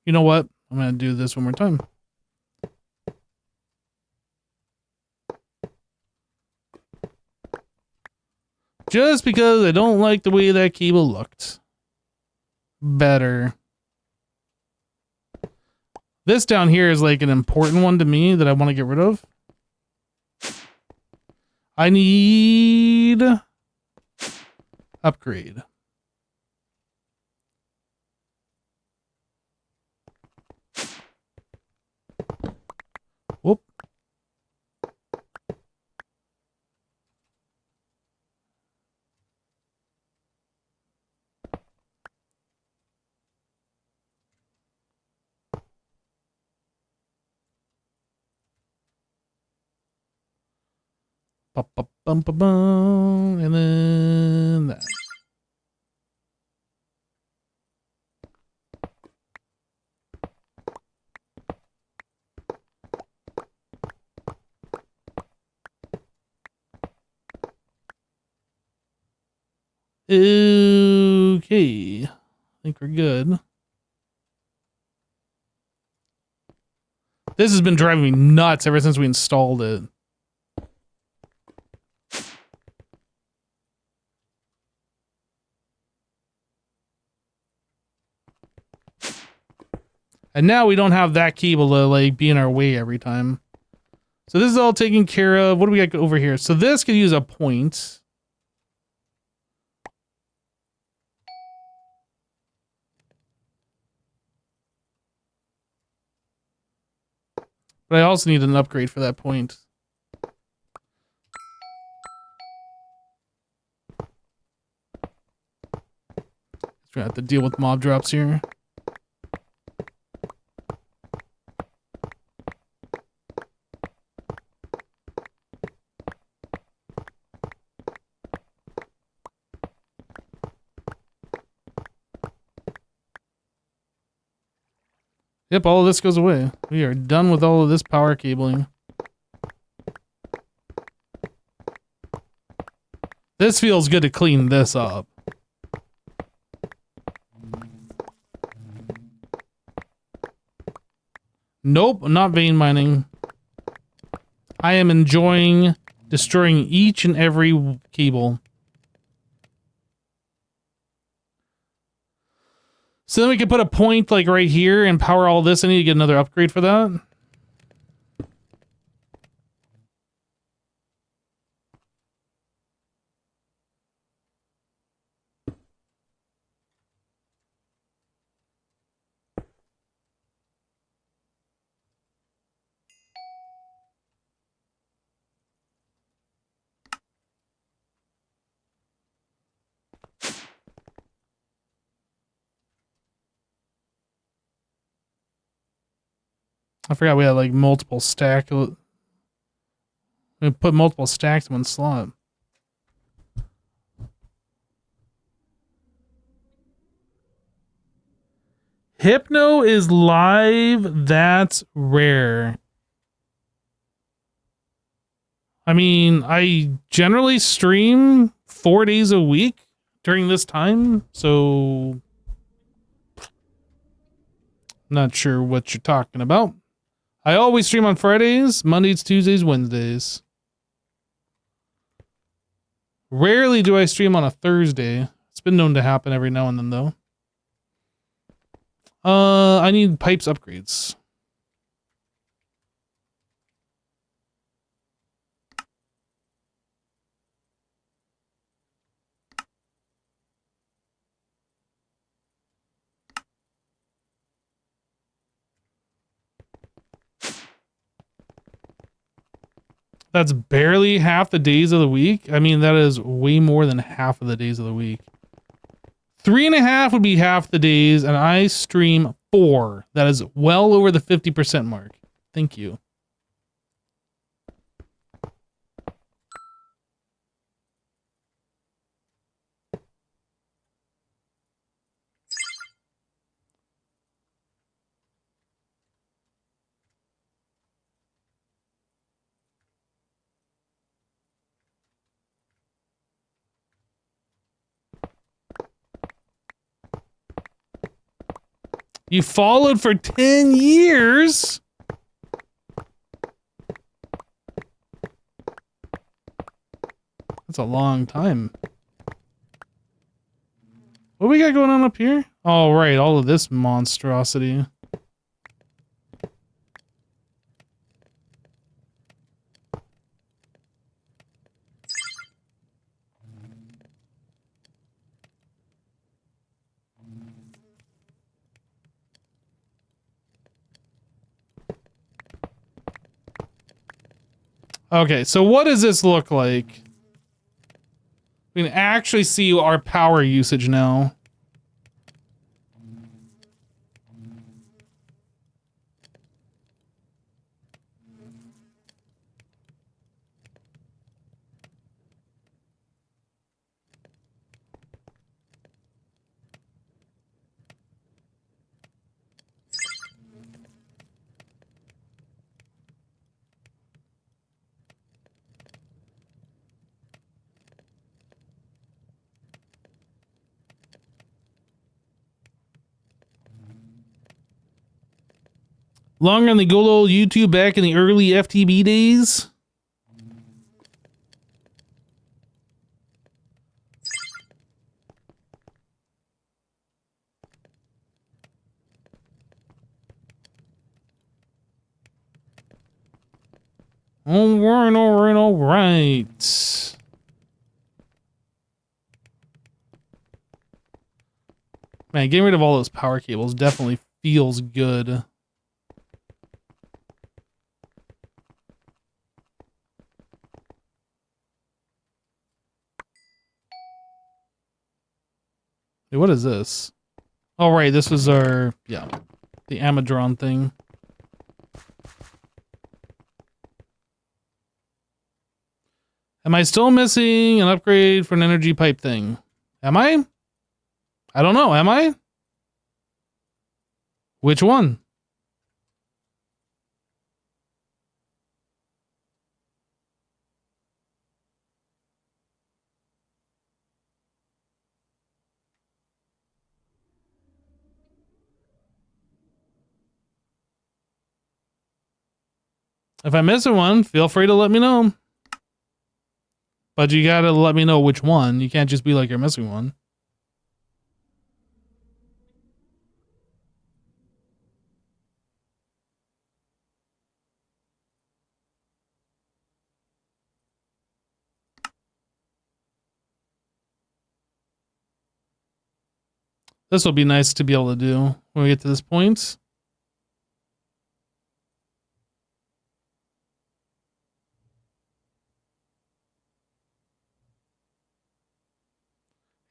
You know what? I'm going to do this one more time. Just because I don't like the way that cable looked. Better. This down here is like an important one to me that I want to get rid of. I need upgrade. Whoop. Ba-ba-bum-ba-bum, and then that. Okay. I think we're good. This has been driving me nuts ever since we installed it. And now we don't have that cable to like be in our way every time. So this is all taken care of. What do we got over here? So this could use a point. But I also need an upgrade for that point. We're gonna have to deal with mob drops here. Yep, all of this goes away. We are done with all of this power cabling. This feels good to clean this up. Nope, not vein mining. I am enjoying destroying each and every cable. So then we can put a point like right here and power all this. I need to get another upgrade for that. I forgot we had like multiple stack. We put multiple stacks in one slot. Hypno is live. That's rare. I mean, I generally stream 4 days a week during this time, so not sure what you're talking about. I always stream on Fridays, Mondays, Tuesdays, Wednesdays. Rarely do I stream on a Thursday. It's been known to happen every now and then, though. I need pipes upgrades. That's barely half the days of the week. I mean, that is way more than half of the days of the week. 3.5 would be half the days, and I stream 4. That is well over the 50% mark. Thank you. You followed for 10 years? That's a long time. What we got going on up here? Oh, right. All of this monstrosity. Okay, so what does this look like? We can actually see our power usage now. Longer on the good old YouTube back in the early FTB days. All right. Man, getting rid of all those power cables definitely feels good. Hey, what is this? Oh, right. This was our, yeah, the Amadron thing. Am I still missing an upgrade for an energy pipe thing? Am I? I don't know. Am I? Which one? If I'm missing one, feel free to let me know. But you gotta let me know which one. You can't just be like you're missing one. This will be nice to be able to do when we get to this point.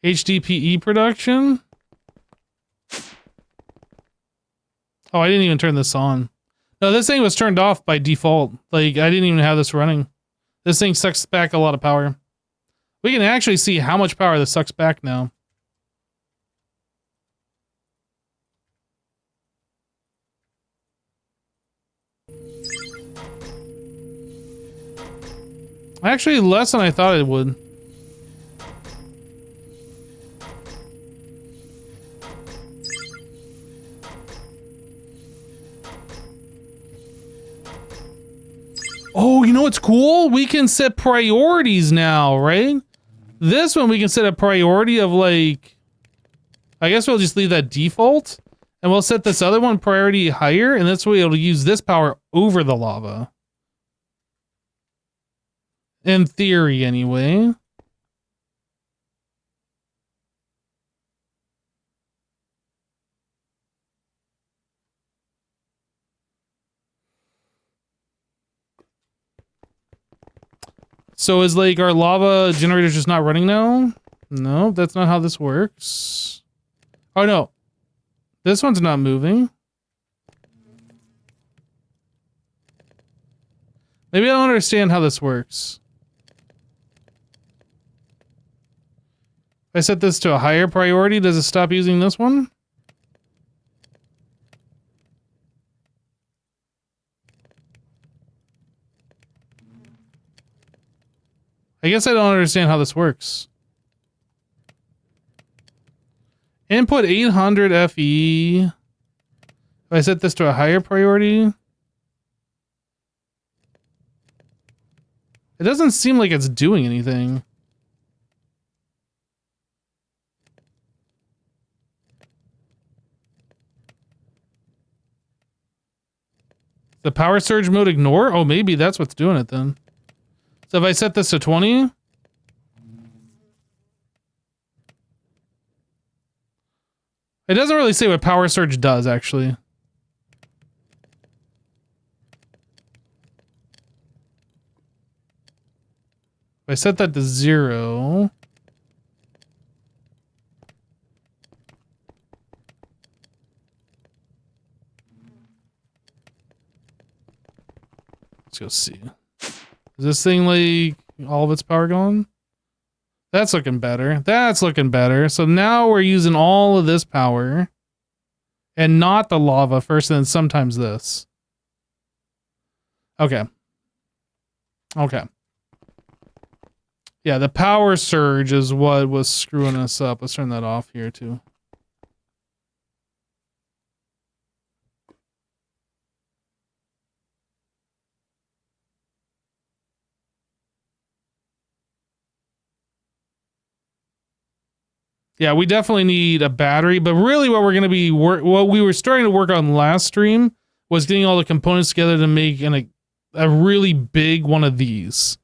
HDPE production. Oh, I didn't even turn this on. No, this thing was turned off by default. Like, I didn't even have this running. This thing sucks back a lot of power. We can actually see how much power this sucks back now. Actually, less than I thought it would. Oh, you know what's cool? We can set priorities now, right? This one we can set a priority of like, I guess we'll just leave that default and we'll set this other one priority higher, and this way it'll use this power over the lava. In theory, anyway. So is like our lava generator just not running now? No, that's not how this works. Oh no. This one's not moving. Maybe I don't understand how this works. If I set this to a higher priority, does it stop using this one? I guess I don't understand how this works. Input 800 FE. If I set this to a higher priority, it doesn't seem like it's doing anything. The power surge mode ignore? Oh, maybe that's what's doing it then. So if I set this to 20, it doesn't really say what power surge does, actually. If I set that to 0, let's go see. Is this thing like all of its power gone? That's looking better. That's looking better. So now we're using all of this power and not the lava first, and then sometimes this. Okay. Okay. Yeah, the power surge is what was screwing us up. Let's turn that off here too. Yeah, we definitely need a battery, but really what we're going to be what we were starting to work on last stream was getting all the components together to make a really big one of these.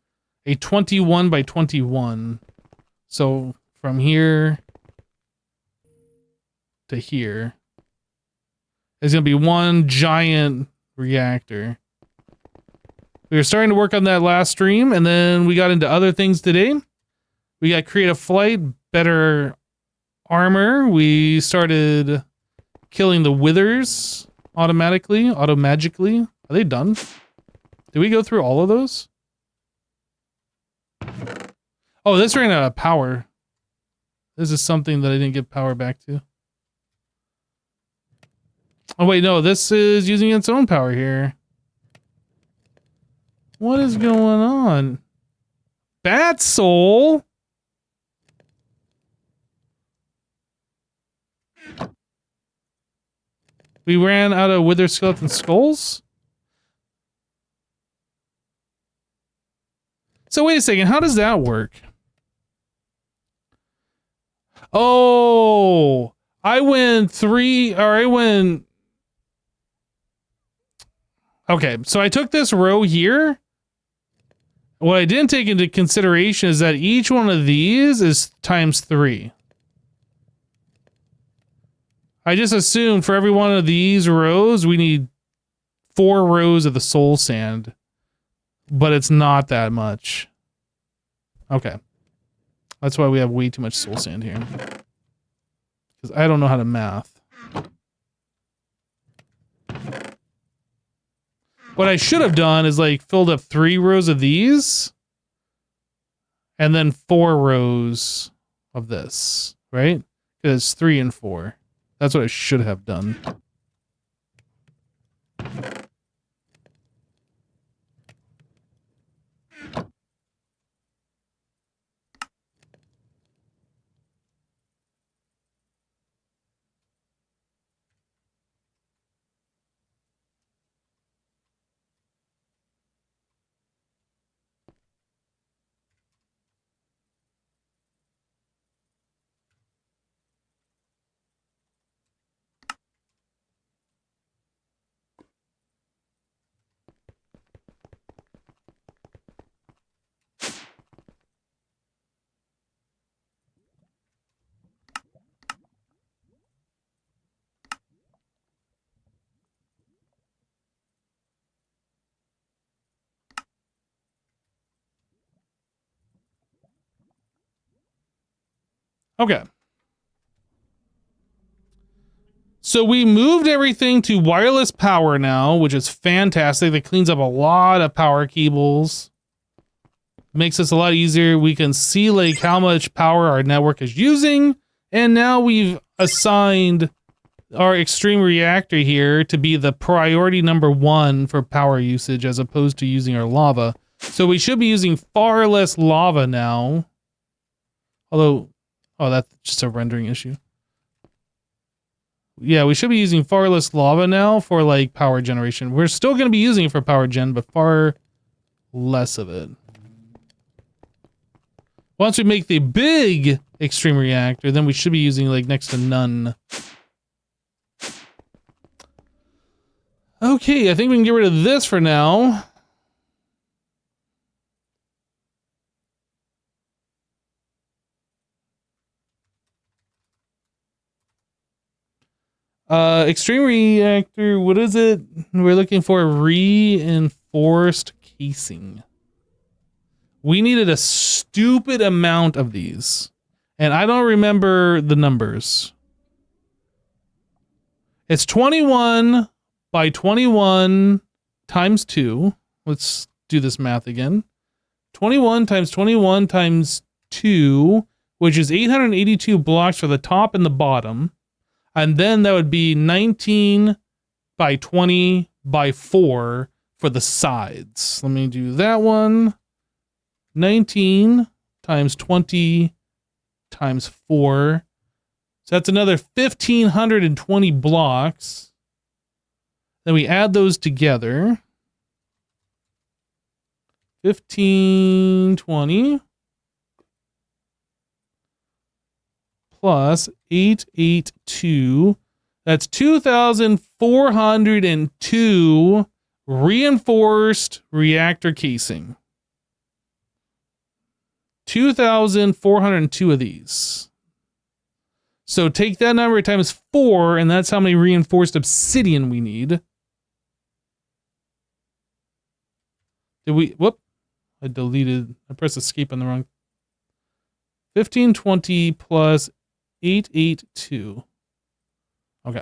A 21 by 21. So from here to here is going to be one giant reactor. We were starting to work on that last stream, and then we got into other things today. We got creative flight, better armor. We started killing the withers automagically. Are they done? Did we go through all of those? Oh, this ran out of power. This is something that I didn't give power back to. Oh wait, no, this is using its own power here. What is going on? Bat Soul? We ran out of wither skeleton skulls? So wait a second, how does that work? Oh, I went okay, so I took this row here. What I didn't take into consideration is that each one of these is times 3. I just assumed for every one of these rows, we need 4 rows of the soul sand. But it's not that much. Okay. That's why we have way too much soul sand here. Because I don't know how to math. What I should have done is like filled up 3 rows of these and then 4 rows of this, right? Because it's 3 and 4. That's what I should have done. Okay. So we moved everything to wireless power now, which is fantastic. That cleans up a lot of power cables. Makes us a lot easier. We can see like how much power our network is using. And now we've assigned our extreme reactor here to be the priority number 1 for power usage as opposed to using our lava. So we should be using far less lava now. Although, oh, that's just a rendering issue. Yeah, we should be using far less lava now for like power generation. We're still going to be using it for power gen, but far less of it. Once we make the big extreme reactor, then we should be using like next to none. Okay, I think we can get rid of this for now. Extreme reactor, what is it? We're looking for reinforced casing. We needed a stupid amount of these. And I don't remember the numbers. It's 21 by 21 times 2. Let's do this math again. 21 times 21 times 2, which is 882 blocks for the top and the bottom. And then that would be 19 by 20 by 4 for the sides. Let me do that one. 19 times 20 times 4. So that's another 1,520 blocks. Then we add those together. 1520 plus 882. That's 2,402 reinforced reactor casing. 2,402 of these. So take that number times 4, and that's how many reinforced obsidian we need. Did we, whoop, I pressed escape on the wrong. 1520 plus 882. Okay.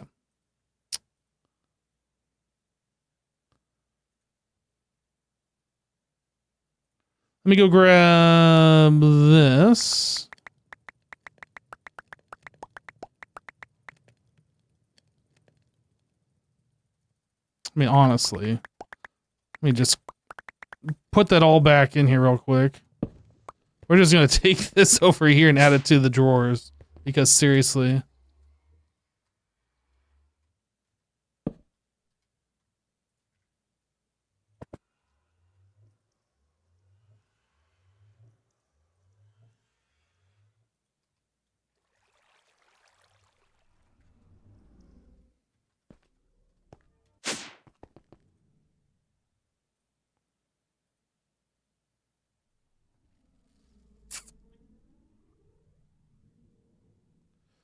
Let me go grab this. I mean, honestly, let me just put that all back in here real quick. We're just going to take this over here and add it to the drawers. Because seriously.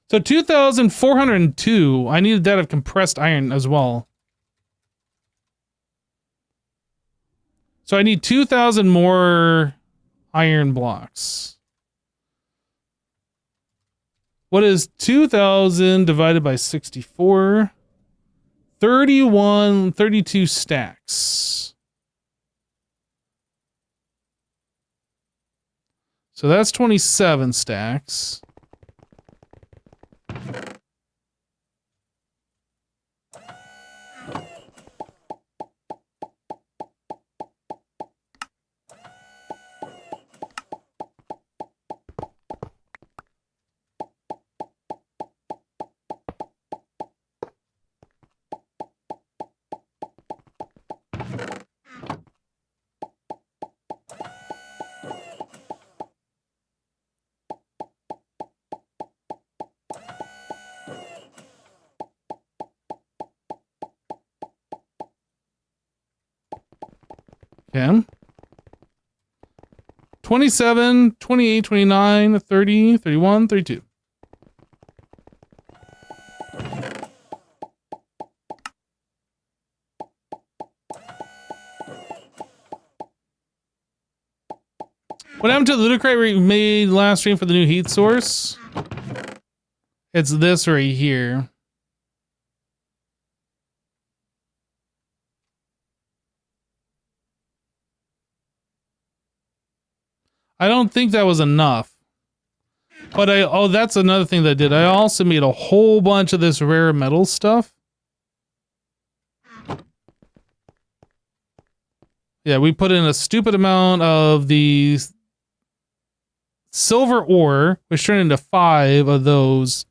So 2,402, I needed that of compressed iron as well. So I need 2,000 more iron blocks. What is 2,000 divided by 64? 32 stacks. So that's 27 stacks. Okay. 27, 28, 29, 30, 31, 32. What happened to the loot crate we made last stream for the new heat source? It's this right here. I don't think that was enough. But oh, that's another thing that I did. I also made a whole bunch of this rare metal stuff. Yeah, we put in a stupid amount of the silver ore, which turned into 5 of those,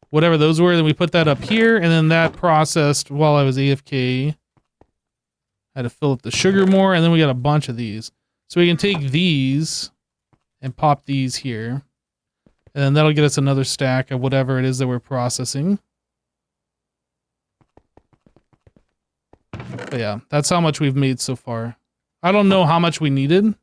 whatever those were. Then we put that up here, and then that processed while I was AFK. I had to fill up the sugar more, and then we got a bunch of these. So we can take these and pop these here. And then that'll get us another stack of whatever it is that we're processing. But yeah, that's how much we've made so far. I don't know how much we needed.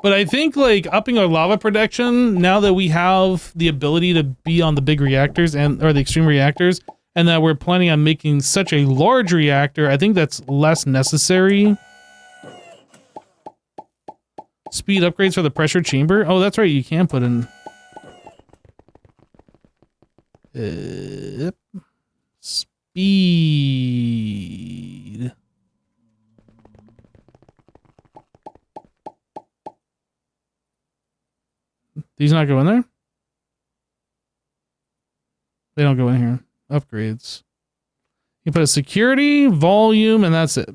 But I think like upping our lava production, now that we have the ability to be on the big reactors or the extreme reactors, and that we're planning on making such a large reactor, I think that's less necessary. Speed upgrades for the pressure chamber. Oh, that's right. You can put in. Speed. These not go in there? They don't go in here. Upgrades. You put a security, volume, and that's it.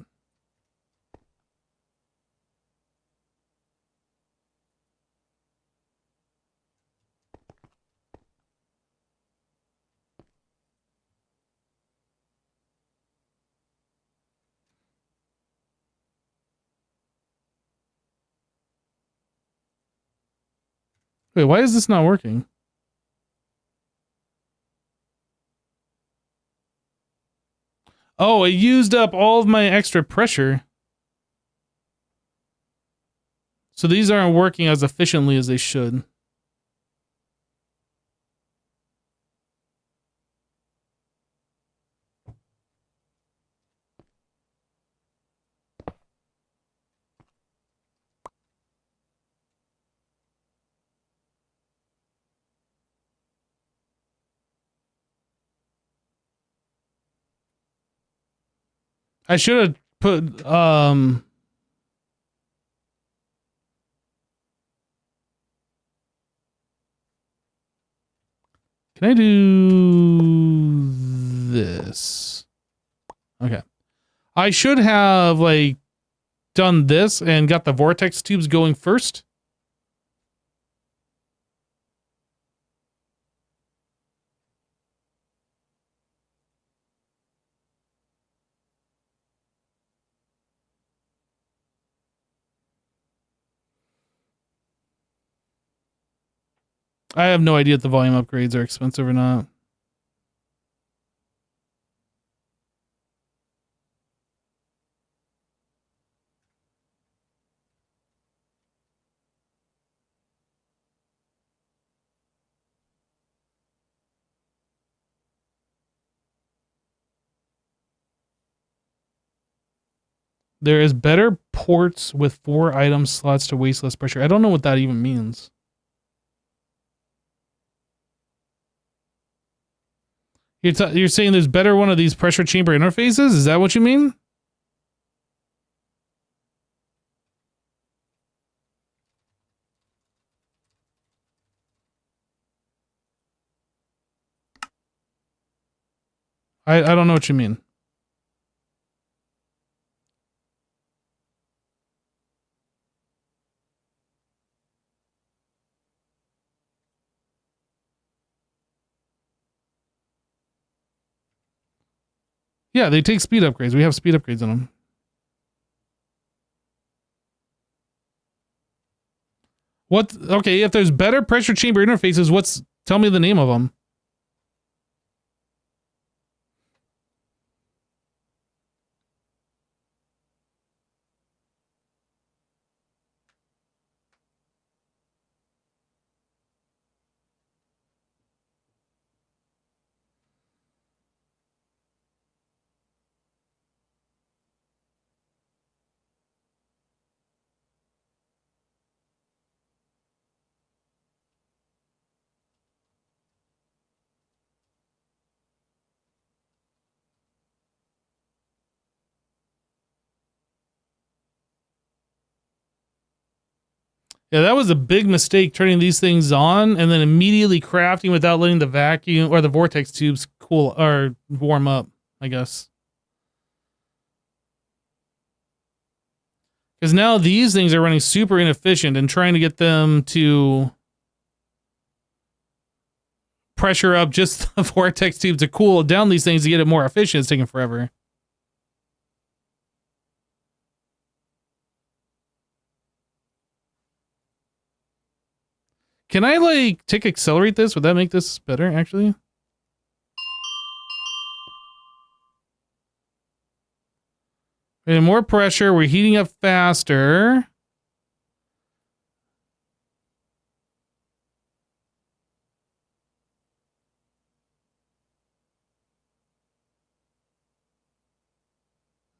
Wait, why is this not working? Oh, it used up all of my extra pressure. So these aren't working as efficiently as they should. I should have put, can I do this? Okay. I should have, like, done this and got the vortex tubes going first. I have no idea if the volume upgrades are expensive or not. There is better ports with 4 item slots to waste less pressure. I don't know what that even means. You're saying there's better one of these pressure chamber interfaces? Is that what you mean? I don't know what you mean. Yeah, they take speed upgrades. We have speed upgrades on them. What? Okay, if there's better pressure chamber interfaces, tell me the name of them. Yeah, that was a big mistake turning these things on and then immediately crafting without letting the vacuum or the vortex tubes cool or warm up, I guess. Because now these things are running super inefficient and trying to get them to pressure up just the vortex tube to cool down these things to get it more efficient. It's taking forever. Can I like tick accelerate this? Would that make this better actually? And more pressure, we're heating up faster.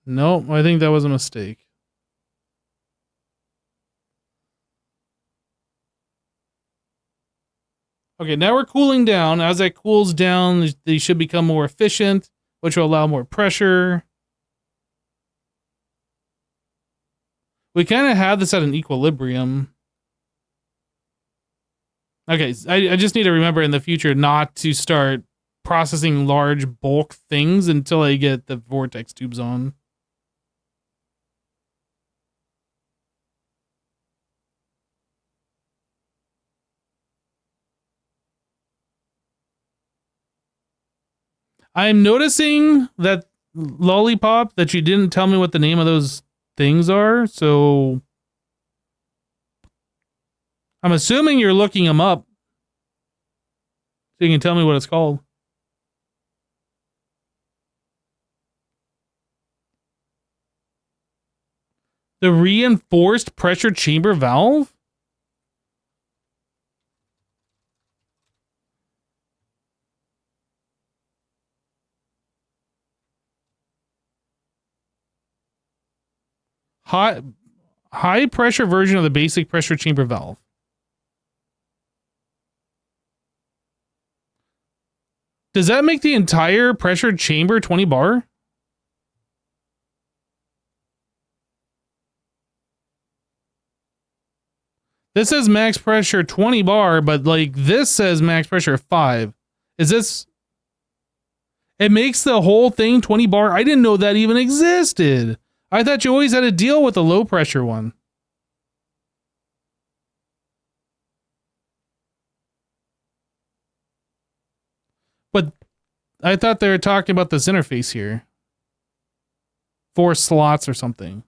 Nope, I think that was a mistake. Okay, now we're cooling down. As that cools down, they should become more efficient, which will allow more pressure. We kind of have this at an equilibrium. Okay, I just need to remember in the future not to start processing large bulk things until I get the vortex tubes on. I'm noticing that lollipop that you didn't tell me what the name of those things are, so I'm assuming you're looking them up so you can tell me what it's called. The reinforced pressure chamber valve? High pressure version of the basic pressure chamber valve. Does that make the entire pressure chamber 20 bar? This says max pressure 20 bar, but like this says max pressure 5. Is this... It makes the whole thing 20 bar? I didn't know that even existed. I thought you always had to deal with a low pressure one. But I thought they were talking about this interface here. 4 slots or something.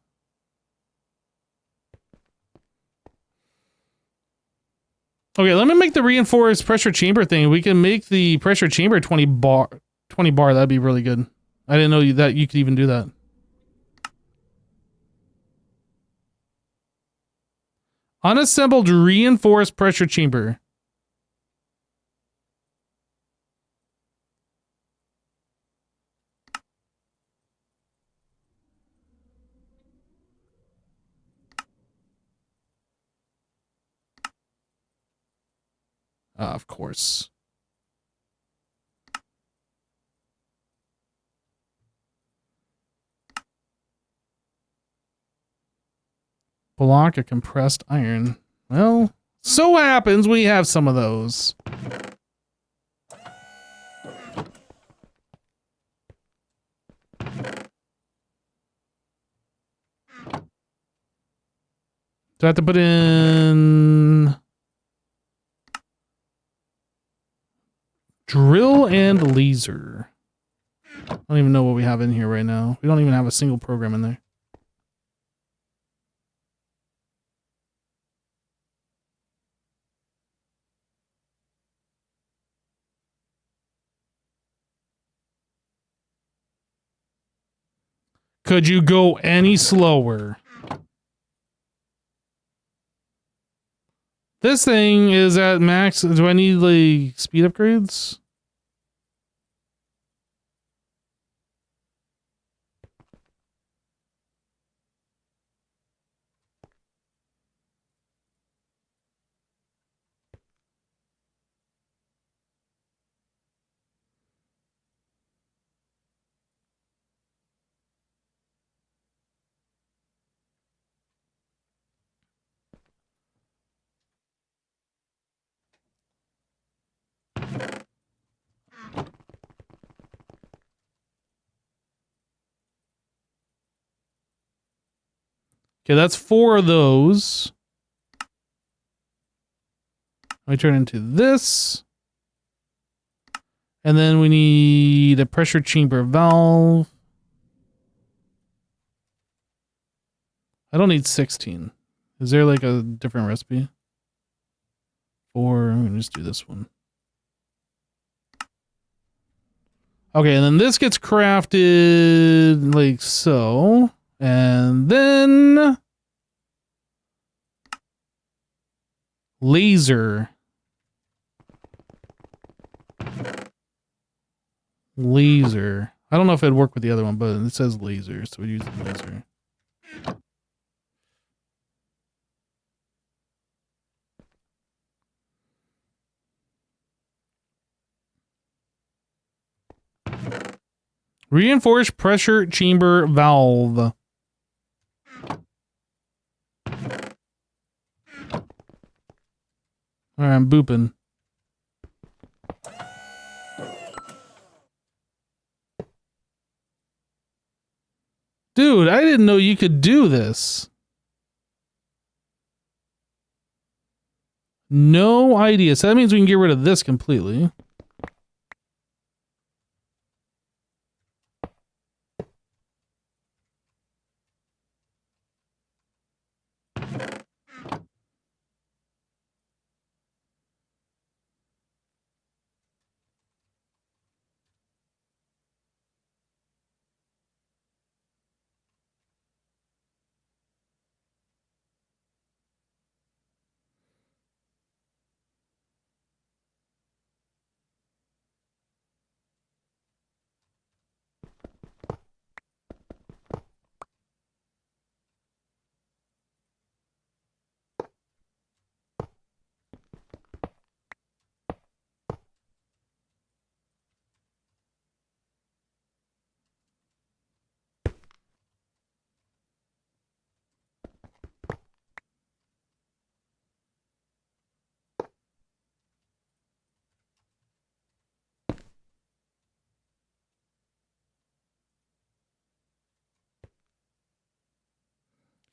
Okay, let me make the reinforced pressure chamber thing. We can make the pressure chamber 20 bar. 20 bar, that'd be really good. I didn't know that you could even do that. Unassembled reinforced pressure chamber. Of course. Block of compressed iron. Well, so happens we have some of those. Do I have to put in drill and laser? I don't even know what we have in here right now. We don't even have a single program in there. Could you go any slower? This thing is at max. Do I need like speed upgrades? Okay, that's 4 of those. I turn into this. And then we need a pressure chamber valve. I don't need 16. Is there like a different recipe? 4, I'm gonna just do this one. Okay, and then this gets crafted like so. And then laser. Laser. I don't know if it'd work with the other one, but it says laser, so we use the laser. Reinforced pressure chamber valve. Alright, I'm booping. Dude, I didn't know you could do this. No idea. So that means we can get rid of this completely.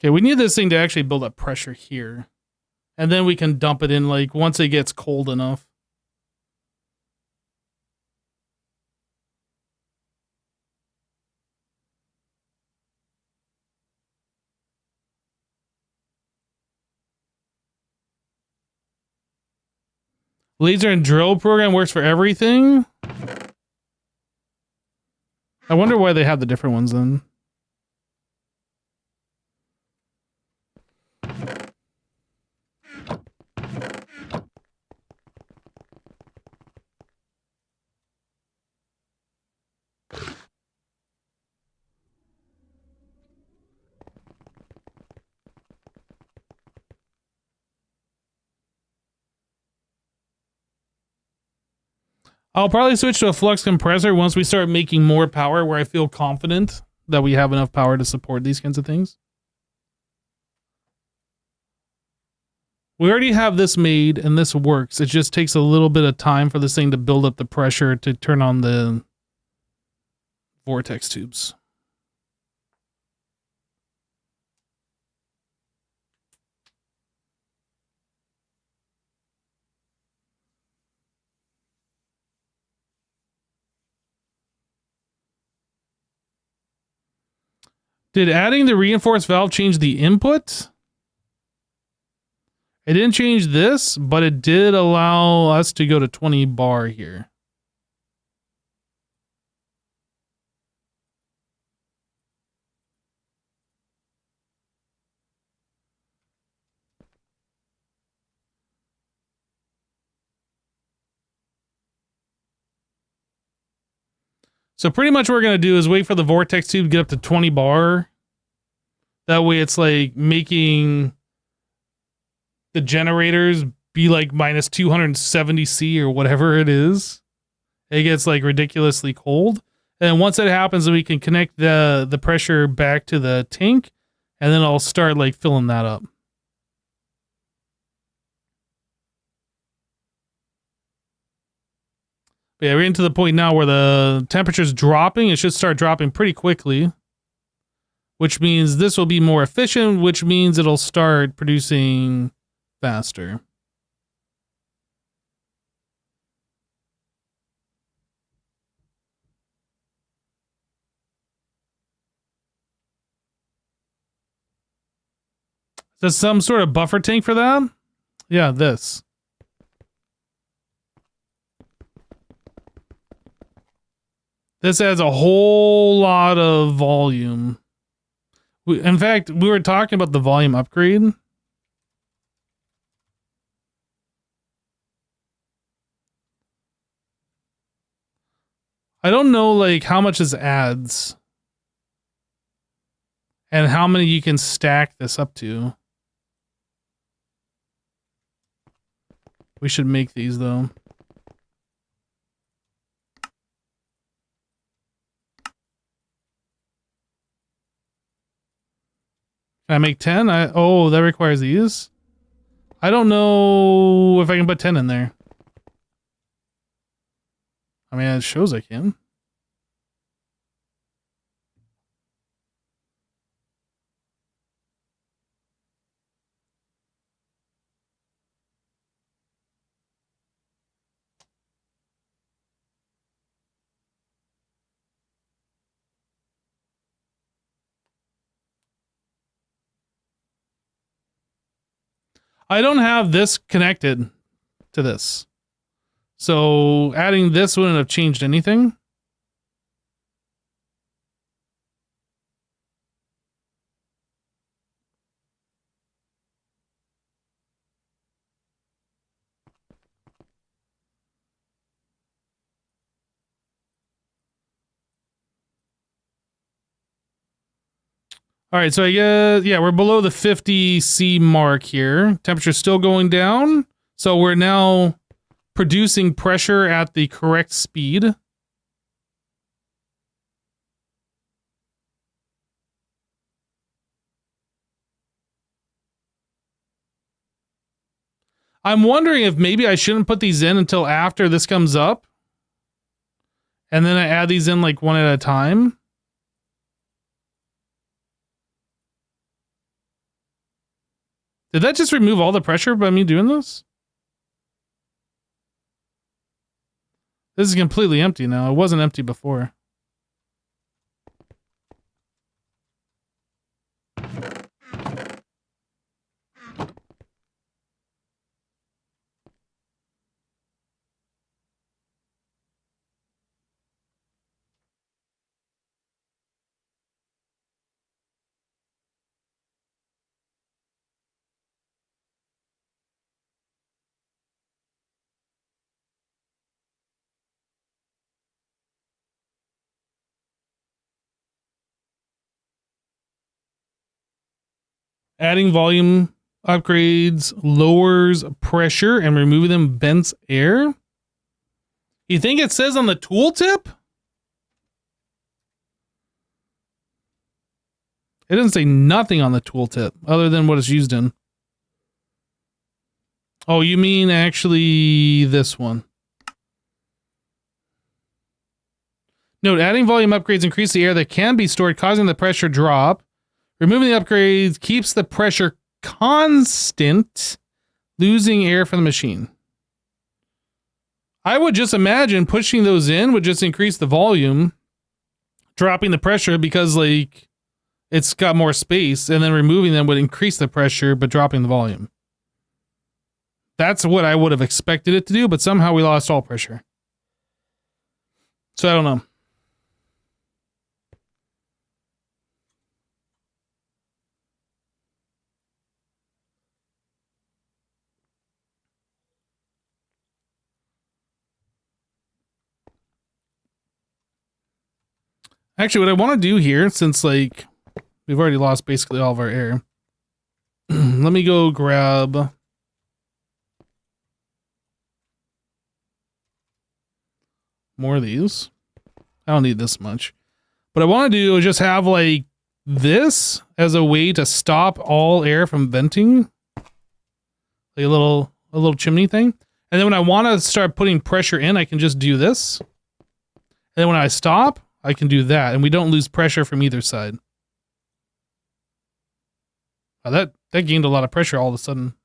Okay, we need this thing to actually build up pressure here. And then we can dump it in, like, once it gets cold enough. Laser and drill program works for everything? I wonder why they have the different ones then. I'll probably switch to a flux compressor once we start making more power where I feel confident that we have enough power to support these kinds of things. We already have this made and this works. It just takes a little bit of time for this thing to build up the pressure to turn on the vortex tubes. Did adding the reinforced valve change the input? It didn't change this, but it did allow us to go to 20 bar here. So pretty much what we're going to do is wait for the vortex tube to get up to 20 bar. That way it's like making the generators be like minus 270 C or whatever it is. It gets like ridiculously cold. And once that happens, then we can connect the pressure back to the tank, and then I'll start like filling that up. But yeah, we're getting to the point now where the temperature's dropping. It should start dropping pretty quickly, which means this will be more efficient, which means it'll start producing faster. There's some sort of buffer tank for that? Yeah, this. This adds a whole lot of volume. In fact, we were talking about the volume upgrade. I don't know like how much this adds and how many you can stack this up to. We should make these though. Can I make 10? Oh, that requires these. I don't know if I can put 10 in there. I mean, it shows I can. I don't have this connected to this. So adding this wouldn't have changed anything. All right, so I guess, yeah, we're below the 50 C mark here. Temperature's still going down. So we're now producing pressure at the correct speed. I'm wondering if maybe I shouldn't put these in until after this comes up. And then I add these in like one at a time. Did that just remove all the pressure by me doing this? This is completely empty now. It wasn't empty before. Adding volume upgrades lowers pressure and removing them vents air. You think it says on the tooltip? It doesn't say nothing on the tooltip other than what it's used in. Oh, you mean actually this one. Note, adding volume upgrades increase the air that can be stored, causing the pressure drop. Removing the upgrades keeps the pressure constant, losing air from the machine. I would just imagine pushing those in would just increase the volume, dropping the pressure because, like, it's got more space, and then removing them would increase the pressure, but dropping the volume. That's what I would have expected it to do, but somehow we lost all pressure. So I don't know. Actually, what I want to do here, since, like, we've already lost basically all of our air, let me go grab more of these. I don't need this much. What I want to do is just have, like, this as a way to stop all air from venting. Like a little chimney thing. And then when I want to start putting pressure in, I can just do this. And then when I stop, I can do that. And we don't lose pressure from either side. Oh, that gained a lot of pressure all of a sudden.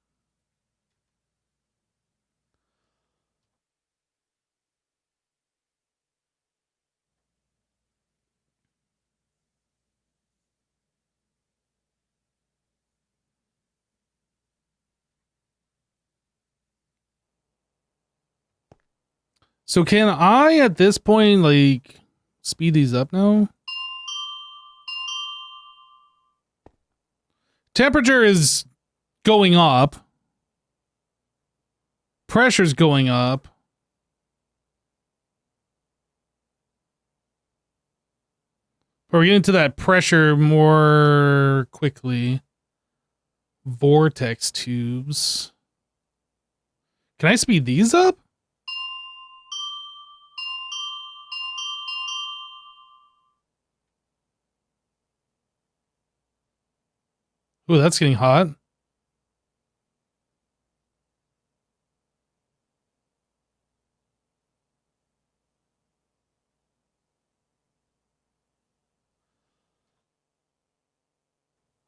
So can I, at this point, like, speed these up now? Temperature is going up. Pressure's going up. But we're getting to that pressure more quickly. Vortex tubes. Can I speed these up? Ooh, that's getting hot.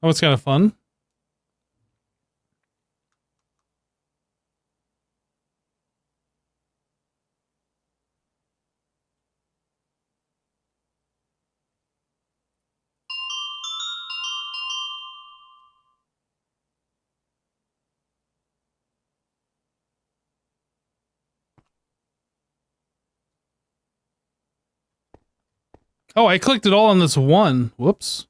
Oh, it's kind of fun. Oh, I clicked it all on this one. Whoops.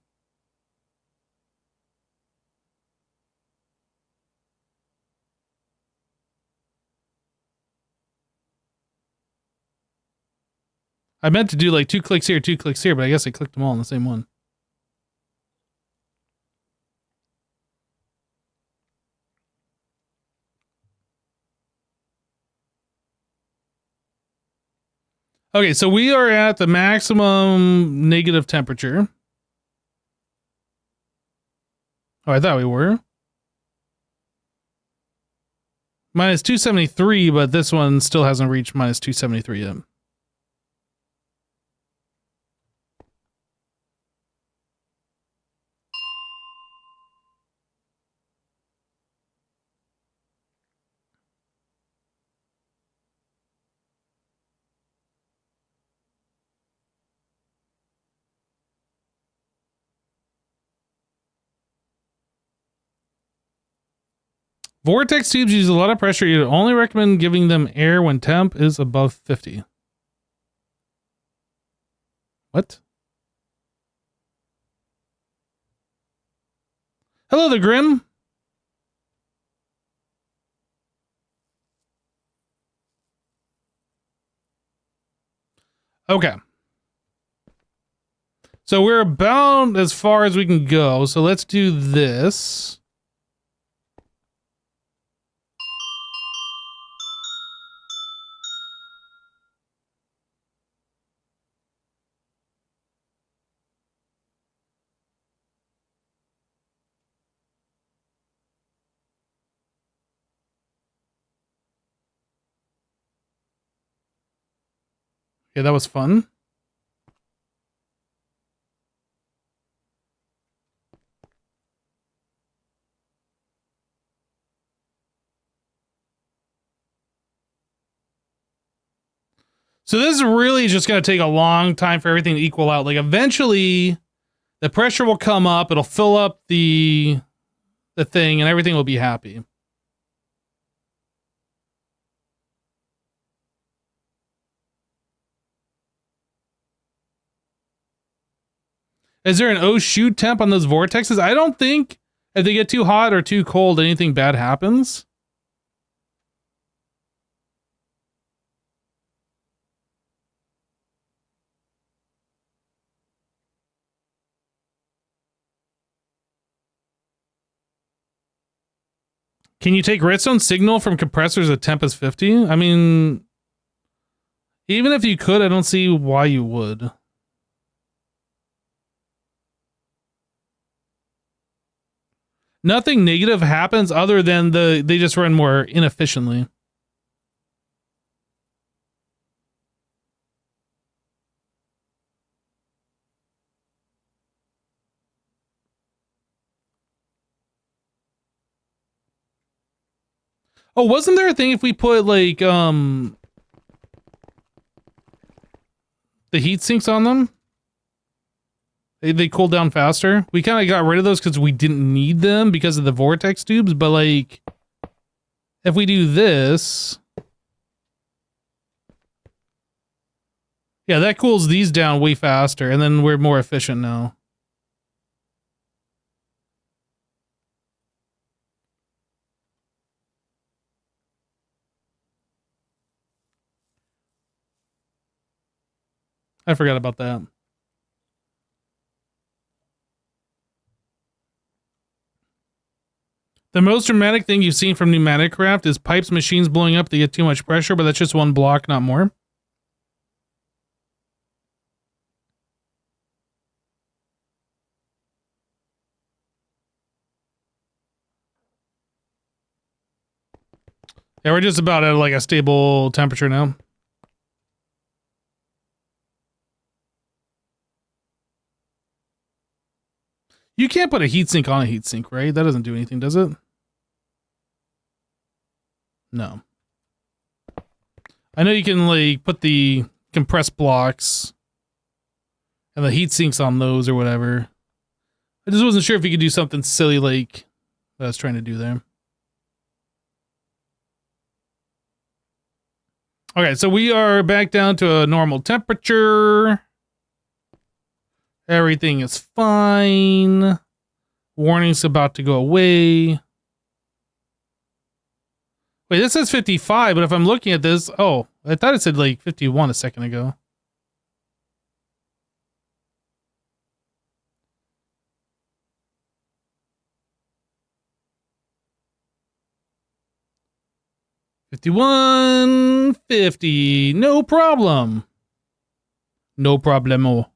I meant to do like 2 clicks here, 2 clicks here, but I guess I clicked them all on the same one. Okay, so we are at the maximum negative temperature. Oh, I thought we were. Minus 273, but this one still hasn't reached minus 273 yet. Vortex tubes use a lot of pressure. You only recommend giving them air when temp is above 50. What? Hello there, Grim. Okay. So we're about as far as we can go. So let's do this. Yeah, that was fun. So this is really just going to take a long time for everything to equal out. Like eventually the pressure will come up, it'll fill up the thing and everything will be happy. Is there an oh shoot temp on those vortexes? I don't think if they get too hot or too cold, anything bad happens. Can you take redstone signal from compressors at temp is 50? I mean, even if you could, I don't see why you would. Nothing negative happens other than they just run more inefficiently. Oh, wasn't there a thing if we put like the heat sinks on them? They cool down faster. We kind of got rid of those because we didn't need them because of the vortex tubes, but like if we do this, yeah, that cools these down way faster and then we're more efficient now. I forgot about that. The most dramatic thing you've seen from pneumatic craft is pipes, machines blowing up. They get too much pressure, but that's just one block, not more. Yeah, we're just about at like a stable temperature now. You can't put a heatsink on a heatsink, right? That doesn't do anything, does it? No. I know you can like put the compressed blocks and the heat sinks on those or whatever. I just wasn't sure if you could do something silly like what I was trying to do there. Okay, so we are back down to a normal temperature. Everything is fine. Warning's about to go away. Wait, this says 55, but if I'm looking at this, oh, I thought it said like 51 a second ago. $51.50. No problem. No problemo.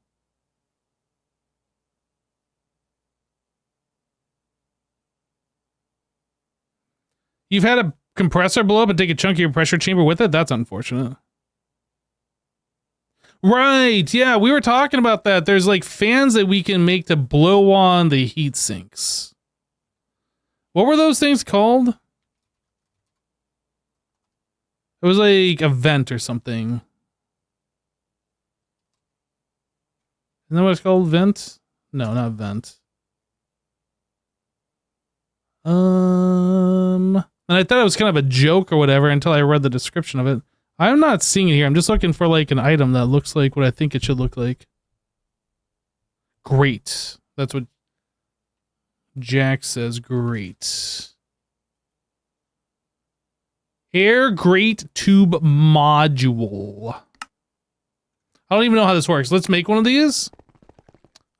You've had a compressor blow up and take a chunk of your pressure chamber with it? That's unfortunate. Right, yeah, we were talking about that. There's like fans that we can make to blow on the heat sinks. What were those things called? It was like a vent or something. Isn't that what it's called? Vent? No, not vent. And I thought it was kind of a joke or whatever until I read the description of it. I'm not seeing it here. I'm just looking for like an item that looks like what I think it should look like. Great. That's what Jack says. Great. Air grate tube module. I don't even know how this works. Let's make one of these.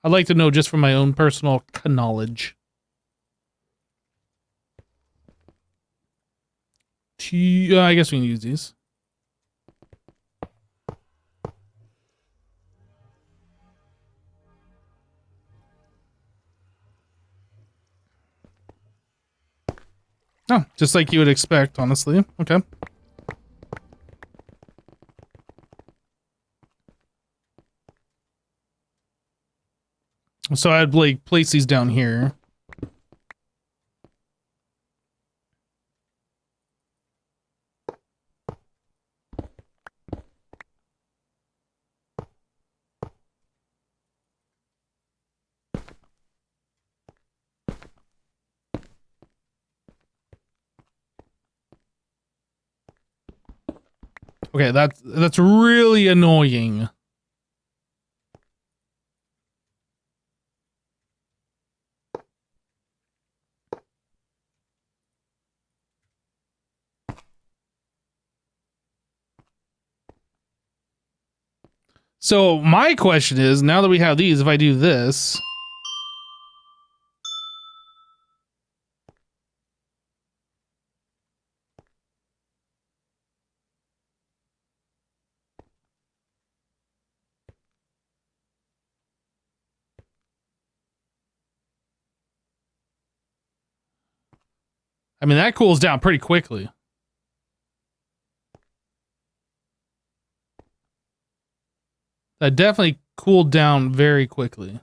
I'd like to know just from my own personal knowledge. I guess we can use these. Oh, just like you would expect, honestly. Okay. So I'd like place these down here. Okay, that's really annoying. So my question is, now that we have these, if I do this, I mean, that cools down pretty quickly. That definitely cooled down very quickly.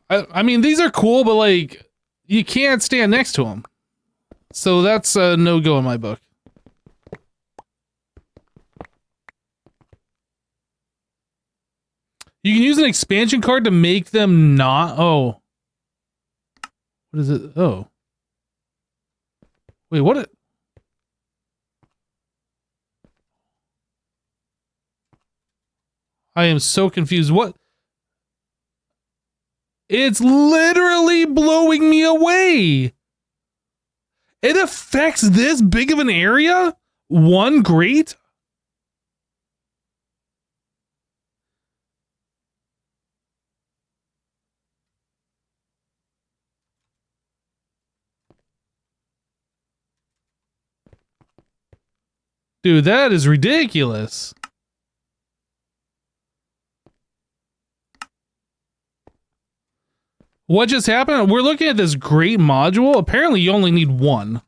I mean, these are cool, but like, you can't stand next to them. So that's a no-go in my book. You can use an expansion card to make them not... Oh. What is it? Oh. Wait, what? I am so confused. What? It's literally blowing me away. It affects this big of an area? One grate? Dude, that is ridiculous. What just happened? We're looking at this great module. Apparently, you only need one.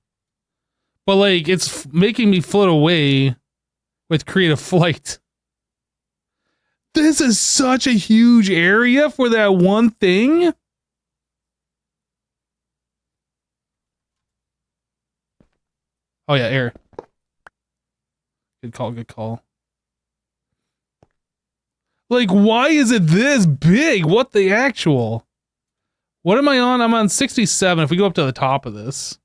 But, like, it's making me float away with creative flight. This is such a huge area for that one thing. Oh, yeah, air. Good call, good call. Like, why is it this big? What the actual? What am I on? I'm on 67. If we go up to the top of this.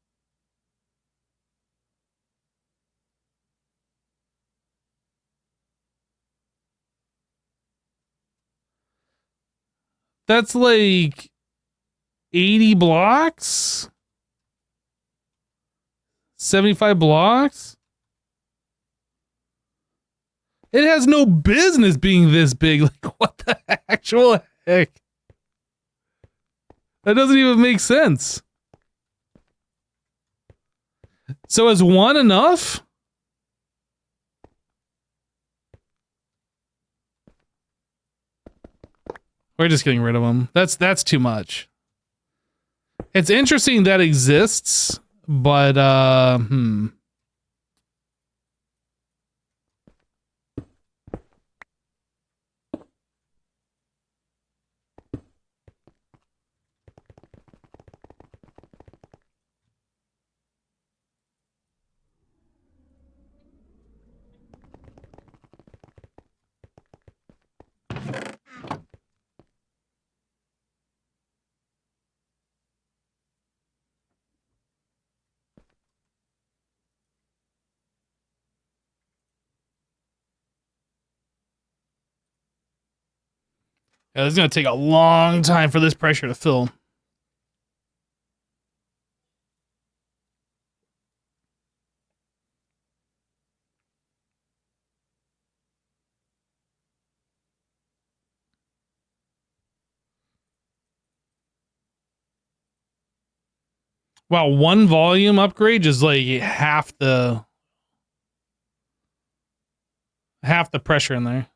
That's like 80 blocks? 75 blocks? It has no business being this big. Like, what the actual heck? That doesn't even make sense. So is one enough? We're just getting rid of them. That's too much. It's interesting that exists, but yeah, it's gonna take a long time for this pressure to fill. Wow, one volume upgrade is like half the pressure in there.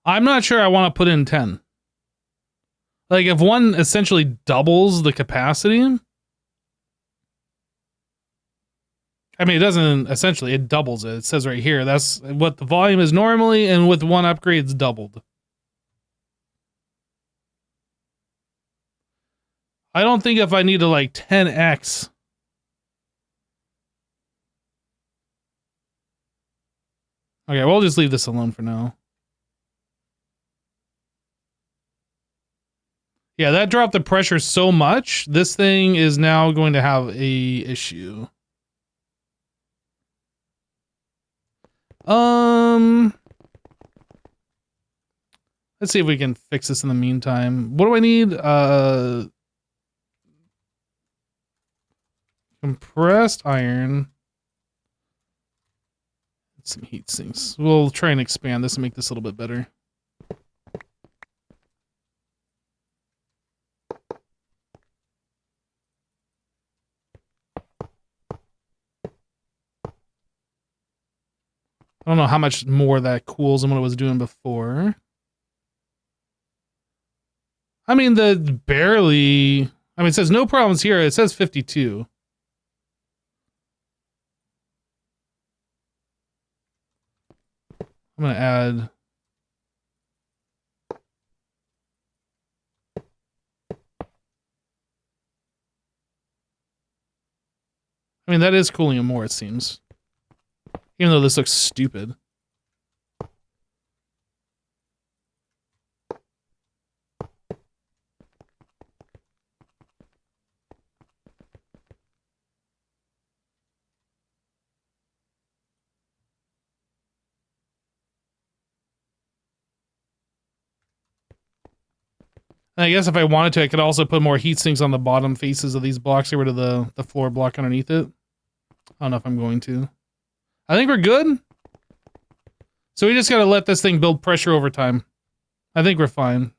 I'm not sure I want to put in 10. Like, if one essentially doubles the capacity, I mean, it doesn't essentially, it doubles it. It says right here, that's what the volume is normally, and with one upgrade, it's doubled. I don't think if I need to like 10x. Okay, we'll just leave this alone for now. Yeah, that dropped the pressure so much, this thing is now going to have a issue. Let's see if we can fix this in the meantime. What do I need? Compressed iron. Some heat sinks. We'll try and expand this and make this a little bit better. I don't know how much more that cools than what it was doing before. I mean, barely... I mean, it says no problems here. It says 52. I'm going to add... I mean, that is cooling it more, it seems. Even though this looks stupid. And I guess if I wanted to, I could also put more heat sinks on the bottom faces of these blocks, get rid of the floor block underneath it. I don't know if I'm going to. I think we're good. So we just gotta let this thing build pressure over time. I think we're fine.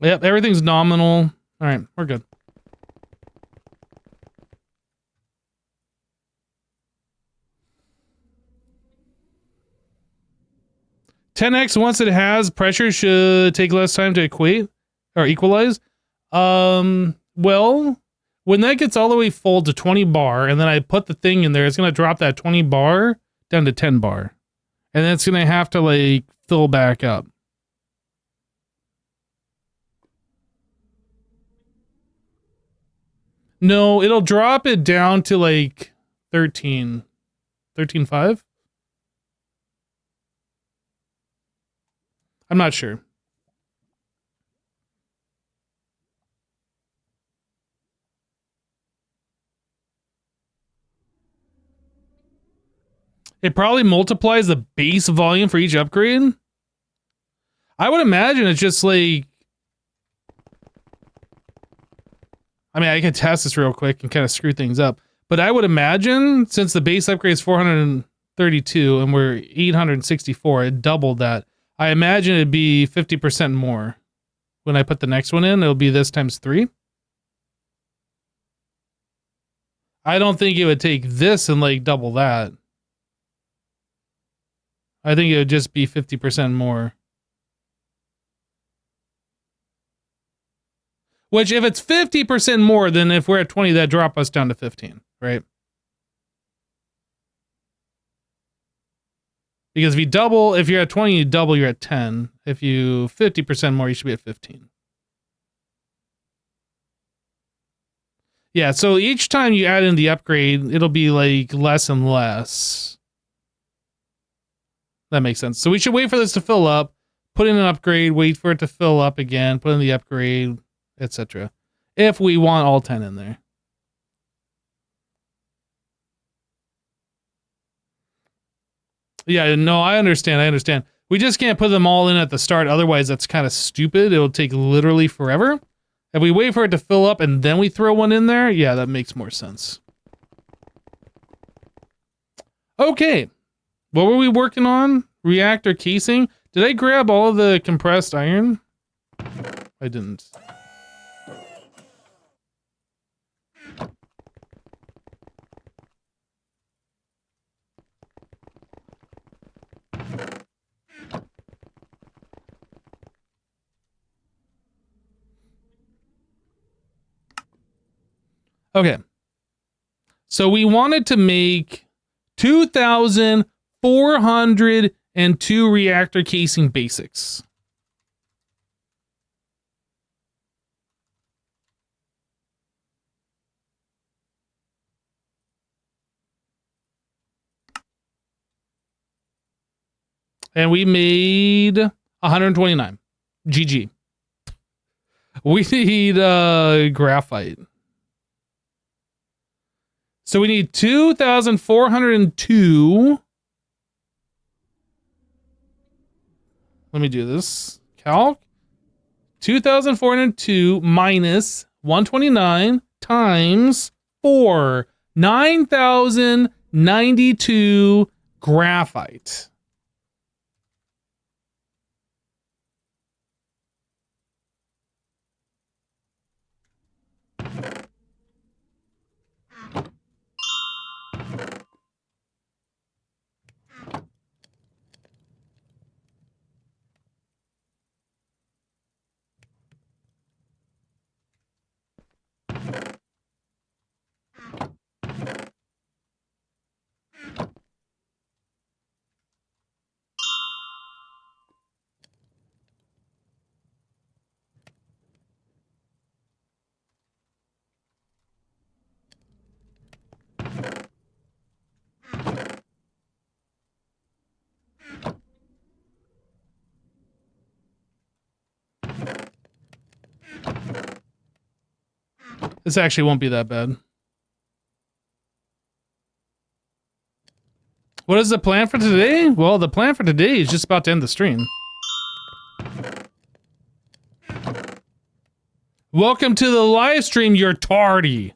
Yep, everything's nominal. All right, we're good. $10x once it has pressure should take less time to equate or equalize. Well, when that gets all the way full to 20 bar and then I put the thing in there, it's going to drop that 20 bar down to 10 bar. And then it's going to have to like fill back up. No, it'll drop it down to like 13. 13.5? I'm not sure. It probably multiplies the base volume for each upgrade. I would imagine it's just like... I mean, I can test this real quick and kind of screw things up. But I would imagine, since the base upgrade is 432 and we're 864, it doubled that. I imagine it'd be 50% more. When I put the next one in, it'll be this times 3. I don't think it would take this and like double that. I think it would just be 50% more. Which, if it's 50% more, then if we're at 20, that drop us down to 15, right? Because if you double, if you're at 20, you double, you're at 10. If you 50% more, you should be at 15. Yeah, so each time you add in the upgrade, it'll be like less and less. That makes sense. So we should wait for this to fill up, put in an upgrade, wait for it to fill up again, put in the upgrade, etc. If we want all 10 in there. Yeah, no, I understand. We just can't put them all in at the start, otherwise that's kind of stupid. It'll take literally forever. If we wait for it to fill up and then we throw one in there, yeah, that makes more sense. Okay. What were we working on? Reactor casing. Did I grab all of the compressed iron? I didn't. Okay. So we wanted to make 2,402 reactor casing basics. And we made 129. GG. We need graphite. So we need 2,402. Let me do this. Calc. 2,402 minus 129 times 4. 9,092 graphite. This actually won't be that bad. What is the plan for today? Well, the plan for today is just about to end the stream. Welcome to the live stream, you're tardy.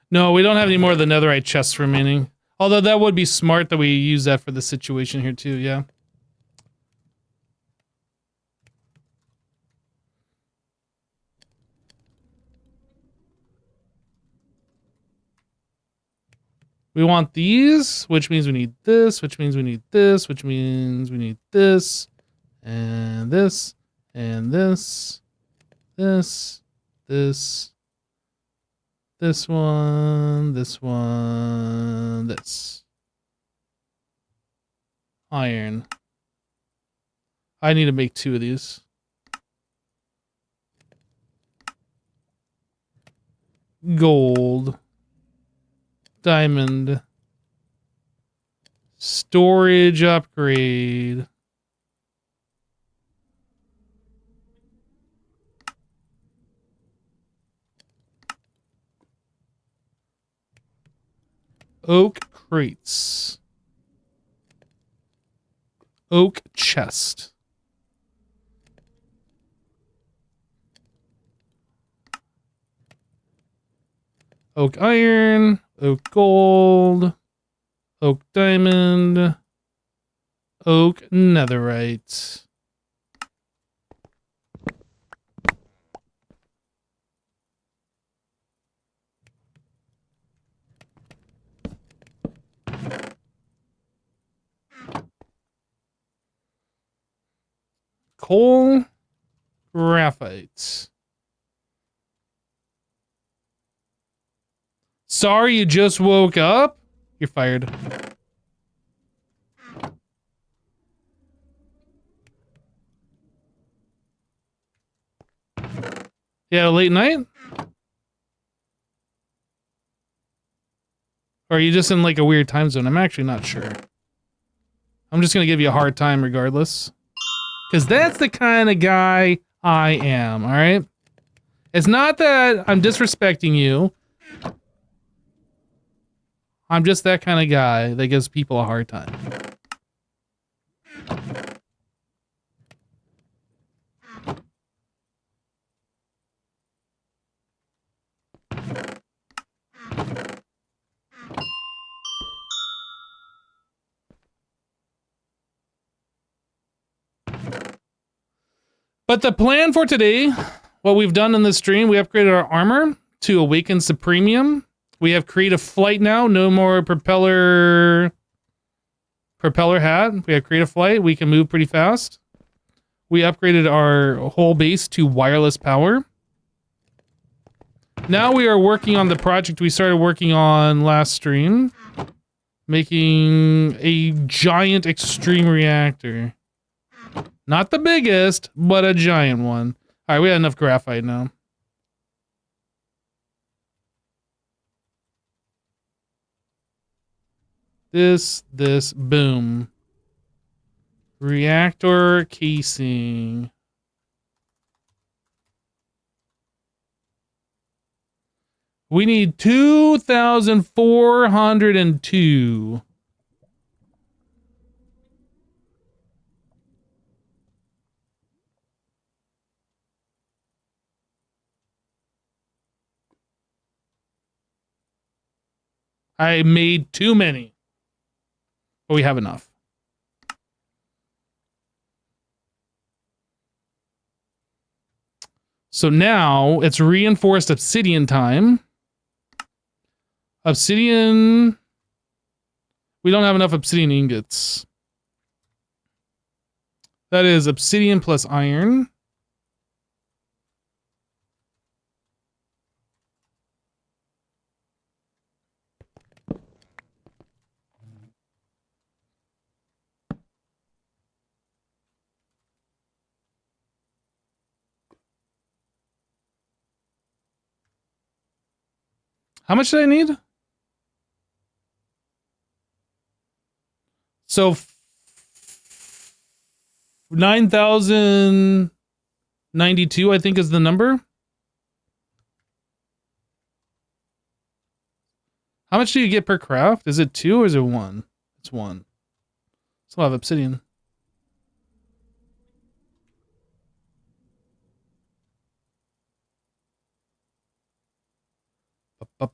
No, we don't have any more of the netherite chests remaining. Although that would be smart that we use that for the situation here too, yeah. We want these, which means we need this, which means we need this, which means we need this, and this, and this, this, this, this one, this one, this. Iron. I need to make 2 of these. Gold. Diamond. Storage upgrade. Oak crates. Oak chest. Oak iron. Oak gold. Oak diamond. Oak netherite. Coal, graphite. Sorry you just woke up? You're fired. Yeah, late night? Or are you just in like a weird time zone? I'm actually not sure. I'm just gonna give you a hard time regardless. Because that's the kind of guy I am, alright? It's not that I'm disrespecting you. I'm just that kind of guy that gives people a hard time. But the plan for today, what we've done in this stream, we upgraded our armor to Awakens to Premium. We have Creative Flight now. No more propeller hat. We have Creative Flight. We can move pretty fast. We upgraded our whole base to wireless power. Now we are working on the project we started working on last stream. Making a giant extreme reactor. Not the biggest, but a giant one. Alright, we have enough graphite now. This, boom. Reactor casing. We need 2,402. I made too many. But we have enough. So now it's reinforced obsidian time. Obsidian. We don't have enough obsidian ingots. That is obsidian plus iron. How much did I need? So 9,092, I think, is the number. How much do you get per craft? Is it 2 or is it 1? It's 1. It's a lot of obsidian. Whoop.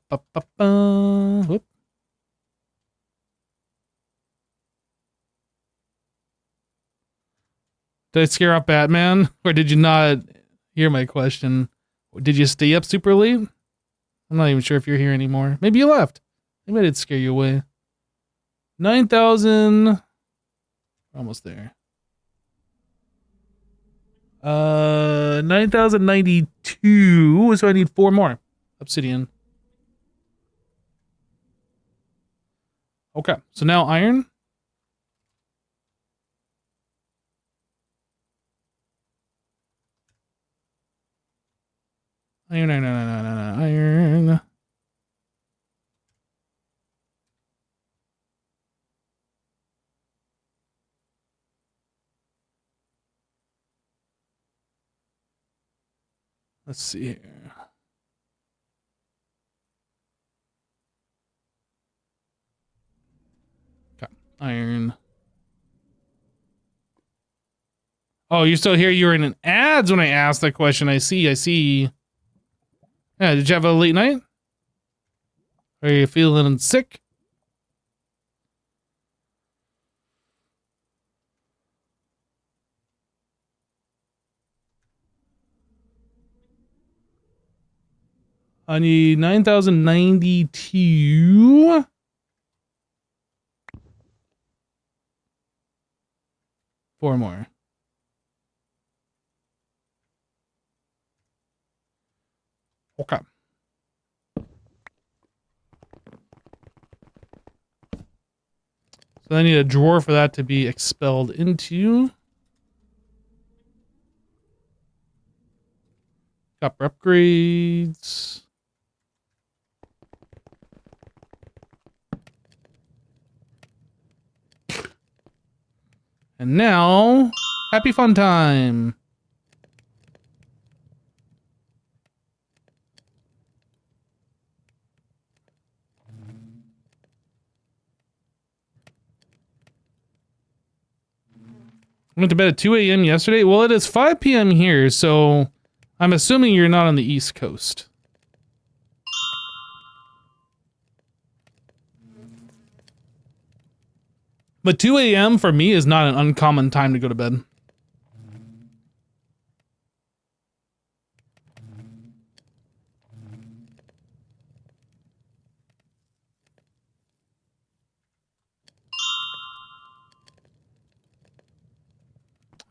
Did I scare off Batman? Or did you not hear my question? Did you stay up super late? I'm not even sure if you're here anymore. Maybe you left. Maybe I did scare you away. 9,000. Almost there. 9,092. So I need 4 more. Obsidian. Okay. So now iron. Iron. Let's see here. Okay. Iron. Oh, you're still here? You were in an ads when I asked that question. I see. Yeah, did you have a late night? Are you feeling sick? I need 9,092. 4 more. Okay. So I need a drawer for that to be expelled into. Copper upgrades. And now, happy fun time. I went to bed at 2 a.m. yesterday. Well, it is 5 p.m. here, so I'm assuming you're not on the East Coast. But 2 a.m. for me is not an uncommon time to go to bed.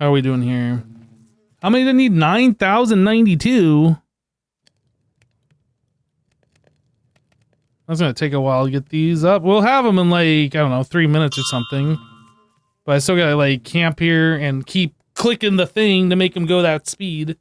How are we doing here? How many do I need? 9,092. That's going to take a while to get these up. We'll have them in like, I don't know, 3 minutes or something. But I still got to like camp here and keep clicking the thing to make them go that speed.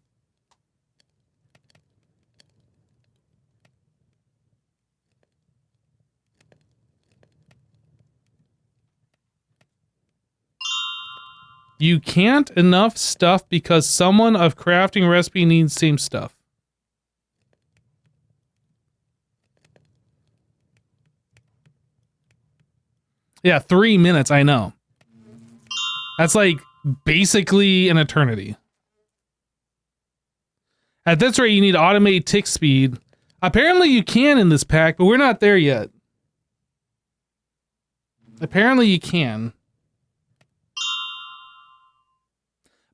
You can't enough stuff because someone of crafting recipe needs same stuff. Yeah, 3 minutes, I know. That's like basically an eternity. At this rate, you need to automate tick speed. Apparently you can in this pack, but we're not there yet. Apparently you can.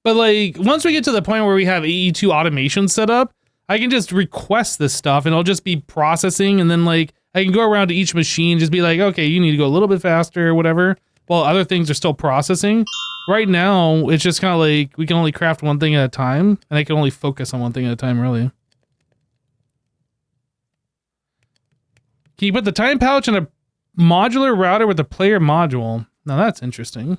But like, once we get to the point where we have AE2 automation set up, I can just request this stuff and it'll just be processing, and then like, I can go around to each machine and just be like, okay, you need to go a little bit faster or whatever, while other things are still processing. Right now, it's just kind of like, we can only craft one thing at a time, and I can only focus on one thing at a time, really. Can you put the time pouch in a modular router with a player module? Now that's interesting.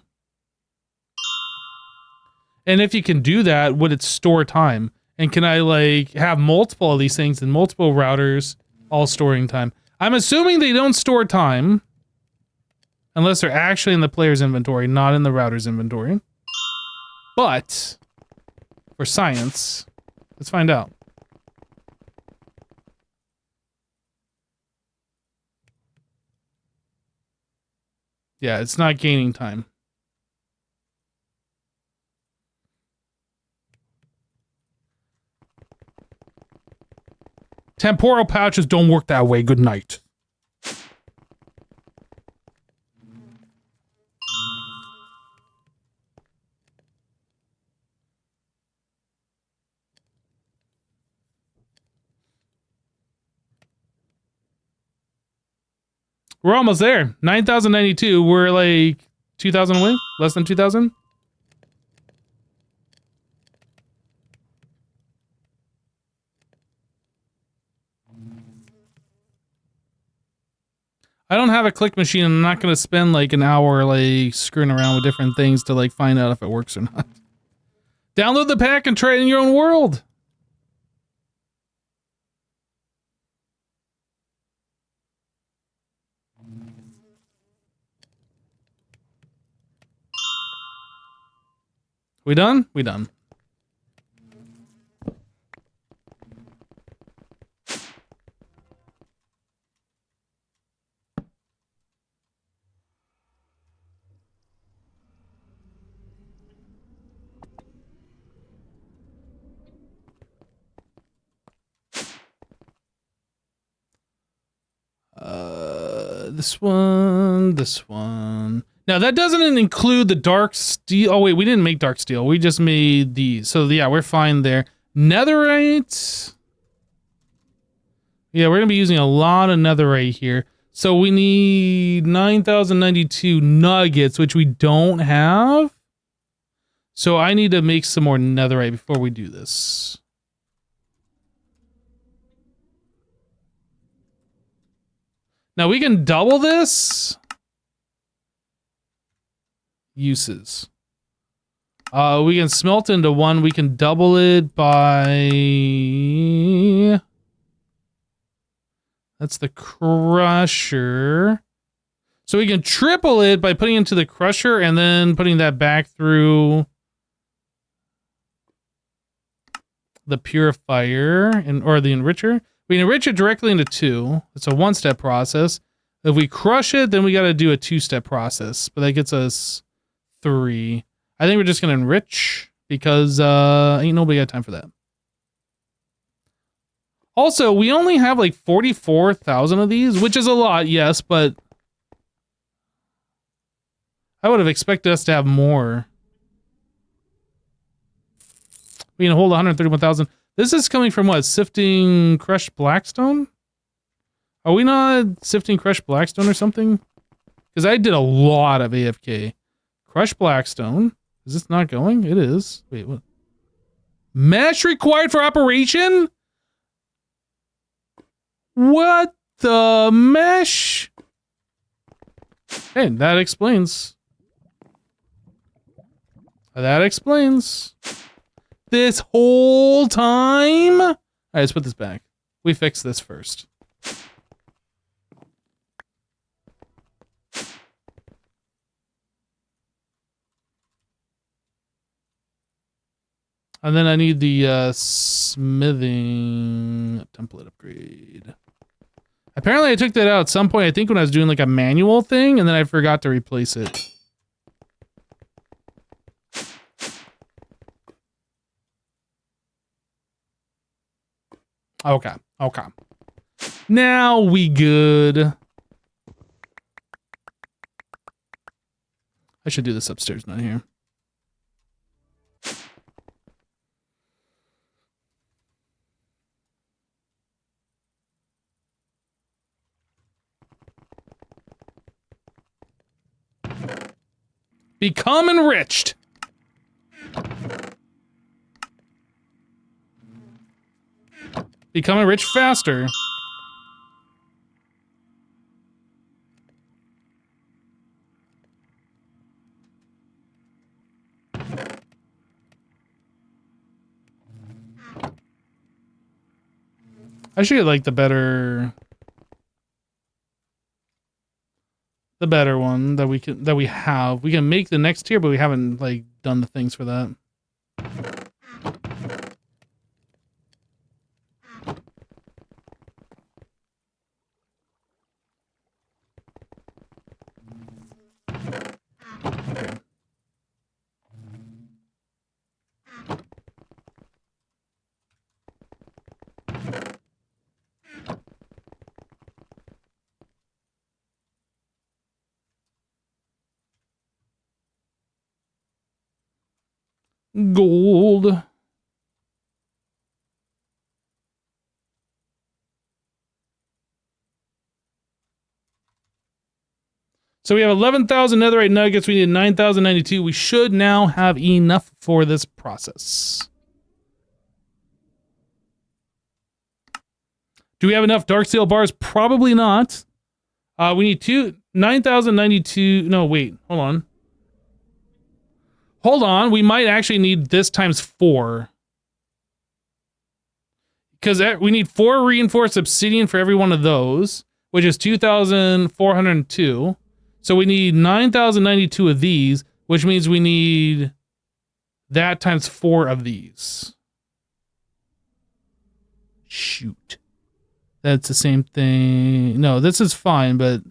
And if you can do that, would it store time? And can I like have multiple of these things in multiple routers all storing time? I'm assuming they don't store time unless they're actually in the player's inventory, not in the router's inventory. But for science, let's find out. Yeah, it's not gaining time. Temporal pouches don't work that way. Good night. We're almost there. 9,092. We're like 2,000 away? Less than 2,000? I don't have a click machine, and I'm not going to spend like an hour like screwing around with different things to like find out if it works or not. Download the pack and try it in your own world. We done? We done. This one. Now that doesn't include the dark steel. Oh wait, we didn't make dark steel. We just made these. So yeah, we're fine there. Netherite. Yeah, we're gonna be using a lot of netherite here. So we need 9,092 nuggets, which we don't have. So I need to make some more netherite before we do this. Now we can double this. Uses. We can smelt into one. We can double it by... That's the crusher. So we can triple it by putting it into the crusher and then putting that back through the purifier or the enricher. We can enrich it directly into 2. It's a 1-step process. If we crush it, then we got to do a 2-step process, but that gets us 3. I think we're just going to enrich because ain't nobody got time for that. Also, we only have like 44,000 of these, which is a lot, yes, but I would have expected us to have more. We can hold 131,000. This is coming from what? Sifting crushed blackstone? Are we not sifting crushed blackstone or something? Because I did a lot of AFK. Crushed blackstone. Is this not going? It is. Wait, what? Mesh required for operation? What the mesh? Hey, that explains. That explains. This whole time? All right, let's put this back. We fix this first. And then I need the smithing template upgrade. Apparently I took that out at some point, I think when I was doing like a manual thing, and then I forgot to replace it. Okay, okay. Now we good. I should do this upstairs, not here. Become enriched. Become enriched faster. I should get like the better one that we have. We can make the next tier, but we haven't like done the things for that. Okay. Gold. So we have 11,000 netherite nuggets. We need 9,092. We should now have enough for this process. Do we have enough dark steel bars? Probably not. We need 9,092. No, wait. Hold on. Hold on. We might actually need this times 4. Because we need 4 reinforced obsidian for every one of those, which is 2,402. So we need 9,092 of these, which means we need that times 4 of these. Shoot. That's the same thing. No, this is fine, but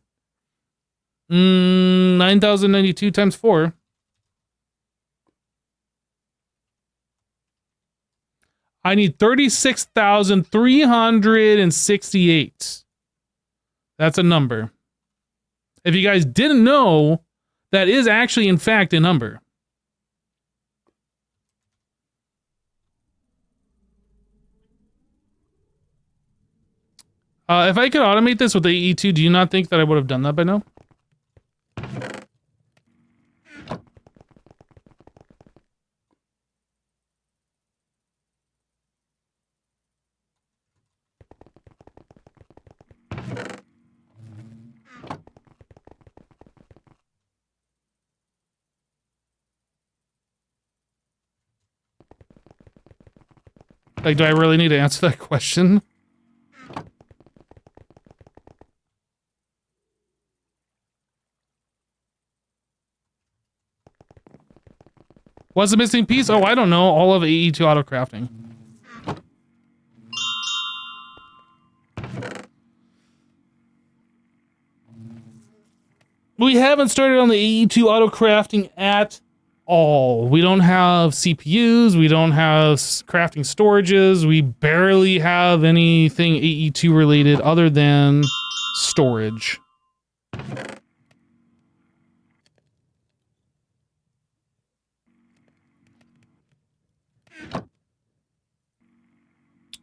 9,092 times 4. I need 36,368. That's a number. If you guys didn't know, that is actually, in fact, a number. If I could automate this with AE2, do you not think that I would have done that by now? Like, do I really need to answer that question? What's the missing piece? Oh, I don't know. All of AE2 auto crafting. We haven't started on the AE2 auto crafting at all. We don't have CPUs. We don't have crafting storages. We barely have anything AE2 related other than storage.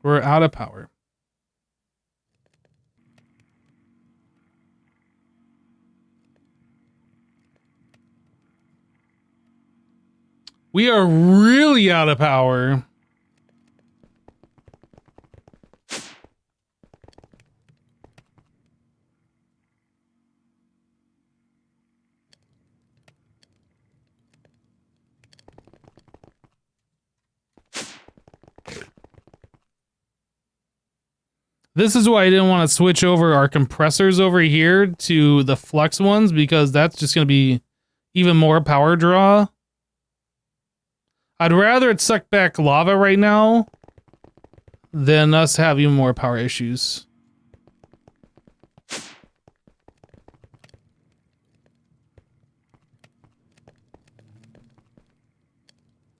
We're out of power. We are really out of power. This is why I didn't want to switch over our compressors over here to the flex ones, because that's just going to be even more power draw. I'd rather it suck back lava right now than us have even more power issues.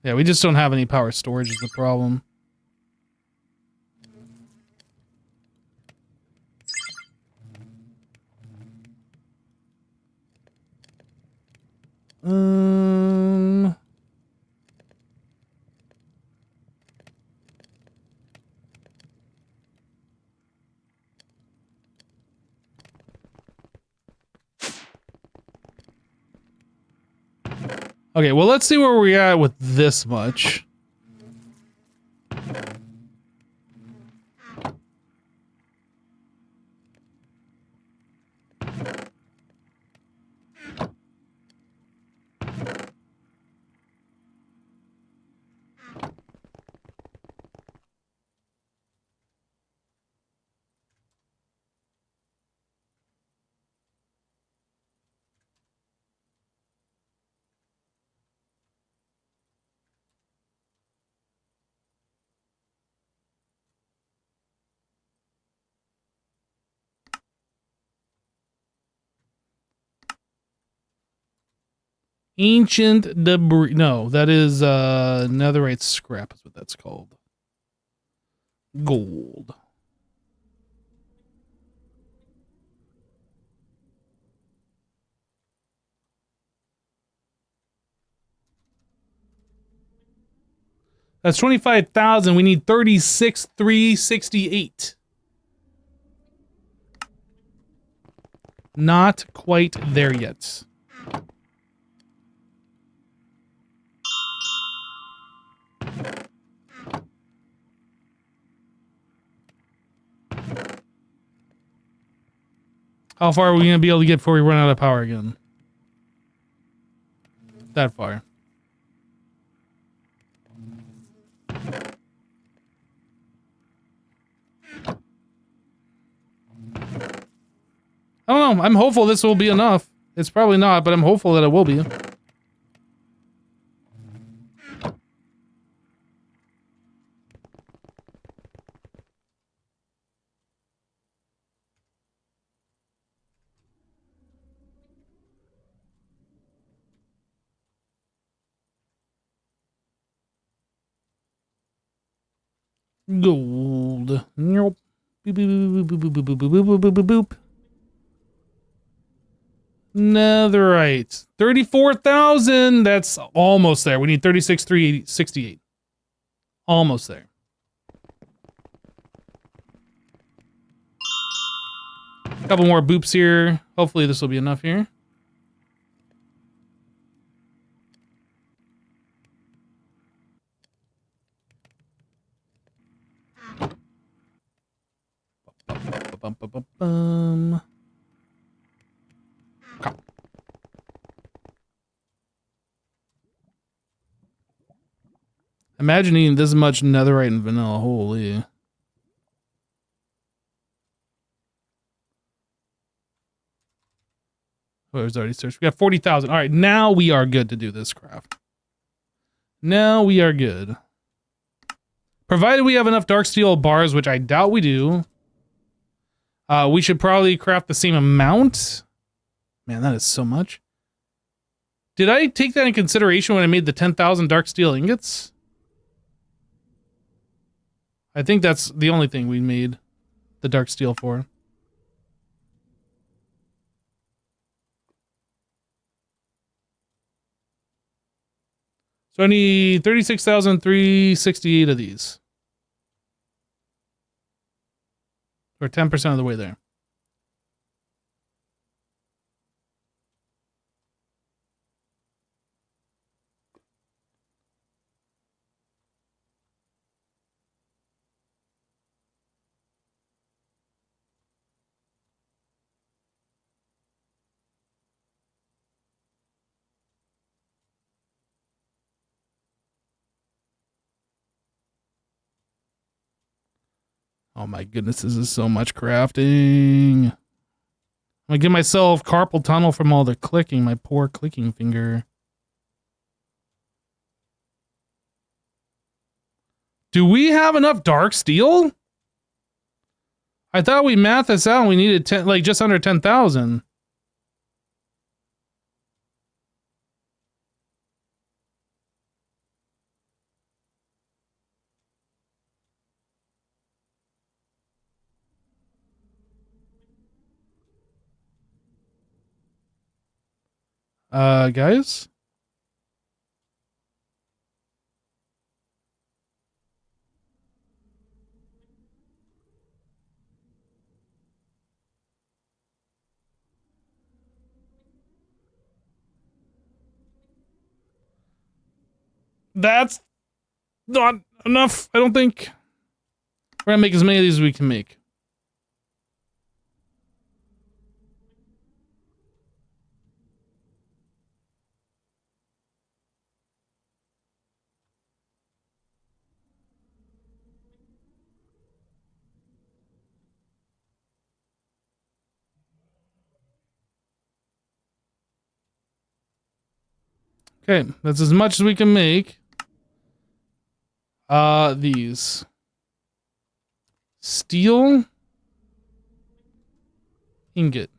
Yeah, we just don't have any power storage is the problem. Okay, well, let's see where we're at with this much. Ancient debris. No, that is netherite scrap is what that's called. Gold. That's 25,000. We need 36,368. Not quite there yet. How far are we going to be able to get before we run out of power again? That far. I don't know. I'm hopeful this will be enough. It's probably not, but I'm hopeful that it will be. Gold. Nope. Boop, boop, boop, boop, boop, boop, boop, boop, boop, boop, boop. Netherite. 34,000. That's almost there. We need 36,368. Almost there. A couple more boops here. Hopefully this will be enough here. Imagine eating this much netherite and vanilla. Holy. Oh, it was already searched. We got 40,000. All right, now we are good to do this craft. Now we are good. Provided we have enough dark steel bars, which I doubt we do. We should probably craft the same amount. Man, that is so much. Did I take that in consideration when I made the 10,000 dark steel ingots? I think that's the only thing we made the dark steel for. So I need 36,368 of these. We're 10% of the way there. Oh my goodness, this is so much crafting. I'm gonna give myself carpal tunnel from all the clicking, my poor clicking finger. Do we have enough dark steel? I thought we mathed this out and we needed 10, like just under 10,000. Guys? That's not enough, I don't think. We're gonna make as many of these as we can make. Okay, that's as much as we can make. These. Steel. Ingot.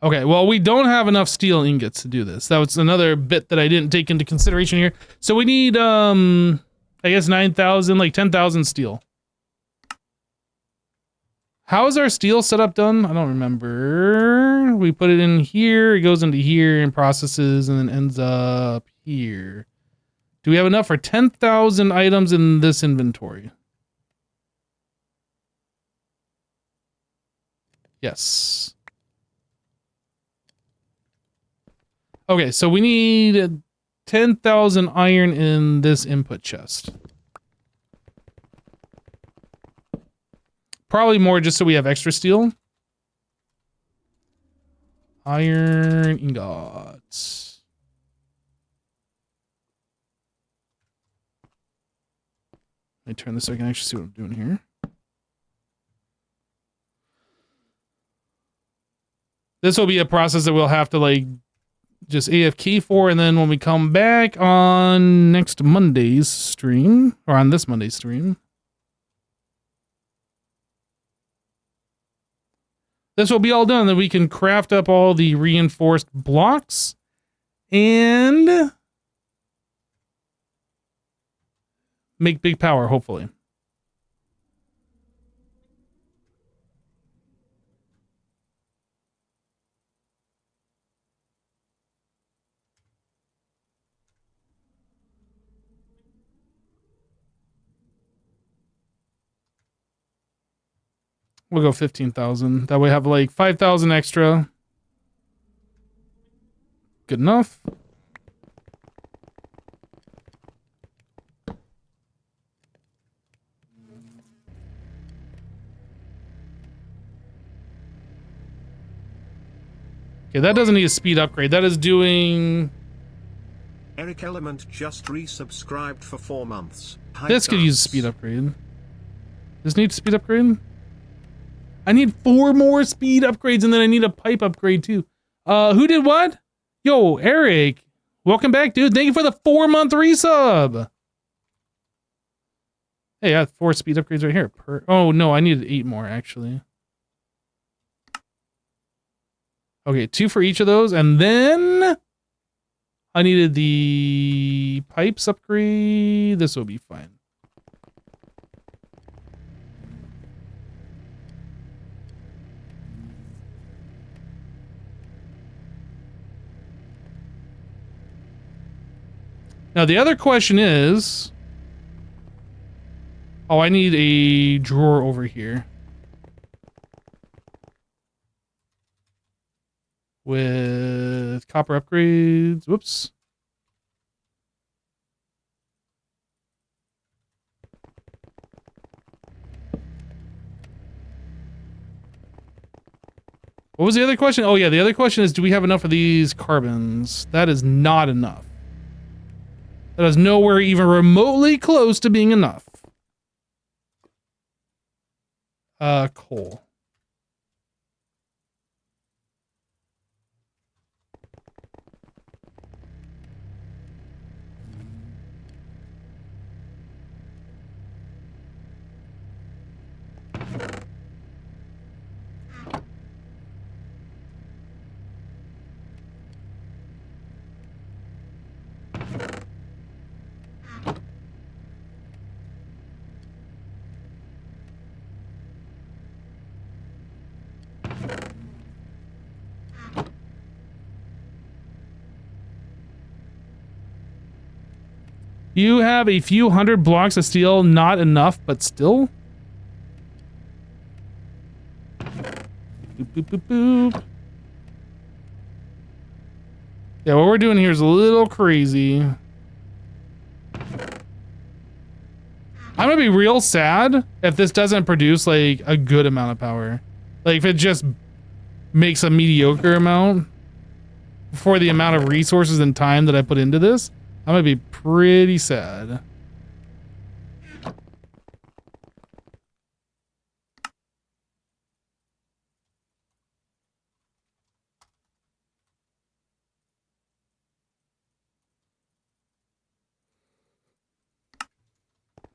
Okay, well, we don't have enough steel ingots to do this. That was another bit that I didn't take into consideration here. So we need, I guess 9,000, like 10,000 steel. How is our steel setup done? I don't remember. We put it in here, it goes into here and processes and then ends up here. Do we have enough for 10,000 items in this inventory? Yes. Okay, so we need 10,000 iron in this input chest. Probably more just so we have extra steel. Iron ingots. Let me turn this so I can actually see what I'm doing here. This will be a process that we'll have to like just AFK for, and then when we come back on next Monday's stream, or on this Monday's stream, this will be all done. Then we can craft up all the reinforced blocks and make big power, hopefully. We'll go 15,000. That way have like 5,000 extra. Good enough. Okay, that doesn't need a speed upgrade. That is doing... Eric Element just resubscribed for 4 months. This could use a speed upgrade. This needs speed upgrade? I need 4 more speed upgrades, and then I need a pipe upgrade too. Who did what? Yo, Eric. Welcome back, dude. Thank you for the 4-month resub. Hey, I have 4 speed upgrades right here. Oh, no, I needed 8 more, actually. Okay, 2 for each of those, and then I needed the pipes upgrade. This will be fine. Now, the other question is... Oh, I need a drawer over here. With copper upgrades. Whoops. What was the other question? Oh, yeah, the other question is, do we have enough of these carbons? That is not enough. That is nowhere even remotely close to being enough. Coal. You have a few hundred blocks of steel, not enough, but still. Boop, boop, boop, boop. Yeah, what we're doing here is a little crazy. I'm gonna be real sad if this doesn't produce like a good amount of power. Like if it just makes a mediocre amount for the amount of resources and time that I put into this. I'm gonna be pretty sad.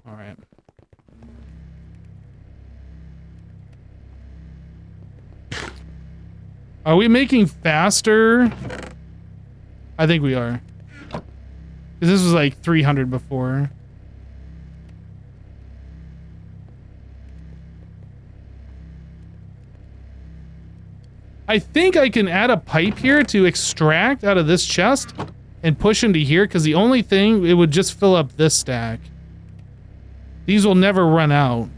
All right. Are we making faster? I think we are. Because this was like 300 before. I think I can add a pipe here to extract out of this chest and push into here, because the only thing, it would just fill up this stack. These will never run out.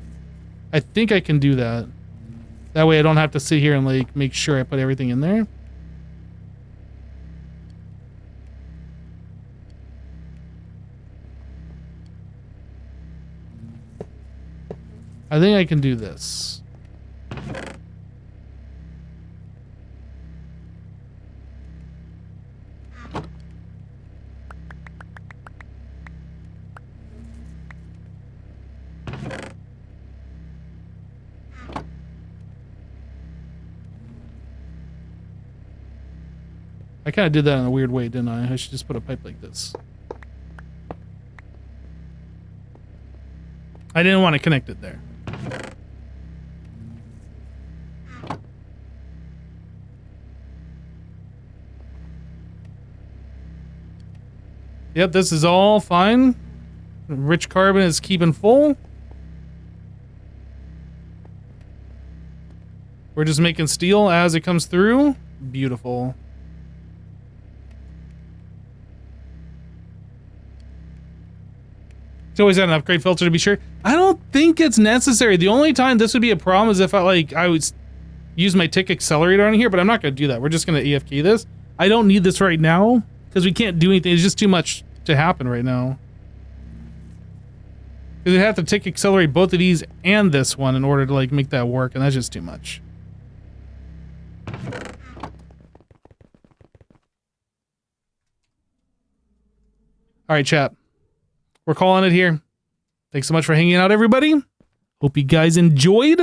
I think I can do that. That way I don't have to sit here and like make sure I put everything in there. I think I can do this. I kind of did that in a weird way, didn't I? I should just put a pipe like this. I didn't want to connect it there. Yep, this is all fine. Rich carbon is keeping full. We're just making steel as it comes through. Beautiful. It's always got an upgrade filter to be sure. I don't think it's necessary. The only time this would be a problem is if I would use my tick accelerator on here, but I'm not going to do that. We're just going to AFK this. I don't need this right now because we can't do anything. It's just too much to happen right now. Because we have to tick accelerate both of these and this one in order to like make that work, and that's just too much. All right, chat. We're calling it here. Thanks so much for hanging out, everybody. Hope you guys enjoyed.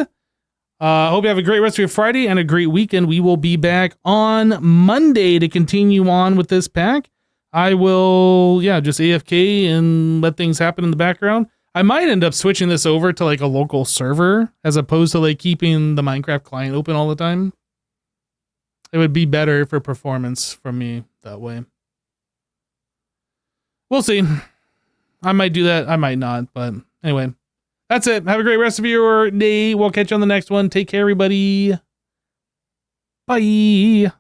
Hope you have a great rest of your Friday and a great weekend. We will be back on Monday to continue on with this pack. I will, just AFK and let things happen in the background. I might end up switching this over to like a local server as opposed to like keeping the Minecraft client open all the time. It would be better for performance from me that way. We'll see. I might do that. I might not. But anyway, that's it. Have a great rest of your day. We'll catch you on the next one. Take care, everybody. Bye.